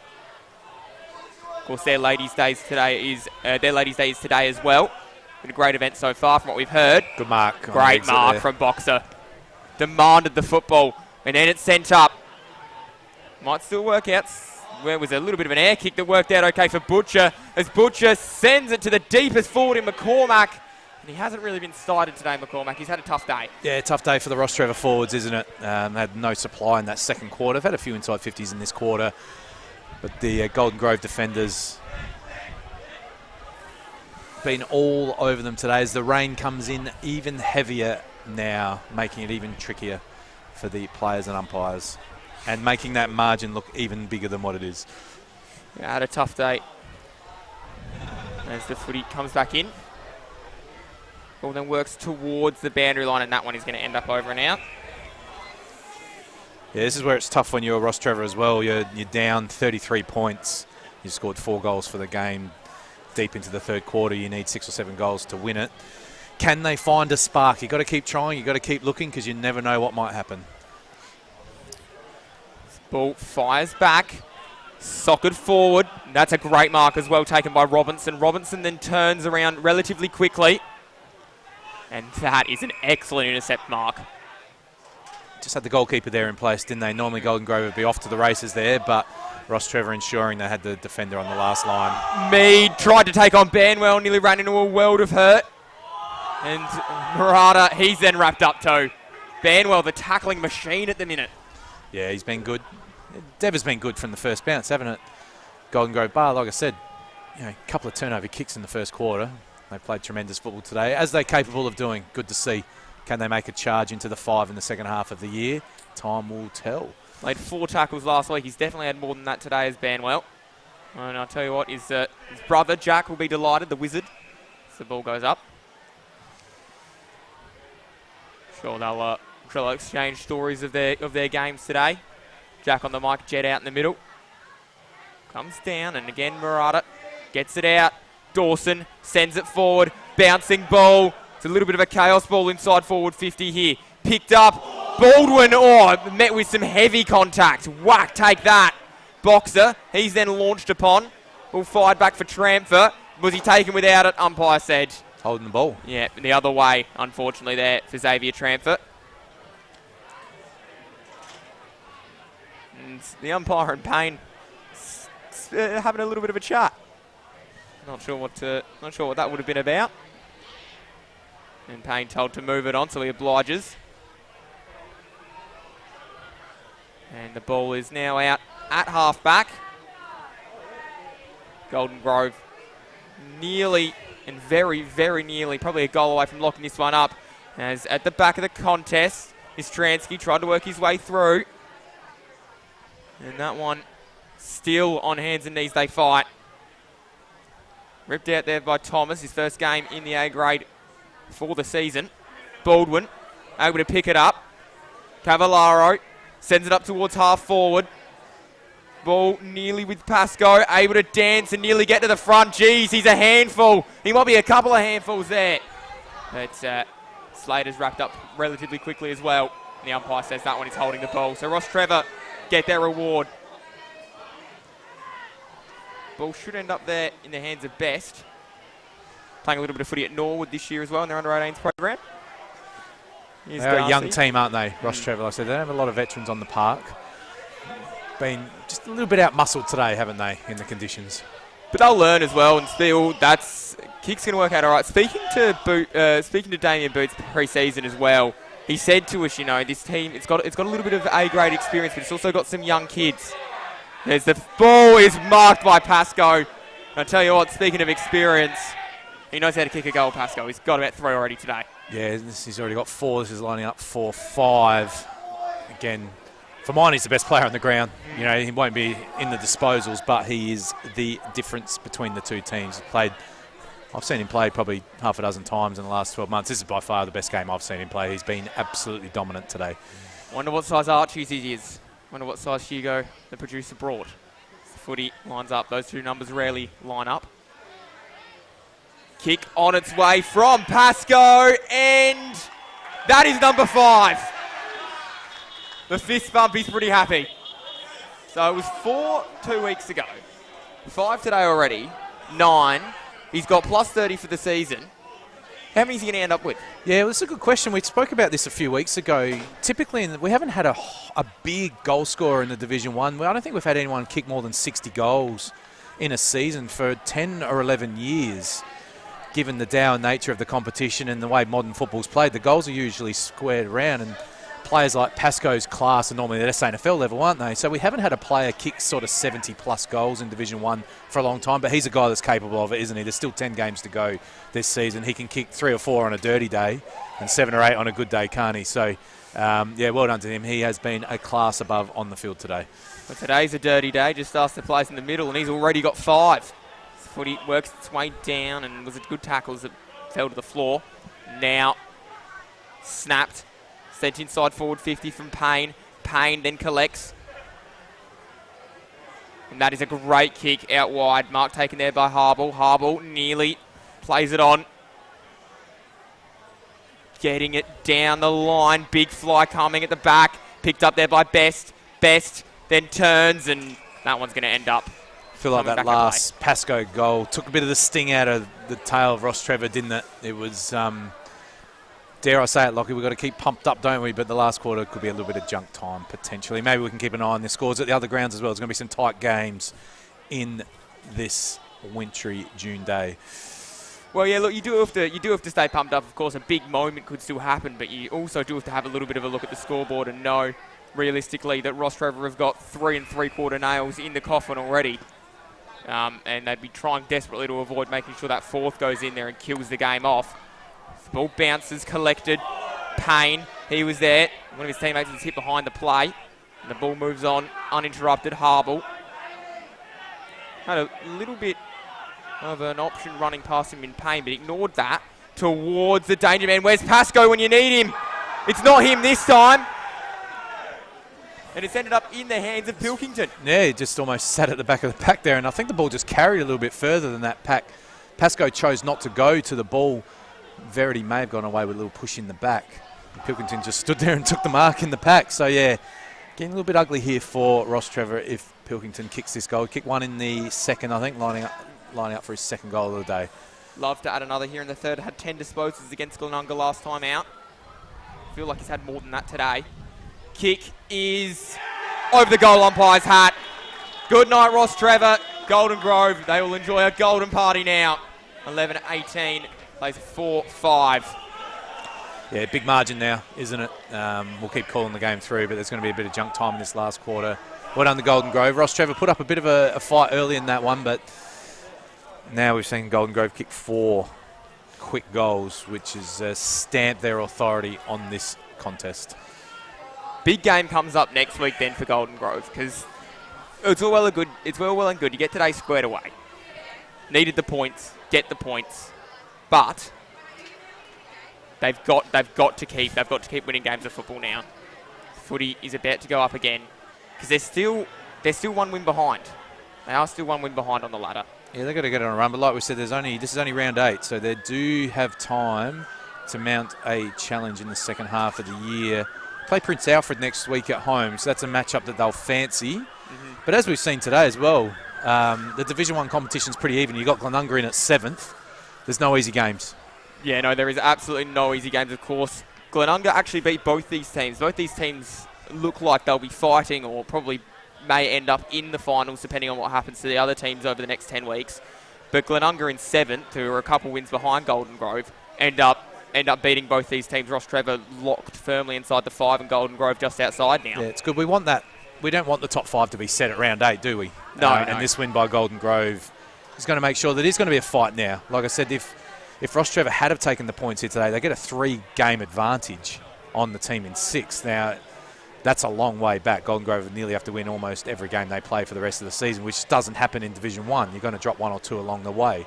Of course, their Ladies' Day is today as well. Been a great event so far from what we've heard. Good mark. Great mark from Boxer. Demanded the football, and then it's sent up. Might still work out. Where was a little bit of an air kick that worked out okay for Butcher, as Butcher sends it to the deepest forward in McCormack. And he hasn't really been started today, McCormack. He's had a tough day. Yeah, tough day for the Rostrevor forwards, isn't it? They had no supply in that second quarter. They've had a few inside 50s in this quarter. But the Golden Grove defenders been all over them today as the rain comes in even heavier now, making it even trickier for the players and umpires, and making that margin look even bigger than what it is. Yeah, had a tough day. As the footy comes back in. Ball then works towards the boundary line, and that one is going to end up over and out. Yeah, this is where it's tough when you're a Rostrevor as well. You're down 33 points. You scored 4 goals for the game. Deep into the third quarter, you need 6 or 7 goals to win it. Can they find a spark? You've got to keep trying. You've got to keep looking, because you never know what might happen. Ball fires back. Socket forward. That's a great mark as well, taken by Robinson. Robinson then turns around relatively quickly. And that is an excellent intercept mark. Just had the goalkeeper there in place, didn't they? Normally Golden Grove would be off to the races there, but Rostrevor ensuring they had the defender on the last line. Mead tried to take on Banwell, nearly ran into a world of hurt. And Murata, he's then wrapped up too. Banwell, the tackling machine at the minute. Yeah, he's been good. Dever's been good from the first bounce, haven't it? Golden Grove Bar, like I said, a couple of turnover kicks in the first quarter. They played tremendous football today, as they're capable of doing. Good to see. Can they make a charge into the 5 in the second half of the year? Time will tell. Played 4 tackles last week. He's definitely had more than that today as Banwell. And I'll tell you what, his brother, Jack, will be delighted, the wizard. So the ball goes up. Sure, they'll exchange stories of their games today. Jack on the mic, Jet out in the middle. Comes down, and again, Murata gets it out. Dawson sends it forward. Bouncing ball. It's a little bit of a chaos ball inside forward 50 here. Picked up. Baldwin, met with some heavy contact. Whack, take that. Boxer, he's then launched upon. Ball fired back for Tramfer. Was he taken without it? Umpire said. Holding the ball. Yeah, the other way, unfortunately, there for Xavier Tramfer. And the umpire in pain just having a little bit of a chat. Not sure what that would have been about. And Payne told to move it on, so he obliges. And the ball is now out at half-back. Golden Grove nearly and very, very nearly, probably a goal away from locking this one up. As at the back of the contest, Istransky tried to work his way through. And that one still on hands and knees they fight. Ripped out there by Thomas, his first game in the A grade for the season. Baldwin able to pick it up. Cavallaro sends it up towards half forward. Ball nearly with Pascoe, able to dance and nearly get to the front. Geez, he's a handful. He might be a couple of handfuls there. But Slater's wrapped up relatively quickly as well. The umpire says that one is holding the ball. So Rostrevor get their reward. Ball should end up there in the hands of Best. Playing a little bit of footy at Norwood this year as well in their under-18s program. Here's They're Darcy. a young team, aren't they, Rostrevor? Like I said, they don't have a lot of veterans on the park. Been just a little bit out-muscled today, haven't they, in the conditions? But they'll learn as well, and still, kick's going to work out all right. Speaking to Damien Boots pre-season as well, he said to us, this team, it's got a little bit of A-grade experience, but it's also got some young kids. There's the ball is marked by Pascoe. I tell you what, speaking of experience, he knows how to kick a goal, Pascoe. He's got about 3 already today. Yeah, he's already got 4. This is lining up for 5. Again, for mine, he's the best player on the ground. He won't be in the disposals, but he is the difference between the two teams. I've seen him play probably half a dozen times in the last 12 months. This is by far the best game I've seen him play. He's been absolutely dominant today. Wonder what size Archie's he is. Wonder what size Hugo, the producer, brought. The footy lines up. Those two numbers rarely line up. Kick on its way from Pascoe, and that is number 5. The fist bump, he's pretty happy. So it was 4 2 weeks ago. 5 today already. 9. He's got plus 30 for the season. How many is he going to end up with? Yeah, well, it's a good question. We spoke about this a few weeks ago. Typically, we haven't had a big goal scorer in the Division 1. I don't think we've had anyone kick more than 60 goals in a season for 10 or 11 years. Given the dour nature of the competition and the way modern football's played, the goals are usually squared around, and players like Pascoe's class are normally at SANFL level, aren't they? So we haven't had a player kick sort of 70-plus goals in Division 1 for a long time, but he's a guy that's capable of it, isn't he? There's still 10 games to go this season. He can kick 3 or 4 on a dirty day and 7 or 8 on a good day, can't he? So, well done to him. He has been a class above on the field today. Well, today's a dirty day. Just asked the players in the middle, and he's already got 5. Footy works its way down, and was a good tackle as it fell to the floor. Now snapped. Sent inside forward 50 from Payne. Payne then collects. And that is a great kick out wide. Mark taken there by Harble. Harble nearly plays it on. Getting it down the line. Big fly coming at the back. Picked up there by Best. Best then turns, and that one's going to end up. I feel like that last Pascoe goal took a bit of the sting out of the tail of Rostrevor, didn't it? It was... dare I say it, Lockie, we've got to keep pumped up, don't we? But the last quarter could be a little bit of junk time, potentially. Maybe we can keep an eye on the scores at the other grounds as well. There's going to be some tight games in this wintry June day. Well, yeah, look, you do have to stay pumped up. Of course, a big moment could still happen, but you also do have to have a little bit of a look at the scoreboard and know, realistically, that Rostrevor have got 3 3/4 nails in the coffin already. And they'd be trying desperately to avoid making sure that 4th goes in there and kills the game off. Ball bounces, collected. Payne, he was there. One of his teammates is hit behind the play. And the ball moves on, uninterrupted. Harble had a little bit of an option running past him in Payne, but ignored that. Towards the danger man. Where's Pascoe when you need him? It's not him this time. And it's ended up in the hands of Pilkington. Yeah, he just almost sat at the back of the pack there, and I think the ball just carried a little bit further than that pack. Pascoe chose not to go to the ball. Verity may have gone away with a little push in the back. Pilkington just stood there and took the mark in the pack. So, yeah, getting a little bit ugly here for Rostrevor if Pilkington kicks this goal. Kicked one in the second, I think, lining up for his second goal of the day. Love to add another here in the third. Had 10 disposals against Glenunga last time out. Feel like he's had more than that today. Kick is over the goal umpire's hat. Good night, Rostrevor. Golden Grove, they will enjoy a golden party now. 11-18, plays 4-5. Yeah, big margin now, isn't it? We'll keep calling the game through, but there's going to be a bit of junk time in this last quarter. Well done, the Golden Grove. Rostrevor put up a bit of a fight early in that one, but now we've seen Golden Grove kick 4 quick goals, which has stamped their authority on this contest. Big game comes up next week then for Golden Grove, because it's all well and good. You get today squared away. Needed the points, get the points, but they've got to keep winning games of football now. Footy is about to go up again, because they're still one win behind. They are still one win behind on the ladder. Yeah, they've got to get on a run, but like we said, this is only round 8, so they do have time to mount a challenge in the second half of the year. Play Prince Alfred next week at home, so that's a matchup that they'll fancy. But as we've seen today as well, the Division 1 competition's pretty even. You've got Glenunga in at 7th. There's no easy games. Yeah, no, there is absolutely no easy games, of course. Glenunga actually beat both these teams. Both these teams look like they'll be fighting, or probably may end up in the finals depending on what happens to the other teams over the next 10 weeks. But Glenunga in 7th, who are a couple wins behind Golden Grove, end up beating both these teams. Rostrevor locked firmly inside the 5 and Golden Grove just outside now. Yeah, it's good. We want that. We don't want the top 5 to be set at round 8, do we? No, And this win by Golden Grove is going to make sure that it's going to be a fight now. Like I said, if Rostrevor had have taken the points here today, they get a 3-game advantage on the team in 6th. Now, that's a long way back. Golden Grove would nearly have to win almost every game they play for the rest of the season, which doesn't happen in Division 1. You're going to drop 1 or 2 along the way.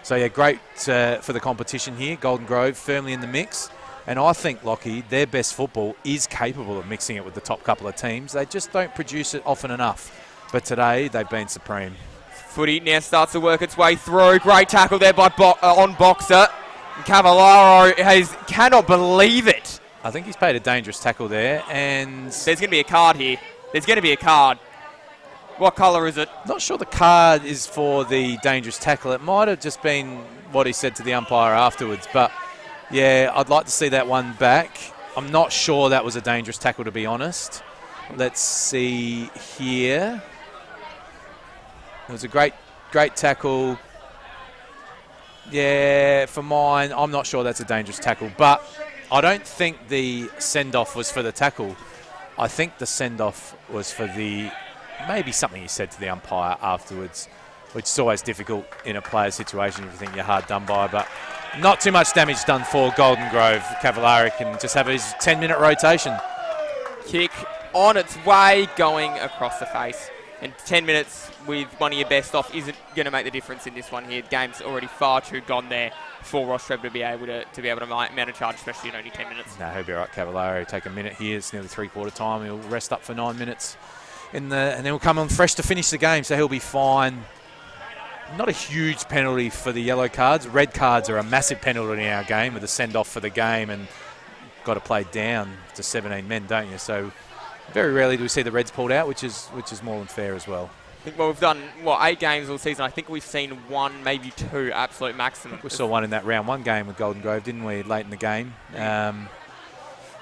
So, yeah, great for the competition here. Golden Grove firmly in the mix. And I think, Lockie, their best football is capable of mixing it with the top couple of teams. They just don't produce it often enough. But today, they've been supreme. Footy now starts to work its way through. Great tackle there by on Boxer. And Cavallaro cannot believe it. I think he's paid a dangerous tackle there. And there's going to be a card here. There's going to be a card. What colour is it? Not sure the card is for the dangerous tackle. It might have just been what he said to the umpire afterwards. But, yeah, I'd like to see that one back. I'm not sure that was a dangerous tackle, to be honest. Let's see here. It was a great tackle. Yeah, for mine, I'm not sure that's a dangerous tackle. But I don't think the send-off was for the tackle. I think the send-off was for maybe something he said to the umpire afterwards, which is always difficult in a player situation if you think you're hard done by. But not too much damage done for Golden Grove. Cavallari can just have his 10-minute rotation. Kick on its way, going across the face. And 10 minutes with one of your best off isn't going to make the difference in this one here. The game's already far too gone there for Rostrevor to be able to mount a charge, especially in only 10 minutes. No, he'll be all right. Cavallari take a minute here. It's nearly 3/4 time. He'll rest up for 9 minutes. And then he'll come on fresh to finish the game, so he'll be fine. Not a huge penalty for the yellow cards. Red cards are a massive penalty in our game with a send-off for the game, and got to play down to 17 men, don't you? So very rarely do we see the Reds pulled out, which is more than fair as well. I think, well, we've done, 8 games all season. I think we've seen 1, maybe 2, absolute maximum. We saw one in that round 1 game with Golden Grove, didn't we, late in the game?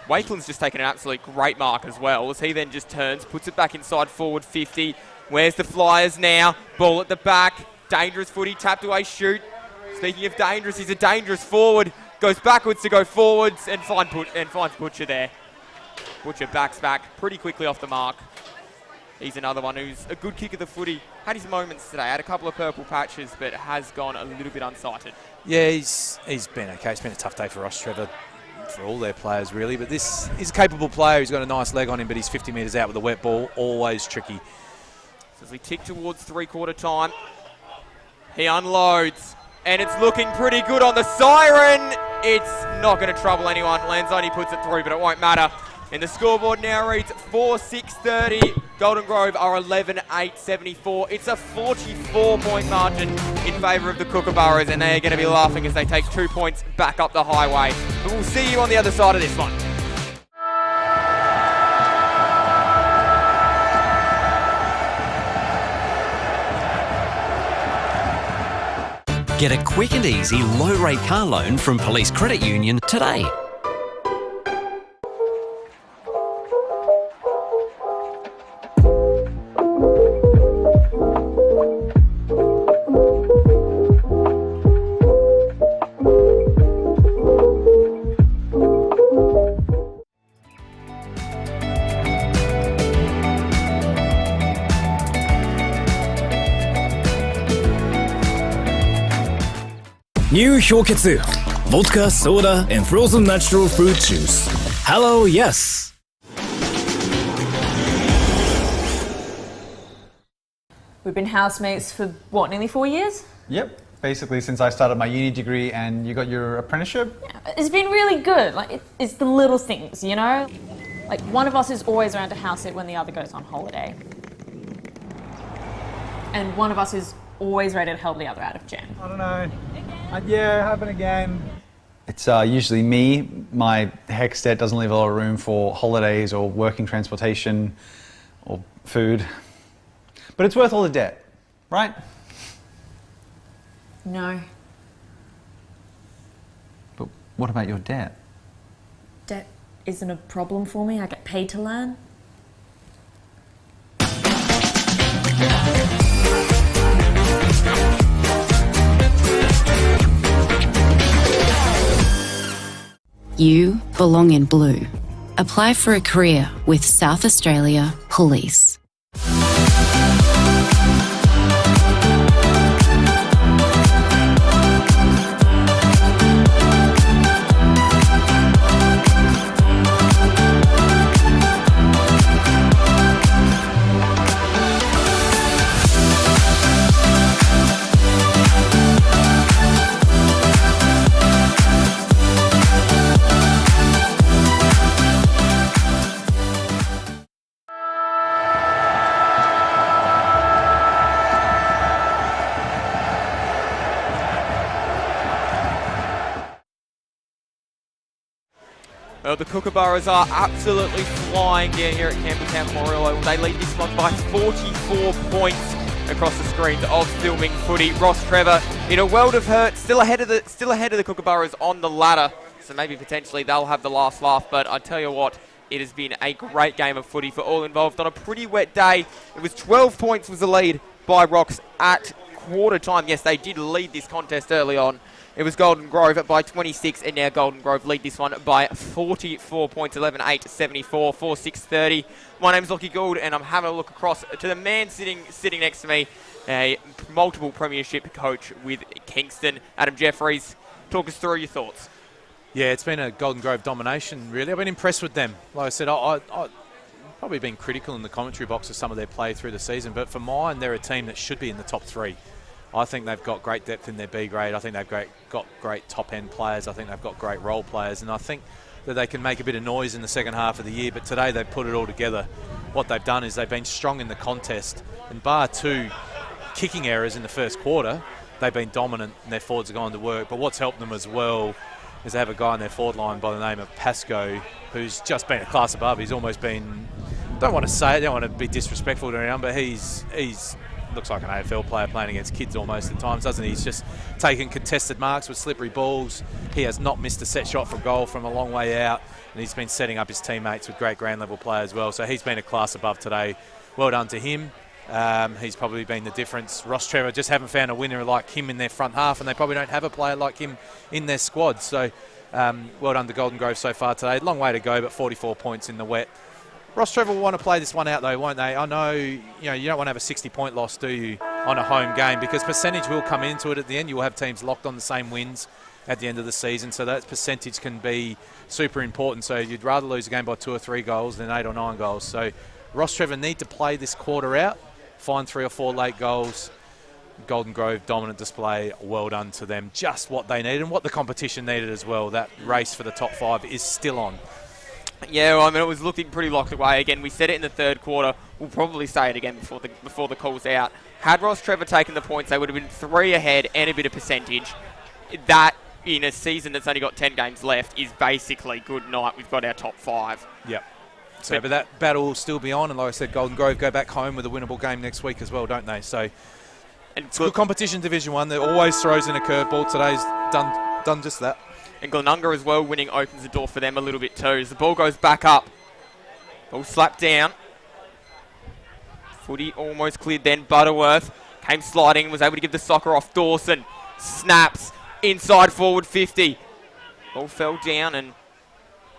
Wakeland's just taken an absolute great mark as well, as he then just turns, puts it back inside forward 50. Where's the Flyers now? Ball at the back. Dangerous Footy, tapped away, shoot. Speaking of dangerous, he's a dangerous forward. Goes backwards to go forwards and finds Butcher there. Butcher backs back pretty quickly off the mark. He's another one who's a good kick of the footy. Had his moments today. Had a couple of purple patches, but has gone a little bit unsighted. Yeah, he's been okay. It's been a tough day for Rostrevor, for all their players really. But he's a capable player. He's got a nice leg on him, but he's 50 metres out with a wet ball. Always tricky. So as we tick towards 3/4 time, he unloads. And it's looking pretty good on the siren. It's not going to trouble anyone. Lanzoni puts it through, but it won't matter. And the scoreboard now reads 4-6-30. Golden Grove are 11-8-74. It's a 44-point margin in favour of the Kookaburras, and they are going to be laughing as they take 2 points back up the highway. But we'll see you on the other side of this one. Get a quick and easy low-rate car loan from Police Credit Union today. New 氷結 Vodka, soda, and frozen natural fruit juice. Hello, yes. We've been housemates for, what, nearly 4 years? Yep. Basically, since I started my uni degree and you got your apprenticeship. Yeah, it's been really good. Like, it's the little things, you know? Like, one of us is always around to house it when the other goes on holiday. And one of us is always ready to help the other out of jam. I don't know. Yeah, happen again. It's usually me. My HECS debt doesn't leave a lot of room for holidays or working transportation or food. But it's worth all the debt, right? No. But what about your debt? Debt isn't a problem for me. I get paid to learn. You belong in blue. Apply for a career with South Australia Police. Well, the Kookaburras are absolutely flying down here at Campbelltown Memorial Oval. They lead this one by 44 points across the screens of filming footy. Rostrevor in a world of hurt, still ahead of the Kookaburras on the ladder. So maybe potentially they'll have the last laugh. But I tell you what, it has been a great game of footy for all involved on a pretty wet day. It was 12 points was the lead by Rocks at quarter time. Yes, they did lead this contest early on. It was Golden Grove by 26, and now Golden Grove lead this one by 44 points, 11-8, 74, 4-6, 30. My name's Lockie Gould, and I'm having a look across to the man sitting next to me, a multiple premiership coach with Kingston, Adam Jeffries. Talk us through your thoughts. Yeah, it's been a Golden Grove domination, really. I've been impressed with them. Like I said, I've probably been critical in the commentary box of some of their play through the season, but for mine, they're a team that should be in the top three. I think they've got great depth in their B grade. I think they've got great top-end players. I think they've got great role players. And I think that they can make a bit of noise in the second half of the year. But today they've put it all together. What they've done is they've been strong in the contest. And bar 2 kicking errors in the first quarter, they've been dominant and their forwards are going to work. But what's helped them as well is they have a guy in their forward line by the name of Pascoe, who's just been a class above. He's almost been, don't want to say it, don't want to be disrespectful to anyone, but he's looks like an AFL player playing against kids almost at times, doesn't he? He's just taken contested marks with slippery balls. He has not missed a set shot from goal from a long way out, and he's been setting up his teammates with great ground level play as well. So he's been a class above today. Well done to him. He's probably been the difference. Rostrevor just haven't found a winner like him in their front half, and they probably don't have a player like him in their squad. So well done to Golden Grove so far today. Long way to go, but 44 points in the wet. Rostrevor will want to play this one out though, won't they? I know, you don't want to have a 60-point loss, do you, on a home game, because percentage will come into it at the end. You will have teams locked on the same wins at the end of the season, so that percentage can be super important. So you'd rather lose a game by 2 or 3 goals than 8 or 9 goals. So Rostrevor need to play this quarter out, find 3 or 4 late goals. Golden Grove dominant display, well done to them. Just what they needed and what the competition needed as well. That race for the top 5 is still on. Yeah, well, I mean, it was looking pretty locked away. Again, we said it in the third quarter. We'll probably say it again before the call's out. Had Rostrevor taken the points, they would have been 3 ahead and a bit of percentage. That, in a season that's only got 10 games left, is basically good night. We've got our top 5. Yep. So, but that battle will still be on. And like I said, Golden Grove go back home with a winnable game next week as well, don't they? So and it's good competition, Division 1. That always throws in a curveball. Today's done just that. And Glenunga as well, winning opens the door for them a little bit too. As the ball goes back up, ball slapped down. Footy almost cleared then. Butterworth came sliding, was able to give the soccer off. Dawson snaps inside forward 50. Ball fell down and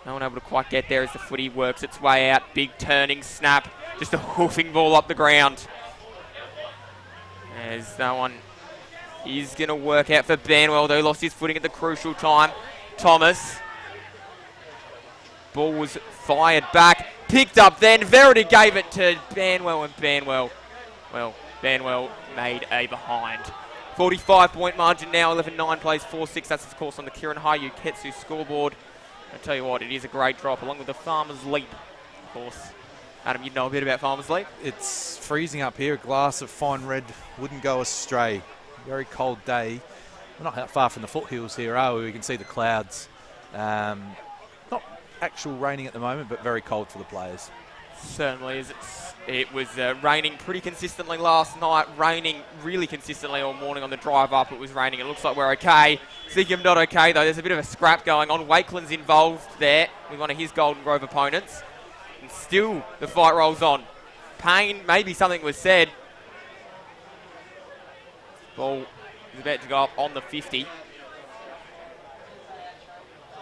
no one able to quite get there as the footy works its way out. Big turning snap, just a hoofing ball up the ground. As no one is going to work out for Banwell, though. Lost his footing at the crucial time. Thomas. Ball was fired back. Picked up then. Verity gave it to Banwell, and Banwell made a behind. 45-point margin now. 11-9 plays 4-6. That's, of course, on the Kieran Hayuketsu scoreboard. I tell you what, it is a great drop, along with the Farmer's Leap, of course. Adam, you know a bit about Farmer's Leap? It's freezing up here. A glass of fine red wouldn't go astray. Very cold day. We're not far from the foothills here, are we? We can see the clouds. Not actual raining at the moment, but very cold for the players. Certainly is. It was raining pretty consistently last night, raining really consistently all morning on the drive up. It was raining. It looks like we're okay. Seagram not okay, though. There's a bit of a scrap going on. Wakeland's involved there with one of his Golden Grove opponents. And still the fight rolls on. Payne, maybe something was said. Ball is about to go up on the 50.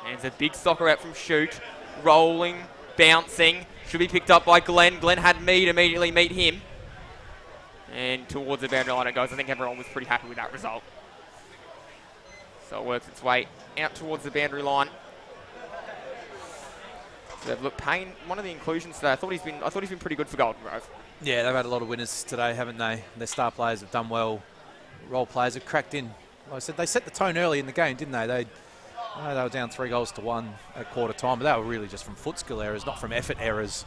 And it's a big soccer out from shoot. Rolling, bouncing. Should be picked up by Glenn. Glenn had Mead immediately meet him. And towards the boundary line it goes. I think everyone was pretty happy with that result. So it works its way out towards the boundary line. So look, Payne, one of the inclusions today. I thought he's been pretty good for Golden Grove. Yeah, they've had a lot of winners today, haven't they? Their star players have done well. Role players have cracked in. Like I said, they set the tone early in the game, didn't they? They were down 3-1 at quarter time, but they were really just from foot skill errors, not from effort errors.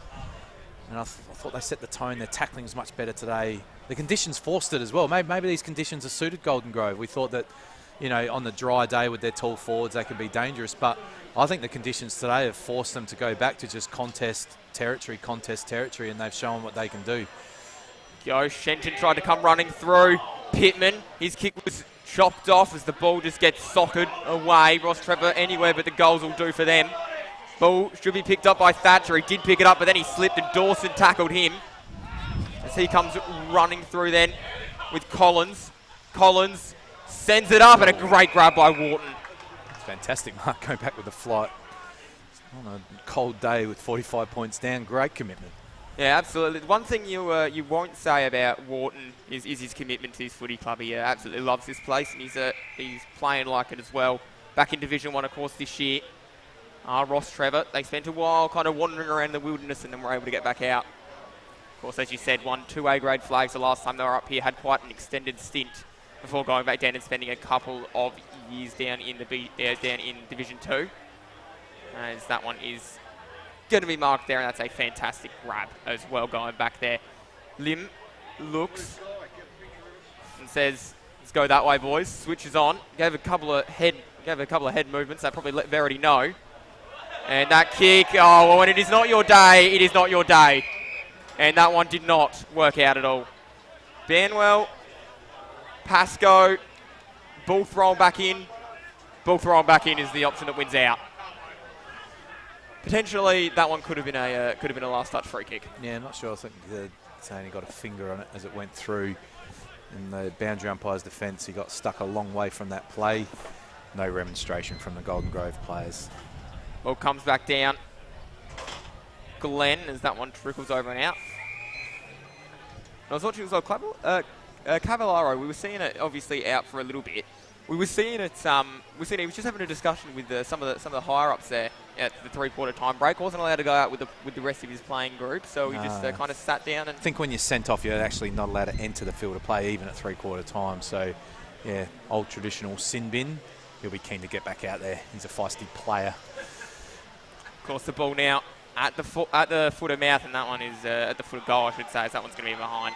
And I thought they set the tone. Their tackling was much better today. The conditions forced it as well. Maybe these conditions are suited Golden Grove. We thought that, you know, on the dry day with their tall forwards, they could be dangerous. But I think the conditions today have forced them to go back to just contest territory, and they've shown what they can do. Shenton tried to come running through. Pittman, his kick was chopped off as the ball just gets soccered away. Rostrevor anywhere but the goals will do for them. Ball should be picked up by Thatcher. He did pick it up, but then he slipped and Dawson tackled him. As he comes running through then with Collins. Collins sends it up and a great grab by Wharton. It's fantastic, Mark, going back with the flight. On a cold day with 45 points down, great commitment. Yeah, absolutely. One thing you won't say about Wharton is his commitment to his footy club. He absolutely loves this place, and he's playing like it as well. Back in Division 1, of course, this year. Rostrevor, they spent a while kind of wandering around the wilderness and then were able to get back out. Of course, as you said, won 2 A-grade flags the last time they were up here, had quite an extended stint before going back down and spending a couple of years down in Division 2. As that one is going to be marked there, and that's a fantastic grab as well going back there. Lim looks and says, "Let's go that way, boys." Switches on. Gave a couple of head movements. That probably let Verity know. And that kick, oh, well, when it is not your day, it is not your day. And that one did not work out at all. Banwell, Pascoe, ball thrown back in. Ball thrown back in is the option that wins out. Potentially, that one could have been a last touch free kick. Yeah, I'm not sure. I think they only got a finger on it as it went through. In the boundary umpire's defence, he got stuck a long way from that play. No remonstration from the Golden Grove players. Ball comes back down. Glenn, as that one trickles over and out. I was watching Cavallaro. We were seeing it obviously out for a little bit. We were seeing it. He was just having a discussion with some of the higher ups there at the 3/4 time break. Wasn't allowed to go out with the rest of his playing group, so he just kind of sat down. And I think when you're sent off, you're actually not allowed to enter the field of play even at 3/4 time. So, yeah, old traditional sin bin. He'll be keen to get back out there. He's a feisty player. Of course, the ball now at the foot of mouth, and that one is at the foot of goal, I should say. So that one's going to be behind.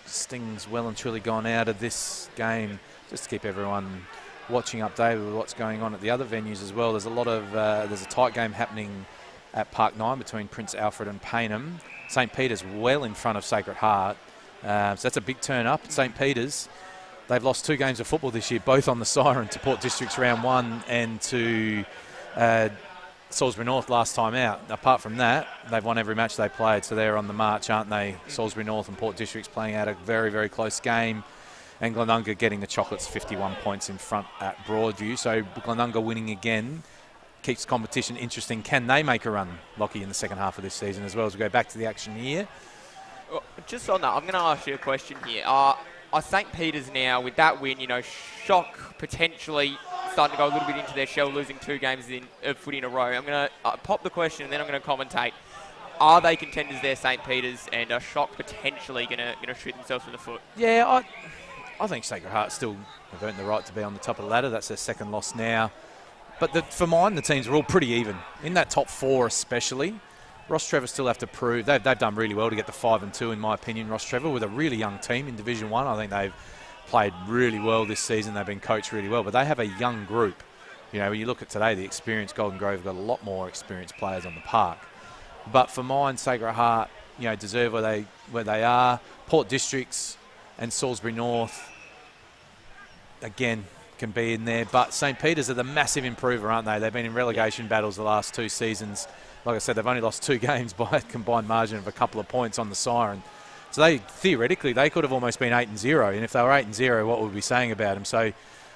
Sting's well and truly gone out of this game. Just to keep everyone watching updated with what's going on at the other venues as well. There's a tight game happening at Park 9 between Prince Alfred and Payneham. St. Peter's well in front of Sacred Heart. So that's a big turn up at St. Peter's. They've lost 2 games of football this year, both on the siren, to Port District's round 1 and to Salisbury North last time out. Apart from that, they've won every match they played, so they're on the march, aren't they? Salisbury North and Port District's playing out a very, very close game. And Glenunga getting the Chocolates 51 points in front at Broadview. So Glenunga winning again keeps competition interesting. Can they make a run, Lockie, in the second half of this season as well as we go back to the action here? Just on that, I'm going to ask you a question here. St. Peter's now, with that win, shock potentially starting to go a little bit into their shell, losing 2 games of footy in a row. I'm going to pop the question and then I'm going to commentate. Are they contenders there, St. Peter's, and are shock potentially going to shoot themselves in the foot? Yeah, I think Sacred Heart still have earned the right to be on the top of the ladder. That's their second loss now. But for mine, the teams are all pretty even. In that top 4 especially, Rostrevor still have to prove. They've done really well to get the 5-2, in my opinion, Rostrevor, with a really young team in Division 1. I think they've played really well this season. They've been coached really well. But they have a young group. When you look at today, the experienced Golden Grove have got a lot more experienced players on the park. But for mine, Sacred Heart, deserve where they are. Port Districts and Salisbury North, again, can be in there. But St. Peter's are the massive improver, aren't they? They've been in relegation battles the last 2 seasons. Like I said, they've only lost 2 games by a combined margin of a couple of points on the siren. So theoretically, they could have almost been 8-0. And if they were 8-0, what would we be saying about them? So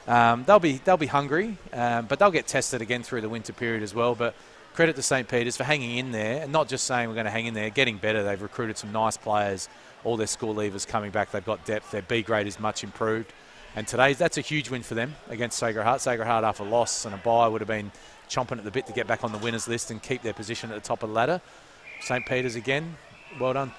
they'll be hungry, but they'll get tested again through the winter period as well. But credit to St. Peter's for hanging in there, and not just saying we're going to hang in there, getting better. They've recruited some nice players. All their school leavers coming back. They've got depth. Their B grade is much improved. And that's a huge win for them against Sacred Heart. Sacred Heart, after a loss and a bye, would have been chomping at the bit to get back on the winners list and keep their position at the top of the ladder. St. Peter's again, well done.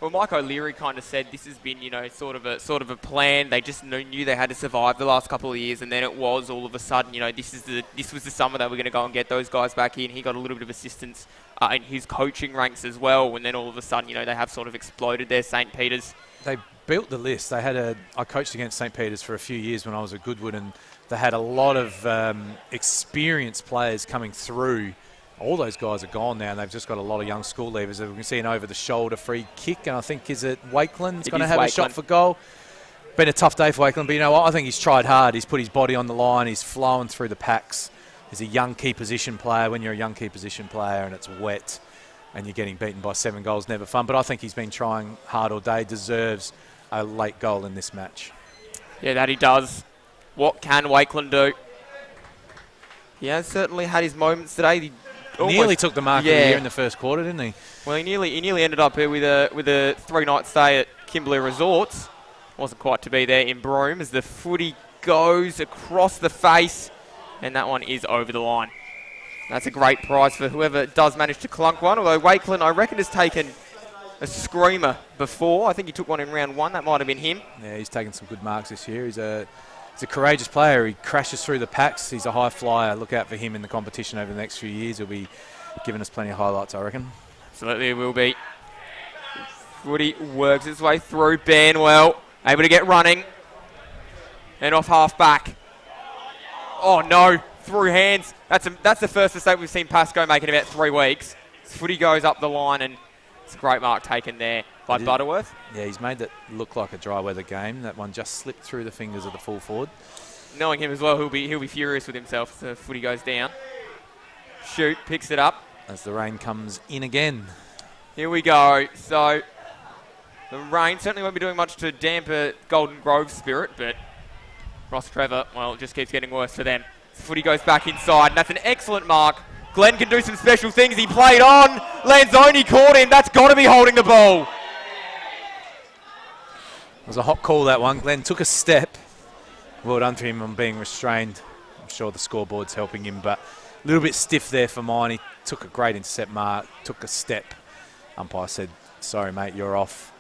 Well, Mike O'Leary kind of said this has been, sort of a plan. They just knew they had to survive the last couple of years, and then it was all of a sudden, this was the summer that we're going to go and get those guys back in. He got a little bit of assistance in his coaching ranks as well, and then all of a sudden, they have sort of exploded there, St. Peter's. They built the list. I coached against St. Peter's for a few years when I was at Goodwood, and they had a lot of experienced players coming through. All those guys are gone now, and they've just got a lot of young school leavers. We can see an over-the-shoulder free kick, and I think, is it Wakeland's going to have a shot for goal? Been a tough day for Wakeland, but you know what? I think he's tried hard. He's put his body on the line. He's flowing through the packs. He's a young key position player. When you're a young key position player and it's wet and you're getting beaten by 7 goals, never fun. But I think he's been trying hard all day, deserves a late goal in this match. Yeah, that he does. What can Wakeland do? He has certainly had his moments today. He nearly took the mark of the year in the first quarter, didn't he? Well, he nearly ended up here with a 3-night stay at Kimberley Resorts. Wasn't quite to be there in Broome as the footy goes across the face, and that one is over the line. That's a great prize for whoever does manage to clunk one, although Wakeland, I reckon, has taken a screamer before. I think he took one in round 1. That might have been him. Yeah, he's taken some good marks this year. He's a courageous player. He crashes through the packs. He's a high flyer. Look out for him in the competition over the next few years. He'll be giving us plenty of highlights, I reckon. Absolutely, it will be. Footy works its way through. Banwell able to get running. And off half back. Oh no, through hands. That's the first mistake we've seen Pascoe make in about 3 weeks. Footy goes up the line, and it's a great mark taken there by Butterworth. Yeah, he's made that look like a dry weather game. That one just slipped through the fingers of the full forward. Knowing him as well, he'll be furious with himself. The footy goes down. Shoot, picks it up. As the rain comes in again. Here we go. So the rain certainly won't be doing much to damper Golden Grove's spirit, but Rostrevor, well, it just keeps getting worse for them. The footy goes back inside, and that's an excellent mark. Glenn can do some special things. He played on. Lanzoni caught him. That's got to be holding the ball. It was a hot call, that one. Glenn took a step. Well done for him on being restrained. I'm sure the scoreboard's helping him, but a little bit stiff there for mine. He took a great intercept mark, took a step. Umpire said, sorry, mate, you're off.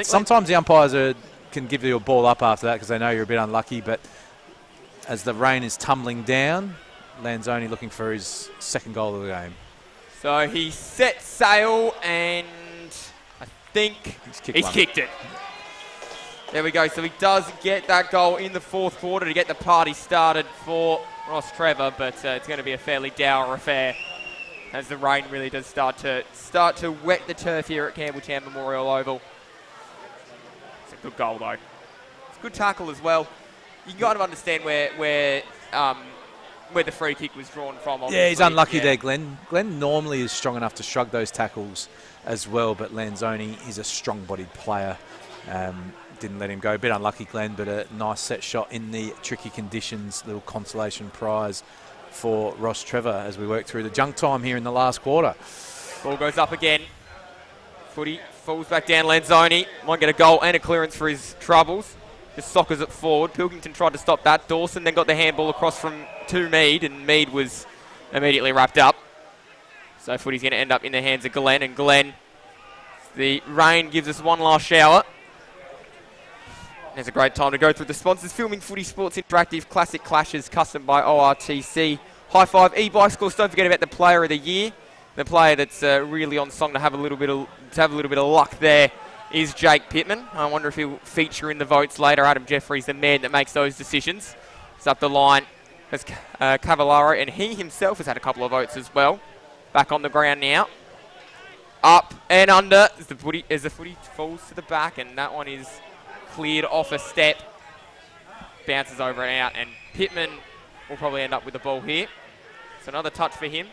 Sometimes the umpires can give you a ball up after that because they know you're a bit unlucky, but as the rain is tumbling down, Lanzoni looking for his second goal of the game. So he set sail, and I think he's kicked it. There we go. So he does get that goal in the 4th quarter to get the party started for Rostrevor, but it's going to be a fairly dour affair as the rain really does start to wet the turf here at Campbelltown Memorial Oval. It's a good goal, though. It's a good tackle as well. You can kind of understand where the free kick was drawn from. Obviously. Yeah, he's unlucky there, Glenn. Glenn normally is strong enough to shrug those tackles as well, but Lanzoni is a strong-bodied player. Didn't let him go. A bit unlucky, Glenn, but a nice set shot in the tricky conditions. Little consolation prize for Rostrevor as we work through the junk time here in the last quarter. Ball goes up again. Footy falls back down. Lanzoni might get a goal and a clearance for his troubles. Just soccers it forward. Pilkington tried to stop that. Dawson then got the handball across to Mead, and Mead was immediately wrapped up. So footy's going to end up in the hands of Glenn, and Glenn, the rain gives us one last shower. There's a great time to go through the sponsors. Filming Footy Sports Interactive, Classic Clashes, custom by ORTC. High Five e-bicycles. Don't forget about the Player of the Year. The player that's really on song to have a little bit of luck there is Jake Pittman. I wonder if he'll feature in the votes later. Adam Jeffrey's the man that makes those decisions. It's up the line as Cavallaro, and he himself has had a couple of votes as well. Back on the ground now. Up and under as the footy falls to the back, and that one is cleared off a step. Bounces over and out, and Pittman will probably end up with the ball here. So another touch for him.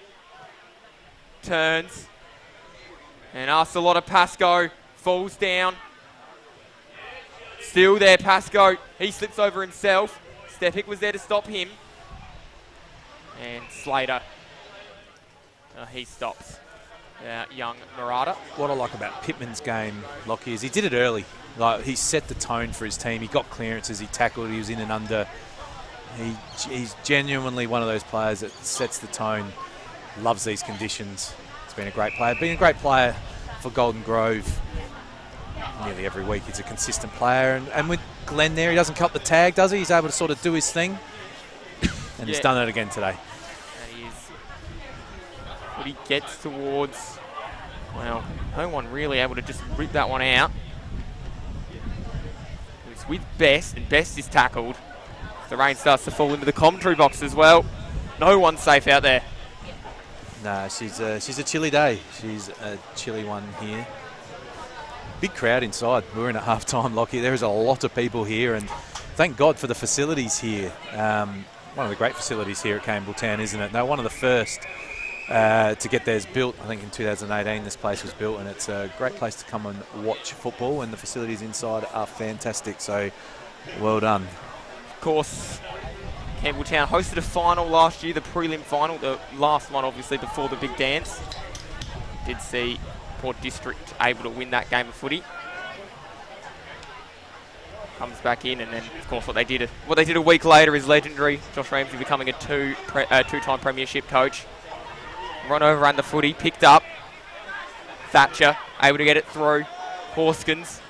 Turns and asks a lot of Pascoe. Falls down. Still there, Pascoe. He slips over himself. Stepik was there to stop him. And Slater, he stops young Murata. What I like about Pittman's game, Lockie, is he did it early. Like, he set the tone for his team. He got clearances, he tackled, he was in and under. He's genuinely one of those players that sets the tone, loves these conditions. He's been a great player. Been a great player for Golden Grove nearly every week. He's a consistent player. And with Glenn there, he doesn't cut the tag, does he? He's able to sort of do his thing. And he's done it again today. And he is. What he gets towards, well, no one really able to just rip that one out. It's with Best, and Best is tackled. The rain starts to fall into the commentary box as well. No one's safe out there. No, she's a chilly day. She's a chilly one here. Big crowd inside. We're in at half-time, Lockie. There is a lot of people here, and thank God for the facilities here. One of the great facilities here at Campbelltown, isn't it? No, one of the first to get theirs built. I think in 2018 this place was built, and it's a great place to come and watch football, and the facilities inside are fantastic, so well done. Of course, Campbelltown hosted a final last year, the prelim final, the last one obviously before the big dance. Did see Port District able to win that game of footy. Comes back in, and then of course what they did a week later is legendary. Josh Ramsey becoming a two-time premiership coach. Run over, ran the footy, picked up. Thatcher able to get it through. Horskins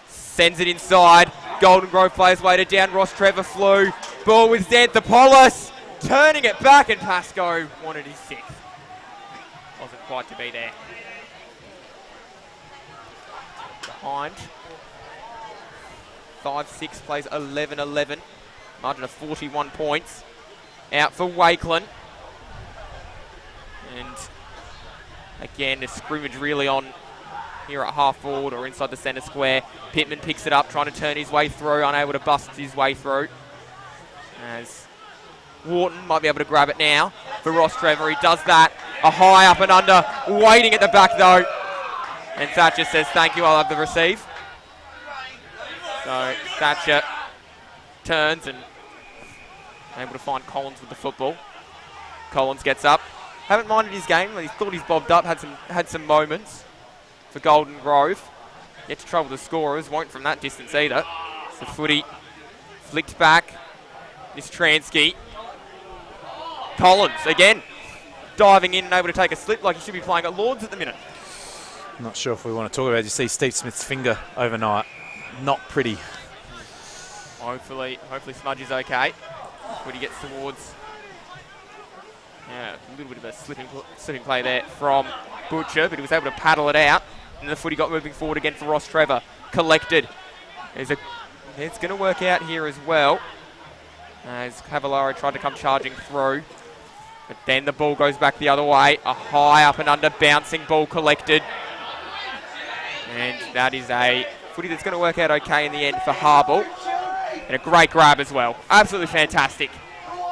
sends it inside. Golden Grove players weighted down. Rostrevor flew. Ball with Xanthopoulos. Turning it back, and Pascoe wanted his sixth. Wasn't quite to be there. Behind. 5-6 plays 11-11. Margin of 41 points. Out for Wakeland. And again, a scrimmage really on here at half forward or inside the centre square. Pittman picks it up, trying to turn his way through, unable to bust his way through. As Wharton might be able to grab it now for Rostrevor. He does that. A high up and under. Waiting at the back though. And Thatcher says, thank you, I'll have the receive. So Thatcher turns and able to find Collins with the football. Collins gets up. Haven't minded his game. He thought he's bobbed up, had some moments for Golden Grove. Yet to trouble the scorers, won't from that distance either. So footy flicked back. This Transky. Collins again, diving in and able to take a slip like he should be playing at Lords at the minute. Not sure if we want to talk about it. You see Steve Smith's finger overnight. Not pretty. Hopefully Smudge is okay. Footy gets towards a little bit of a slipping play there from Butcher, but he was able to paddle it out. And the footy got moving forward again for Rostrevor. Collected. It's going to work out here as well, as Cavallaro tried to come charging through. But then the ball goes back the other way. A high up and under bouncing ball collected. And that is a footy that's going to work out okay in the end for Harble. And a great grab as well. Absolutely fantastic.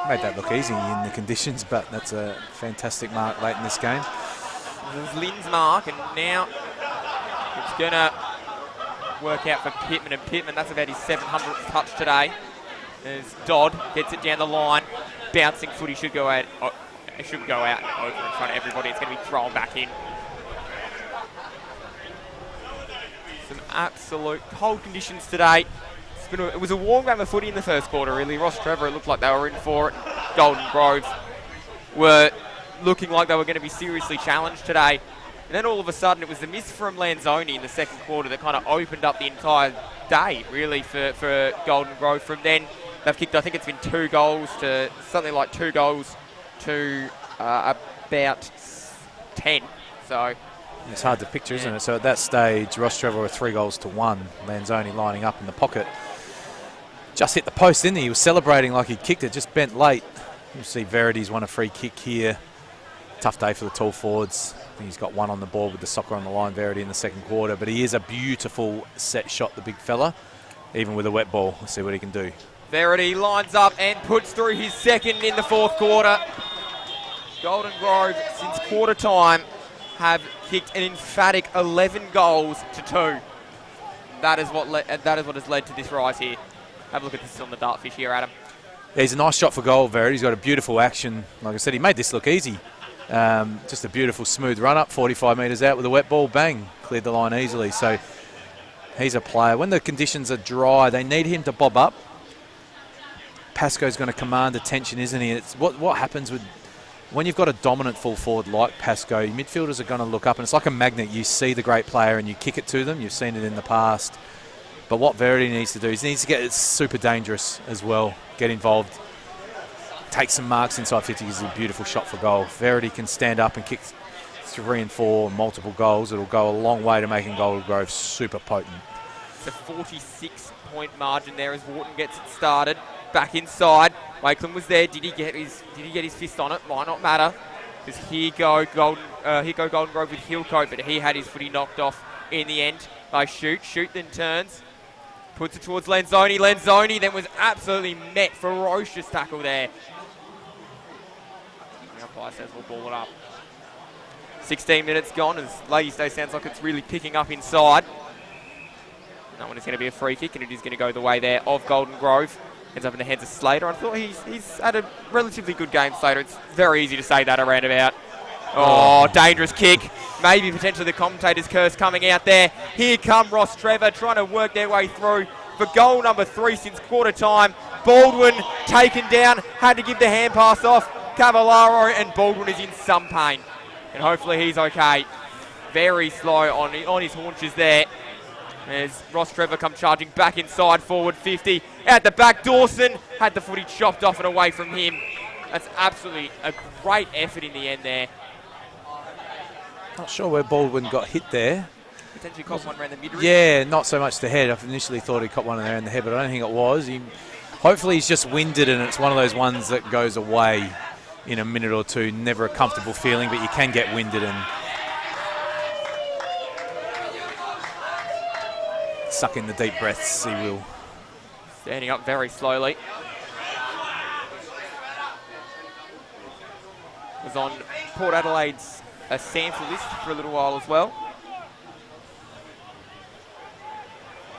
Made that look easy in the conditions, but that's a fantastic mark late in this game. It was Lynn's mark, and now it's going to work out for Pittman. And Pittman, that's about his 700th touch today. As Dodd gets it down the line. Bouncing footy should go out. It should go out over in front of everybody. It's going to be thrown back in. Some absolute cold conditions today. It was a warm game of footy in the first quarter, really. Rostrevor, it looked like they were in for it. Golden Grove were looking like they were going to be seriously challenged today. And then all of a sudden, it was the miss from Lanzoni in the second quarter that kind of opened up the entire day, really, for Golden Grove. From then, they've kicked, I think it's been 2 goals to something like 2 goals to about 10. So it's hard to picture, isn't it? So at that stage, Rostrevor were 3 goals to 1. Lanzoni lining up in the pocket. Just hit the post, didn't he? He was celebrating like he kicked it, just bent late. You'll see Verity's won a free kick here. Tough day for the tall forwards. I think he's got 1 on the board with the soccer on the line, Verity, in the second quarter. But he is a beautiful set shot, the big fella, even with a wet ball. Let's see what he can do. Verity lines up and puts through his second in the fourth quarter. Golden Grove, since quarter time, have kicked an emphatic 11 goals to 2. That is what has led to this rise here. Have a look at this on the dartfish here, Adam. Yeah, he's a nice shot for goal, Verity. He's got a beautiful action. Like I said, he made this look easy. Just a beautiful smooth run up, 45 metres out with a wet ball, bang, cleared the line easily. So he's a player. When the conditions are dry, they need him to bob up. Pascoe's going to command attention, isn't he? It's what happens when you've got a dominant full forward like Pascoe, midfielders are going to look up, and it's like a magnet. You see the great player and you kick it to them. You've seen it in the past. But what Verity needs to do is he needs to get, it's super dangerous as well, get involved, take some marks inside 50 is a beautiful shot for goal. Verity can stand up and kick 3 and 4 multiple goals. It'll go a long way to making Golden Grove super potent. It's a 46-point margin there as Wharton gets it started. Back inside. Wakeland was there. Did he get his fist on it? Might not matter. Because here go Golden Grove with heel coat, but he had his footy knocked off in the end by Shoot. Shoot then turns. Puts it towards Lanzoni. Lanzoni then was absolutely met. Ferocious tackle there. The umpire says we'll ball it up. 16 minutes gone as Ladies Day sounds like it's really picking up inside. That one is going to be a free kick, and it is going to go the way there of Golden Grove. Ends up in the hands of Slater. I thought he's had a relatively good game, Slater. It's very easy to say that around about. Oh, dangerous kick. Maybe potentially the commentator's curse coming out there. Here come Rostrevor trying to work their way through for goal number 3 since quarter time. Baldwin taken down, had to give the hand pass off. Cavallaro, and Baldwin is in some pain. And hopefully he's okay. Very slow on his haunches there. As Rostrevor come charging back inside, forward 50. Out the back, Dawson had the footy chopped off and away from him. That's absolutely a great effort in the end there. Not sure where Baldwin got hit there. Potentially caught one around the mid-range. Yeah, not so much the head. I initially thought he caught one there in the head, but I don't think it was. Hopefully he's just winded, and it's one of those ones that goes away in a minute or two. Never a comfortable feeling, but you can get winded and suck in the deep breaths, he will. Standing up very slowly. Was on Port Adelaide's sample list for a little while as well.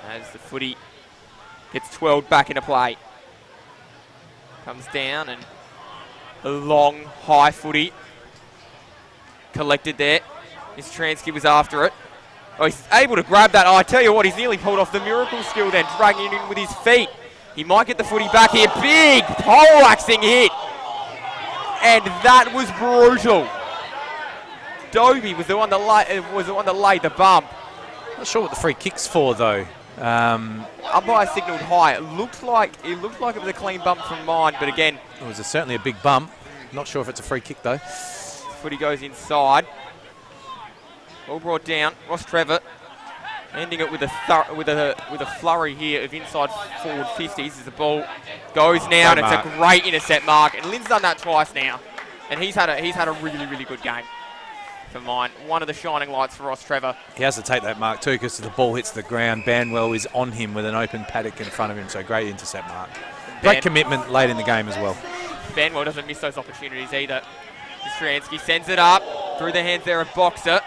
As the footy gets twirled back into play. Comes down and a long, high footy collected there. Mistransky was after it. Oh, he's able to grab that. Oh, I tell you what, he's nearly pulled off the miracle skill then, dragging it in with his feet. He might get the footy back here. Big poleaxing hit. And that was brutal. Dobie was the one that laid the bump. Not sure what the free kick's for though. Umpire signalled high. It looked like it was a clean bump from mine, but again, it was certainly a big bump. Not sure if it's a free kick though. Footy goes inside. All brought down. Rostrevor ending it with a flurry here of inside forward 50s as the ball goes now, and it's a great intercept mark. And Lynn's done that twice now, and he's had a really, really good game for mine. One of the shining lights for Rostrevor. He has to take that mark too, because the ball hits the ground. Banwell is on him with an open paddock in front of him, so great intercept mark. Great commitment late in the game as well. Banwell doesn't miss those opportunities either. Stransky sends it up through the hands there of Boxer.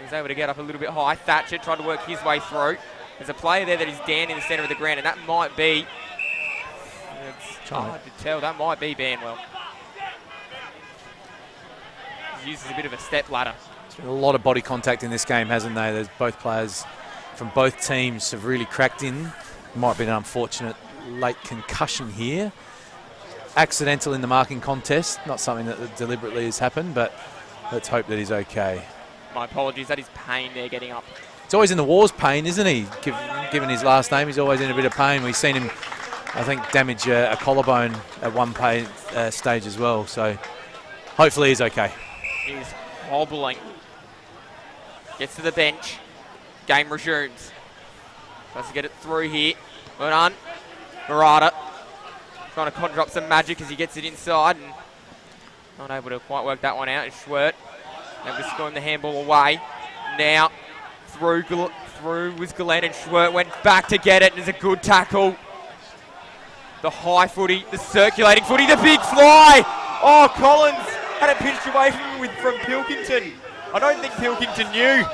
He's able to get up a little bit high. Thatcher tried to work his way through. There's a player there that is down in the centre of the ground, and that might be, it's hard to tell, that might be Banwell. He uses a bit of a step ladder. There's been a lot of body contact in this game, hasn't there? There's both players from both teams have really cracked in. Might be an unfortunate late concussion here. Accidental in the marking contest, not something that deliberately has happened, but let's hope that he's okay. My apologies, that is pain there getting up. It's always in the Wars pain, isn't he? Given his last name, he's always in a bit of pain. We've seen him, I think, damage a collarbone at one stage as well. So hopefully he's okay. He's hobbling. Gets to the bench. Game resumes. Tries to get it through here. Well done. Murata trying to conjure up some magic as he gets it inside and not able to quite work that one out. It's Schwert able to score him the handball away. Now through was Glenn, and Schwert went back to get it, and it's a good tackle. The high footy, the circulating footy, the big fly. Oh, Collins had it pitched away from Pilkington. I don't think Pilkington knew.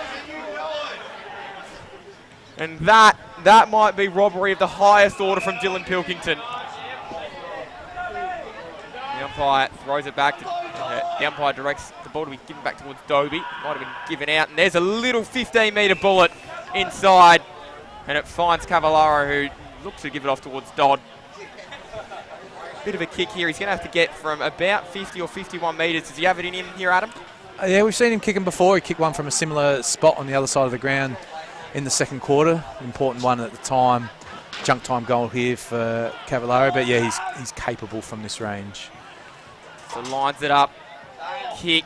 And that might be robbery of the highest order from Dylan Pilkington. The umpire throws it back. The umpire directs the ball to be given back towards Dobie. Might have been given out. And there's a little 15-metre bullet inside. And it finds Cavallaro, who looks to give it off towards Dodd. Bit of a kick here. He's going to have to get from about 50 or 51 metres. Does he have it in him here, Adam? Yeah, we've seen him kick him before. He kicked one from a similar spot on the other side of the ground in the second quarter. Important one at the time. Junk time goal here for Cavallaro. But yeah, he's capable from this range. So lines it up. Kick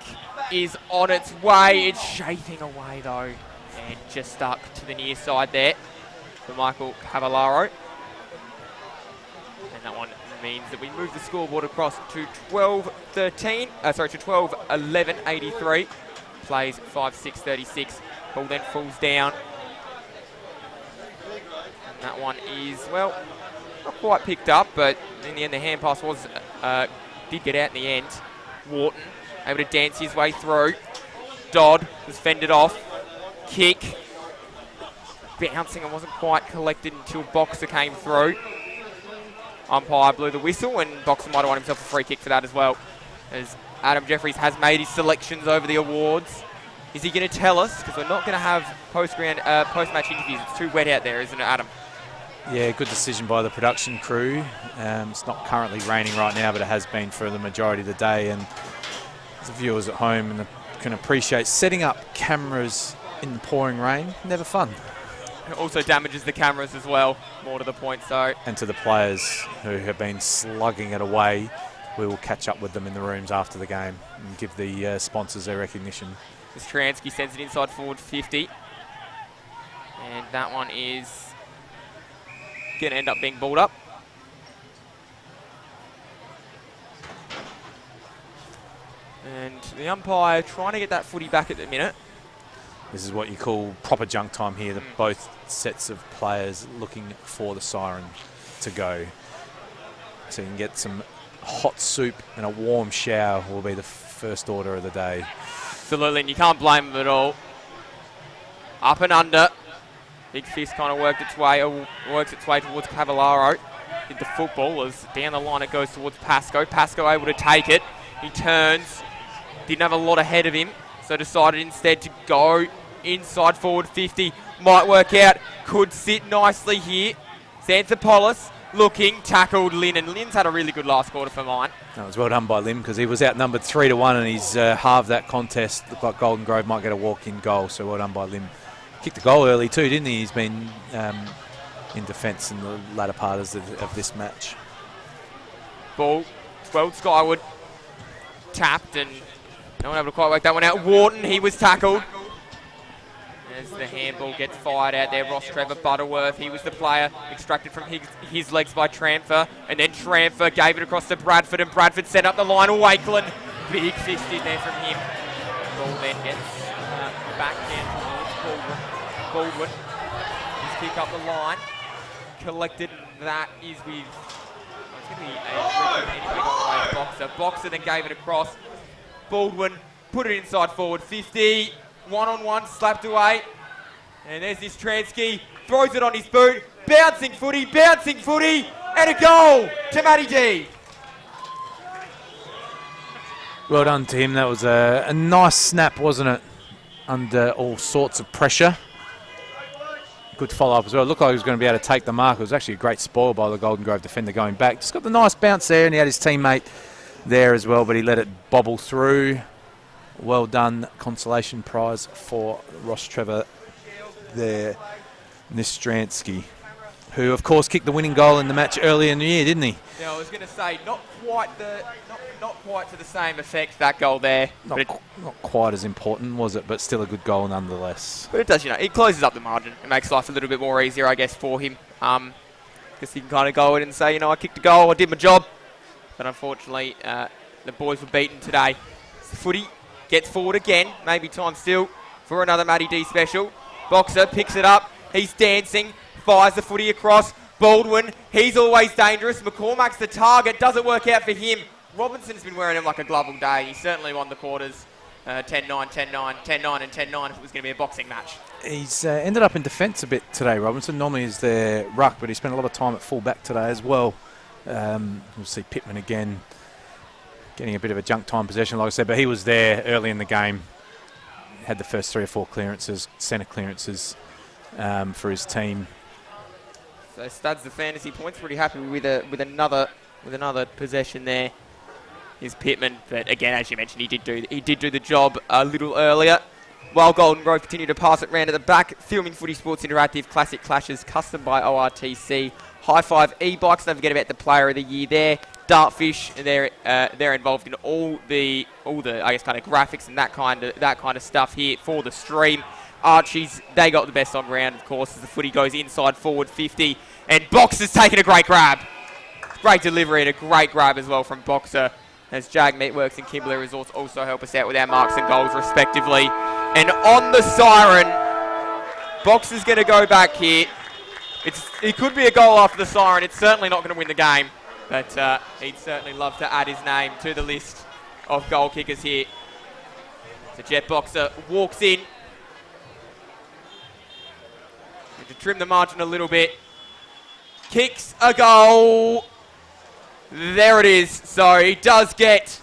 is on its way. It's shaping away though. And just stuck to the near side there for Michael Cavallaro. And that one means that we move the scoreboard across to 12-11, 83. Plays 5-6-36. Ball then falls down. And that one is, well, not quite picked up, but in the end the hand pass was did get out in the end. Wharton able to dance his way through. Dodd was fended off. Kick. Bouncing and wasn't quite collected until Boxer came through. Umpire blew the whistle, and Boxer might have won himself a free kick for that as well, as Adam Jeffries has made his selections over the awards. Is he going to tell us? Because we're not going to have post-match interviews. It's too wet out there, isn't it, Adam? Yeah, good decision by the production crew. It's not currently raining right now, but it has been for the majority of the day. And the viewers at home can appreciate setting up cameras in the pouring rain. Never fun. It also damages the cameras as well, more to the point. So. And to the players who have been slugging it away, we will catch up with them in the rooms after the game and give the sponsors their recognition. Stransky sends it inside forward 50. And that one is going to end up being balled up. And the umpire trying to get that footy back at the minute. This is what you call proper junk time here. Both sets of players looking for the siren to go. So you can get some hot soup and a warm shower will be the first order of the day. Absolutely, and you can't blame them at all. Up and under. Big Fist kind of works its way towards Cavallaro. Hit the football as down the line it goes towards Pascoe. Pascoe able to take it. He turns. Didn't have a lot ahead of him, so decided instead to go inside forward 50. Might work out. Could sit nicely here. Xanthopoulos looking, tackled Lynn, and Lynn's had a really good last quarter for mine. That was well done by Lynn because he was outnumbered 3-1 and he's halved that contest. Looked like Golden Grove might get a walk-in goal, so well done by Lynn. Kicked the goal early too, didn't he? He's been in defence in the latter part of this match. Ball swelled skyward, tapped, and no one able to quite work that one out. Wharton, he was tackled. As the handball gets fired out there, Rostrevor Butterworth, he was the player extracted from his legs by Tramfer, and then Tramfer gave it across to Bradford, and Bradford sent up the line. Wakeland, big fist in there from him. Ball then gets back down towards Baldwin. Just kick up the line, collected, and that is with, it's going to be a Boxer. Boxer then gave it across. Baldwin put it inside forward 50. One-on-one, slapped away. And there's this Stransky, throws it on his boot. Bouncing footy, and a goal to Matty D. Well done to him. That was a nice snap, wasn't it? Under all sorts of pressure. good follow-up as well. It looked like he was going to be able to take the mark. It was actually a great spoil by the Golden Grove defender going back. Just got the nice bounce there, and he had his teammate there as well, but he let it bobble through. Well done. Consolation prize for Rostrevor there. Nistransky, who of course kicked the winning goal in the match earlier in the year, didn't he? Yeah, I was going to say not quite to the same effect, that goal there. Not quite as important, was it? But still a good goal nonetheless. But it does, it closes up the margin. It makes life a little bit more easier, I guess, for him. Because he can kind of go in and say, I kicked a goal, I did my job. But unfortunately, the boys were beaten today. So Footy gets forward again. Maybe time still for another Matty D special. Boxer picks it up. He's dancing. Fires the footy across. Baldwin, he's always dangerous. McCormack's the target. Doesn't work out for him. Robinson's been wearing him like a glove all day. He certainly won the quarters. 10-9, 10-9, 10-9 and 10-9 if it was going to be a boxing match. He's ended up in defence a bit today, Robinson. Normally he's their ruck, but he spent a lot of time at full back today as well. We'll see Pittman again getting a bit of a junk time possession, like I said, but he was there early in the game. Had the first 3 or 4 clearances, centre clearances for his team. So Studs the fantasy points, pretty happy with another possession there. Is Pittman, but again, as you mentioned, he did do the job a little earlier. While Golden Grove continue to pass it round at the back, filming Footy Sports Interactive Classic Clashes, custom by ORTC. High Five e-bikes, don't forget about the Player of the Year there. Dartfish, they're involved in all the I guess kind of graphics and that kind of stuff here for the stream. Archies, they got the best on ground, of course, as the footy goes inside forward 50, and Boxer's taking a great grab. Great delivery and a great grab as well from Boxer, as Jag Meatworks and Kimberley Resorts also help us out with our marks and goals respectively. And on the siren, Boxer's going to go back here. It could be a goal after the siren. It's certainly not going to win the game, but he'd certainly love to add his name to the list of goal kickers here. So Jet Boxer walks in to trim the margin a little bit. Kicks a goal. There it is. So he does get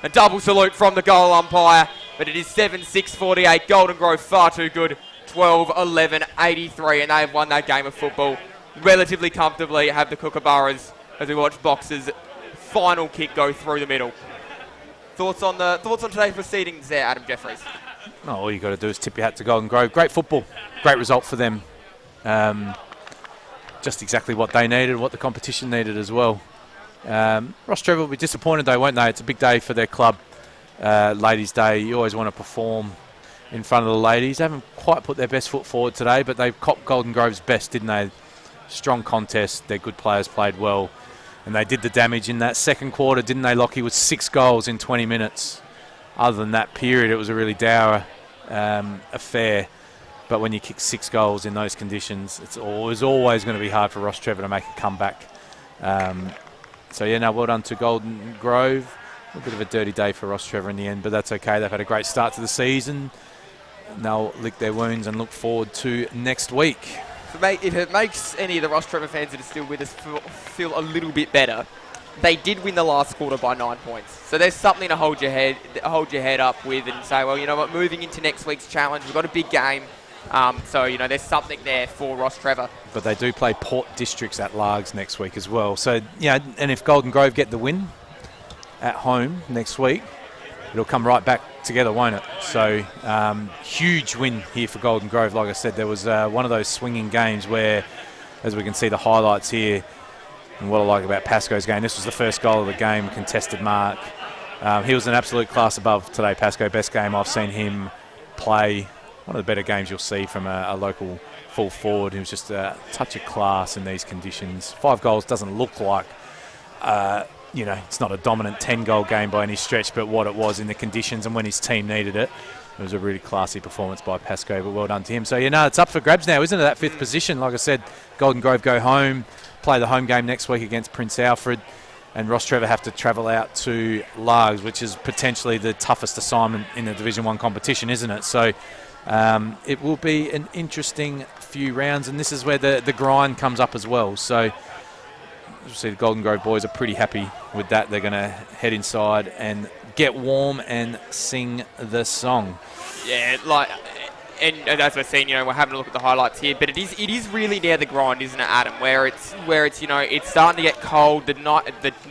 a double salute from the goal umpire, but it is 7-6-48. Golden Grove far too good. 12-11-83, and they have won that game of football relatively comfortably. Have the Kookaburras as we watch Boxer's final kick go through the middle. Thoughts on today's proceedings there, Adam Jeffries? Oh, all you got to do is tip your hat to Golden Grove. Great football, great result for them. Just exactly what they needed, what the competition needed as well. Rostrevor will be disappointed though, won't they? It's a big day for their club. Ladies' Day, you always want to perform in front of the ladies. They haven't quite put their best foot forward today, but they've copped Golden Grove's best, didn't they? Strong contest, their good players played well, and they did the damage in that second quarter, didn't they, Lockie, with 6 goals in 20 minutes. Other than that period, it was a really dour affair. But when you kick 6 goals in those conditions, it's always going to be hard for Rostrevor to make a comeback. So, yeah, no, well done to Golden Grove. A bit of a dirty day for Rostrevor in the end, but that's okay. They've had a great start to the season. And they'll lick their wounds and look forward to next week. If it makes any of the Rostrevor fans that are still with us feel a little bit better, they did win the last quarter by 9 points. So there's something to hold your head up with and say, well, you know what, moving into next week's challenge, we've got a big game. So, you know, there's something there for Rostrevor. But they do play Port Districts at Largs next week as well. So, yeah, and if Golden Grove get the win at home next week, it'll come right back together, won't it? So, huge win here for Golden Grove. Like I said, there was one of those swinging games where, as we can see the highlights here, and what I like about Pascoe's game, this was the first goal of the game, contested mark. He was an absolute class above today, Pascoe. Best game I've seen him play. One of the better games you'll see from a local full forward. He was just a touch of class in these conditions. 5 goals doesn't look like, you know, it's not a dominant 10-goal game by any stretch, but what it was in the conditions and when his team needed it, it was a really classy performance by Pascoe, but well done to him. So, you know, it's up for grabs now, isn't it, that 5th position? Like I said, Golden Grove go home, play the home game next week against Prince Alfred, and Rostrevor have to travel out to Largs, which is potentially the toughest assignment in the Division 1 competition, isn't it? So it will be an interesting few rounds, and this is where the grind comes up as well. So you'll see the Golden Grove boys are pretty happy with that. They're going to head inside and get warm and sing the song. Yeah, like and as we're seeing, we're having a look at the highlights here, but it is really near the grind, isn't it, Adam? Where it's it's starting to get cold. The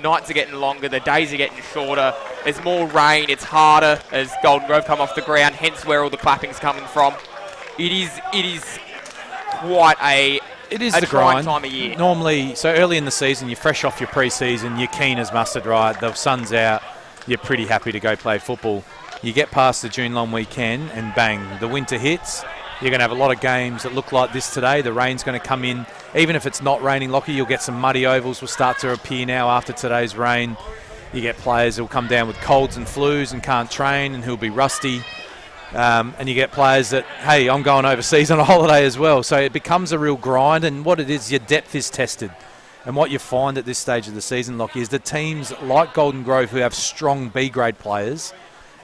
nights are getting longer. The days are getting shorter. There's more rain. It's harder as Golden Grove come off the ground. Hence where all the clapping's coming from. It is quite a the trying grind time of year. Normally, so early in the season, you're fresh off your pre-season. You're keen as mustard, right? The sun's out. You're pretty happy to go play football. You get past the June long weekend and bang, the winter hits. You're going to have a lot of games that look like this today. The rain's going to come in. Even if it's not raining, Lockie, you'll get some muddy ovals will start to appear now after today's rain. You get players who'll come down with colds and flus and can't train and who'll be rusty. And you get players that, hey, I'm going overseas on a holiday as well. So it becomes a real grind, and what it is, your depth is tested. And what you find at this stage of the season, Lockie, is the teams like Golden Grove who have strong B-grade players,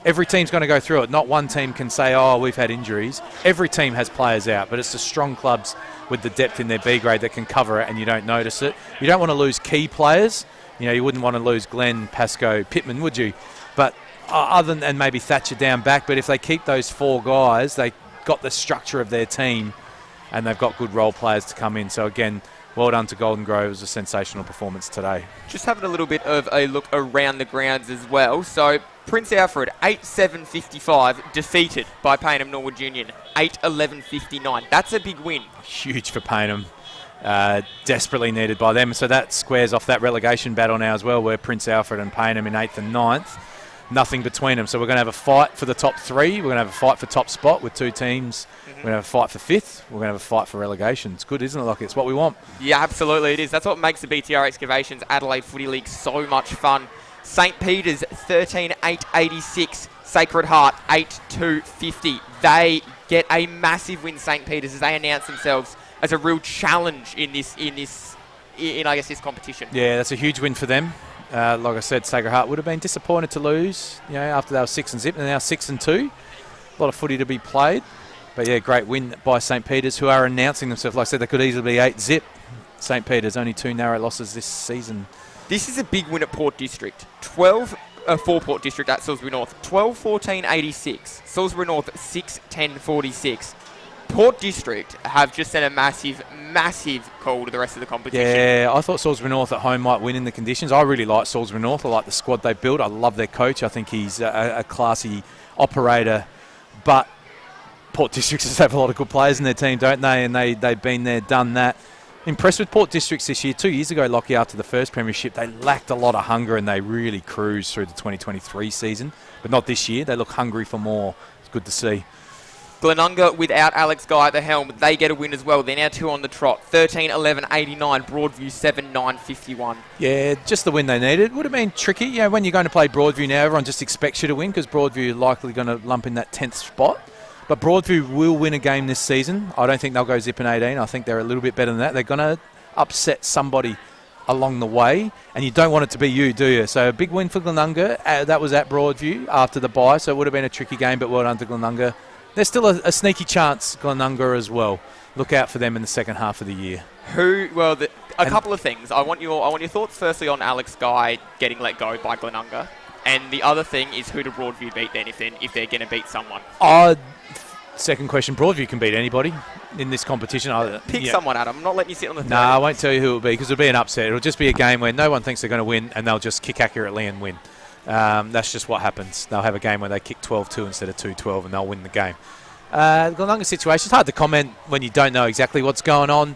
every team's going to go through it. Not one team can say, oh, we've had injuries. Every team has players out, but it's the strong clubs with the depth in their B grade that can cover it and you don't notice it. You don't want to lose key players. You wouldn't want to lose Glenn, Pascoe, Pittman, would you? But other than maybe Thatcher down back, but if they keep those four guys, they got the structure of their team and they've got good role players to come in. So again, well done to Golden Grove. It was a sensational performance today. Just having a little bit of a look around the grounds as well. So Prince Alfred, 8-7-55, defeated by Payneham Norwood Union, 8-11-59. That's a big win. Huge for Payneham. Desperately needed by them. So that squares off that relegation battle now as well, where Prince Alfred and Payneham in 8th and 9th. Nothing between them. So we're going to have a fight for the top three. We're going to have a fight for top spot with two teams. We're going to have a fight for 5th. We're going to have a fight for relegation. It's good, isn't it? Like, it's what we want. Yeah, absolutely it is. That's what makes the BTR Excavations Adelaide Footy League so much fun. St. Peter's 13-8-86. Sacred Heart 8-2-50. They get a massive win, St. Peter's, as they announce themselves as a real challenge in I guess this competition. Yeah, that's a huge win for them. Like I said, Sacred Heart would have been disappointed to lose, after they were 6 and zip, and now 6 and 2. A lot of footy to be played. But yeah, great win by St. Peter's, who are announcing themselves. Like I said, they could easily be 8 zip. St. Peter's, only 2 narrow losses this season. This is a big win at Port District. 12 for Port District at Salisbury North. 12-14-86. Salisbury North 6-10-46. Port District have just sent a massive call to the rest of the competition. Yeah, I thought Salisbury North at home might win in the conditions. I really like Salisbury North. I like the squad they built. I love their coach. I think he's a classy operator. But Port Districts just have a lot of good players in their team, don't they? And they've been there, done that. Impressed with Port Districts this year. 2 years ago, Lockie, after the first premiership, they lacked a lot of hunger and they really cruised through the 2023 season. But not this year. They look hungry for more. It's good to see. Glenunga, without Alex Guy at the helm, they get a win as well. They're now 2 on the trot. 13-11-89. Broadview 7-9-51. Yeah, just the win they needed. Would have been tricky. When you're going to play Broadview now, everyone just expects you to win because Broadview are likely going to lump in that 10th spot. But Broadview will win a game this season. I don't think they'll go zipping 18. I think they're a little bit better than that. They're going to upset somebody along the way, and you don't want it to be you, do you? So a big win for Glenunga. That was at Broadview after the bye, so it would have been a tricky game, but well done to Glenunga. There's still a sneaky chance, Glenunga as well. Look out for them in the second half of the year. A couple of things. I want your thoughts firstly on Alex Guy getting let go by Glenunga, and the other thing is who do Broadview beat then if they're going to beat someone. Second question, Broadview can beat anybody in this competition. Pick someone, Adam. I'm not letting you sit on the third. No, I won't tell you who it will be because it'll be an upset. It'll just be a game where no one thinks they're going to win and they'll just kick accurately and win. That's just what happens. They'll have a game where they kick 12-2 instead of 2-12 and they'll win the game. The Glenunga situation, it's hard to comment when you don't know exactly what's going on.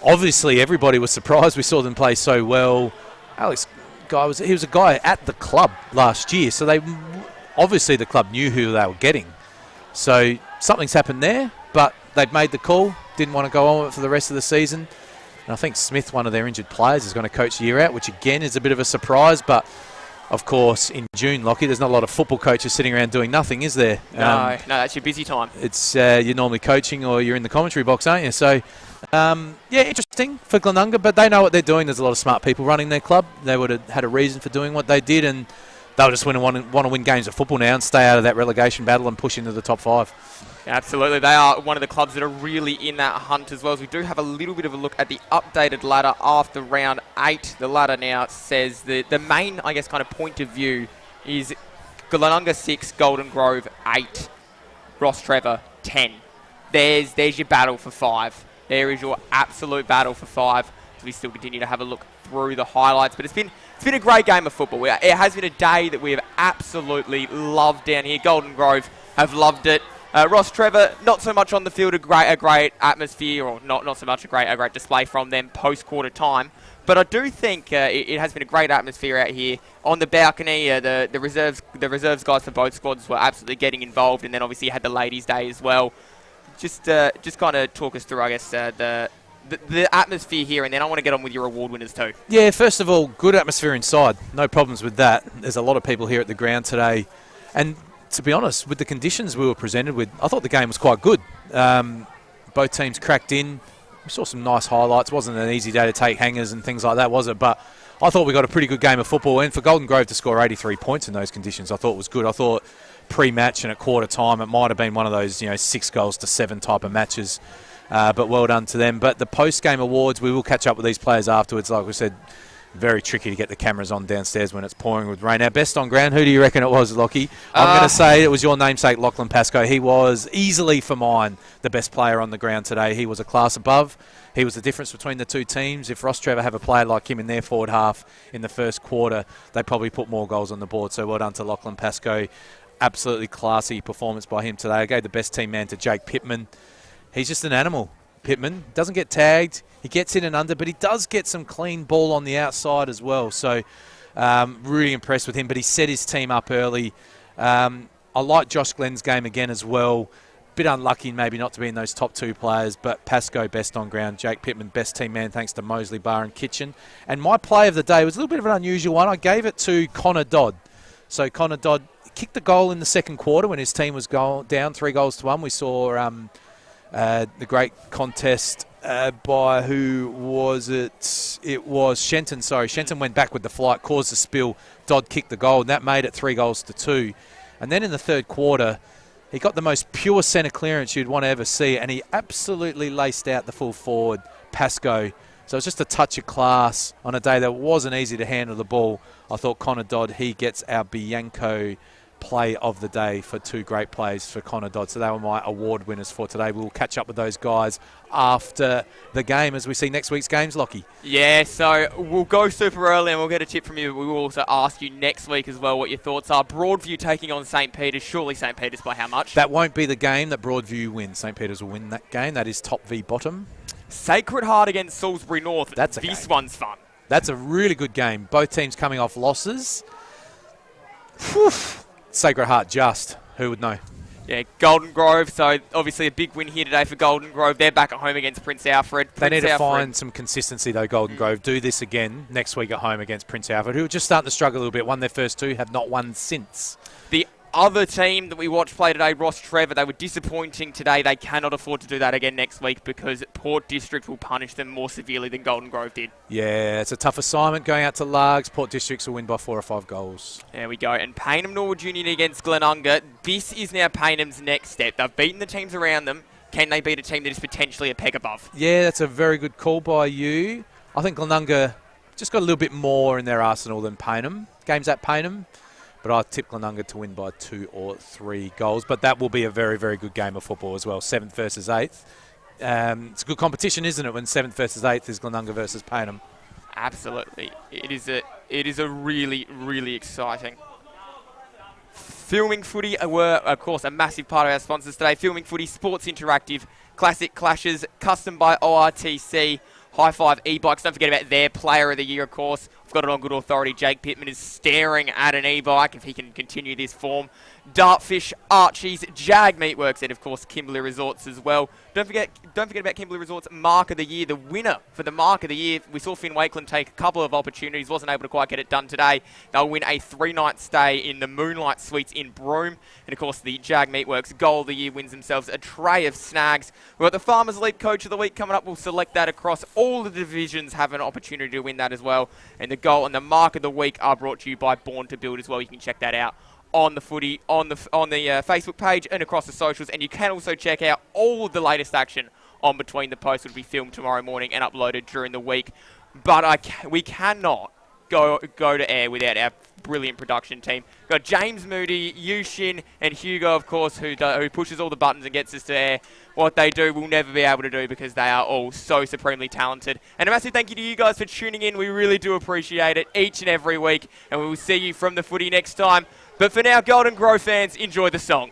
Obviously, everybody was surprised. We saw them play so well. Alex Guy was a guy at the club last year, so obviously the club knew who they were getting. So something's happened there, but they've made the call, didn't want to go on with it for the rest of the season. And I think Smith, one of their injured players, is going to coach the year out, which again is a bit of a surprise. But of course, in June, Lockie, there's not a lot of football coaches sitting around doing nothing, is there? No, that's your busy time. It's you're normally coaching or you're in the commentary box, aren't you? So, interesting for Glenunga, but they know what they're doing. There's a lot of smart people running their club. They would have had a reason for doing what they did, and they'll just want to win games of football now and stay out of that relegation battle and push into the top 5. Absolutely. They are one of the clubs that are really in that hunt as well. As we do have a little bit of a look at the updated ladder after round 8. The ladder now says the main, I guess, kind of point of view is Glenunga 6, Golden Grove 8, Rostrevor 10. There's your battle for 5. There is your absolute battle for 5. So we still continue to have a look through the highlights. But it's been a great game of football. It has been a day that we have absolutely loved down here. Golden Grove have loved it. Rostrevor, not so much on the field, a great atmosphere, or not so much a great display from them post-quarter time. But I do think it has been a great atmosphere out here on the balcony. The reserves guys for both squads were absolutely getting involved, and then obviously you had the ladies' day as well. Just kind of talk us through, I guess, the atmosphere here, and then I want to get on with your award winners too. Yeah, first of all, good atmosphere inside. No problems with that. There's a lot of people here at the ground today, and to be honest, with the conditions we were presented with, I thought the game was quite good. Both teams cracked in. We saw some nice highlights. It wasn't an easy day to take hangers and things like that, was it? But I thought we got a pretty good game of football. And for Golden Grove to score 83 points in those conditions, I thought was good. I thought pre-match and at quarter time, it might have been one of those 6-7 type of matches. But well done to them. But the post-game awards, we will catch up with these players afterwards. Like we said, very tricky to get the cameras on downstairs when it's pouring with rain. Now, best on ground, who do you reckon it was, Lockie? I'm going to say it was your namesake, Lachlan Pascoe. He was easily, for mine, the best player on the ground today. He was a class above. He was the difference between the two teams. If Rostrevor have a player like him in their forward half in the first quarter, they probably put more goals on the board. So well done to Lachlan Pascoe. Absolutely classy performance by him today. I gave the best team man to Jake Pittman. He's just an animal. Pittman doesn't get tagged. He gets in and under, but he does get some clean ball on the outside as well. So really impressed with him, but he set his team up early. I like Josh Glenn's game again as well. Bit unlucky maybe not to be in those top two players, but Pascoe best on ground. Jake Pittman best team man thanks to Mosley, Barr and Kitchen. And my play of the day was a little bit of an unusual one. I gave it to Connor Dodd. So Connor Dodd kicked the goal in the second quarter when his team was down 3-1. We saw the great contest by who was it? It was Shenton. Sorry, Shenton went back with the flight, caused a spill. Dodd kicked the goal, and that made it 3-2. And then in the third quarter, he got the most pure centre clearance you'd want to ever see, and he absolutely laced out the full forward, Pascoe. So it was just a touch of class on a day that wasn't easy to handle the ball. I thought Connor Dodd, he gets our Bianco play of the day for two great plays for Connor Dodd. So they were my award winners for today. We'll catch up with those guys after the game as we see next week's games, Lockie. Yeah, so we'll go super early and we'll get a tip from you. We will also ask you next week as well what your thoughts are. Broadview taking on St. Peter's. Surely St. Peter's by how much? That won't be the game that Broadview wins. St. Peter's will win that game. That is top v bottom. Sacred Heart against Salisbury North. This one's fun. That's a really good game. Both teams coming off losses. Whew. Sacred Heart just. Who would know? Yeah, Golden Grove. So obviously a big win here today for Golden Grove. They're back at home against Prince Alfred. They need to find some consistency though, Golden Grove. Do this again next week at home against Prince Alfred, who are just starting to struggle a little bit. Won their first two, have not won since. The other team that we watched play today, Rostrevor, they were disappointing today. They cannot afford to do that again next week because Port District will punish them more severely than Golden Grove did. Yeah, it's a tough assignment going out to Largs. Port Districts will win by 4 or 5 goals. There we go. And Payneham Norwood Union against Glenunga. This is now Paynham's next step. They've beaten the teams around them. Can they beat a team that is potentially a peg above? Yeah, that's a very good call by you. I think Glenunga just got a little bit more in their arsenal than Payneham. Games at Payneham. But I tip Glenunga to win by 2 or 3 goals. But that will be a very, very good game of football as well. 7th versus 8th. It's a good competition, isn't it, when 7th versus 8th is Glenunga versus Payneham? Absolutely. It is a really, really exciting. Filming Footy were, of course, a massive part of our sponsors today. Filming Footy, Sports Interactive, Classic Clashes, custom by ORTC, High Five e-bikes. Don't forget about their player of the year, of course. I've got it on good authority. Jake Pittman is staring at an e-bike if he can continue this form. Dartfish, Archie's, Jag Meatworks, and of course Kimberley Resorts as well. Don't forget about Kimberley Resorts Mark of the Year. The winner for the Mark of the Year, we saw Finn Wakeland take a couple of opportunities, wasn't able to quite get it done today. They'll win a 3-night stay in the Moonlight Suites in Broome. And of course the Jag Meatworks Goal of the Year wins themselves a tray of snags. We've got the Farmers League Coach of the Week coming up. We'll select that across all the divisions, have an opportunity to win that as well. And the goal and the Mark of the Week are brought to you by Born to Build as well. You can check that out on the Footy, on the Facebook page and across the socials. And you can also check out all of the latest action on Between the Posts, which will be filmed tomorrow morning and uploaded during the week. But we cannot go to air without our brilliant production team. Got James Moody, Yushin, and Hugo, of course, who pushes all the buttons and gets us to air. What they do, we'll never be able to do because they are all so supremely talented. And a massive thank you to you guys for tuning in. We really do appreciate it each and every week. And we will see you from the footy next time. But for now, Golden Grove fans, enjoy the song.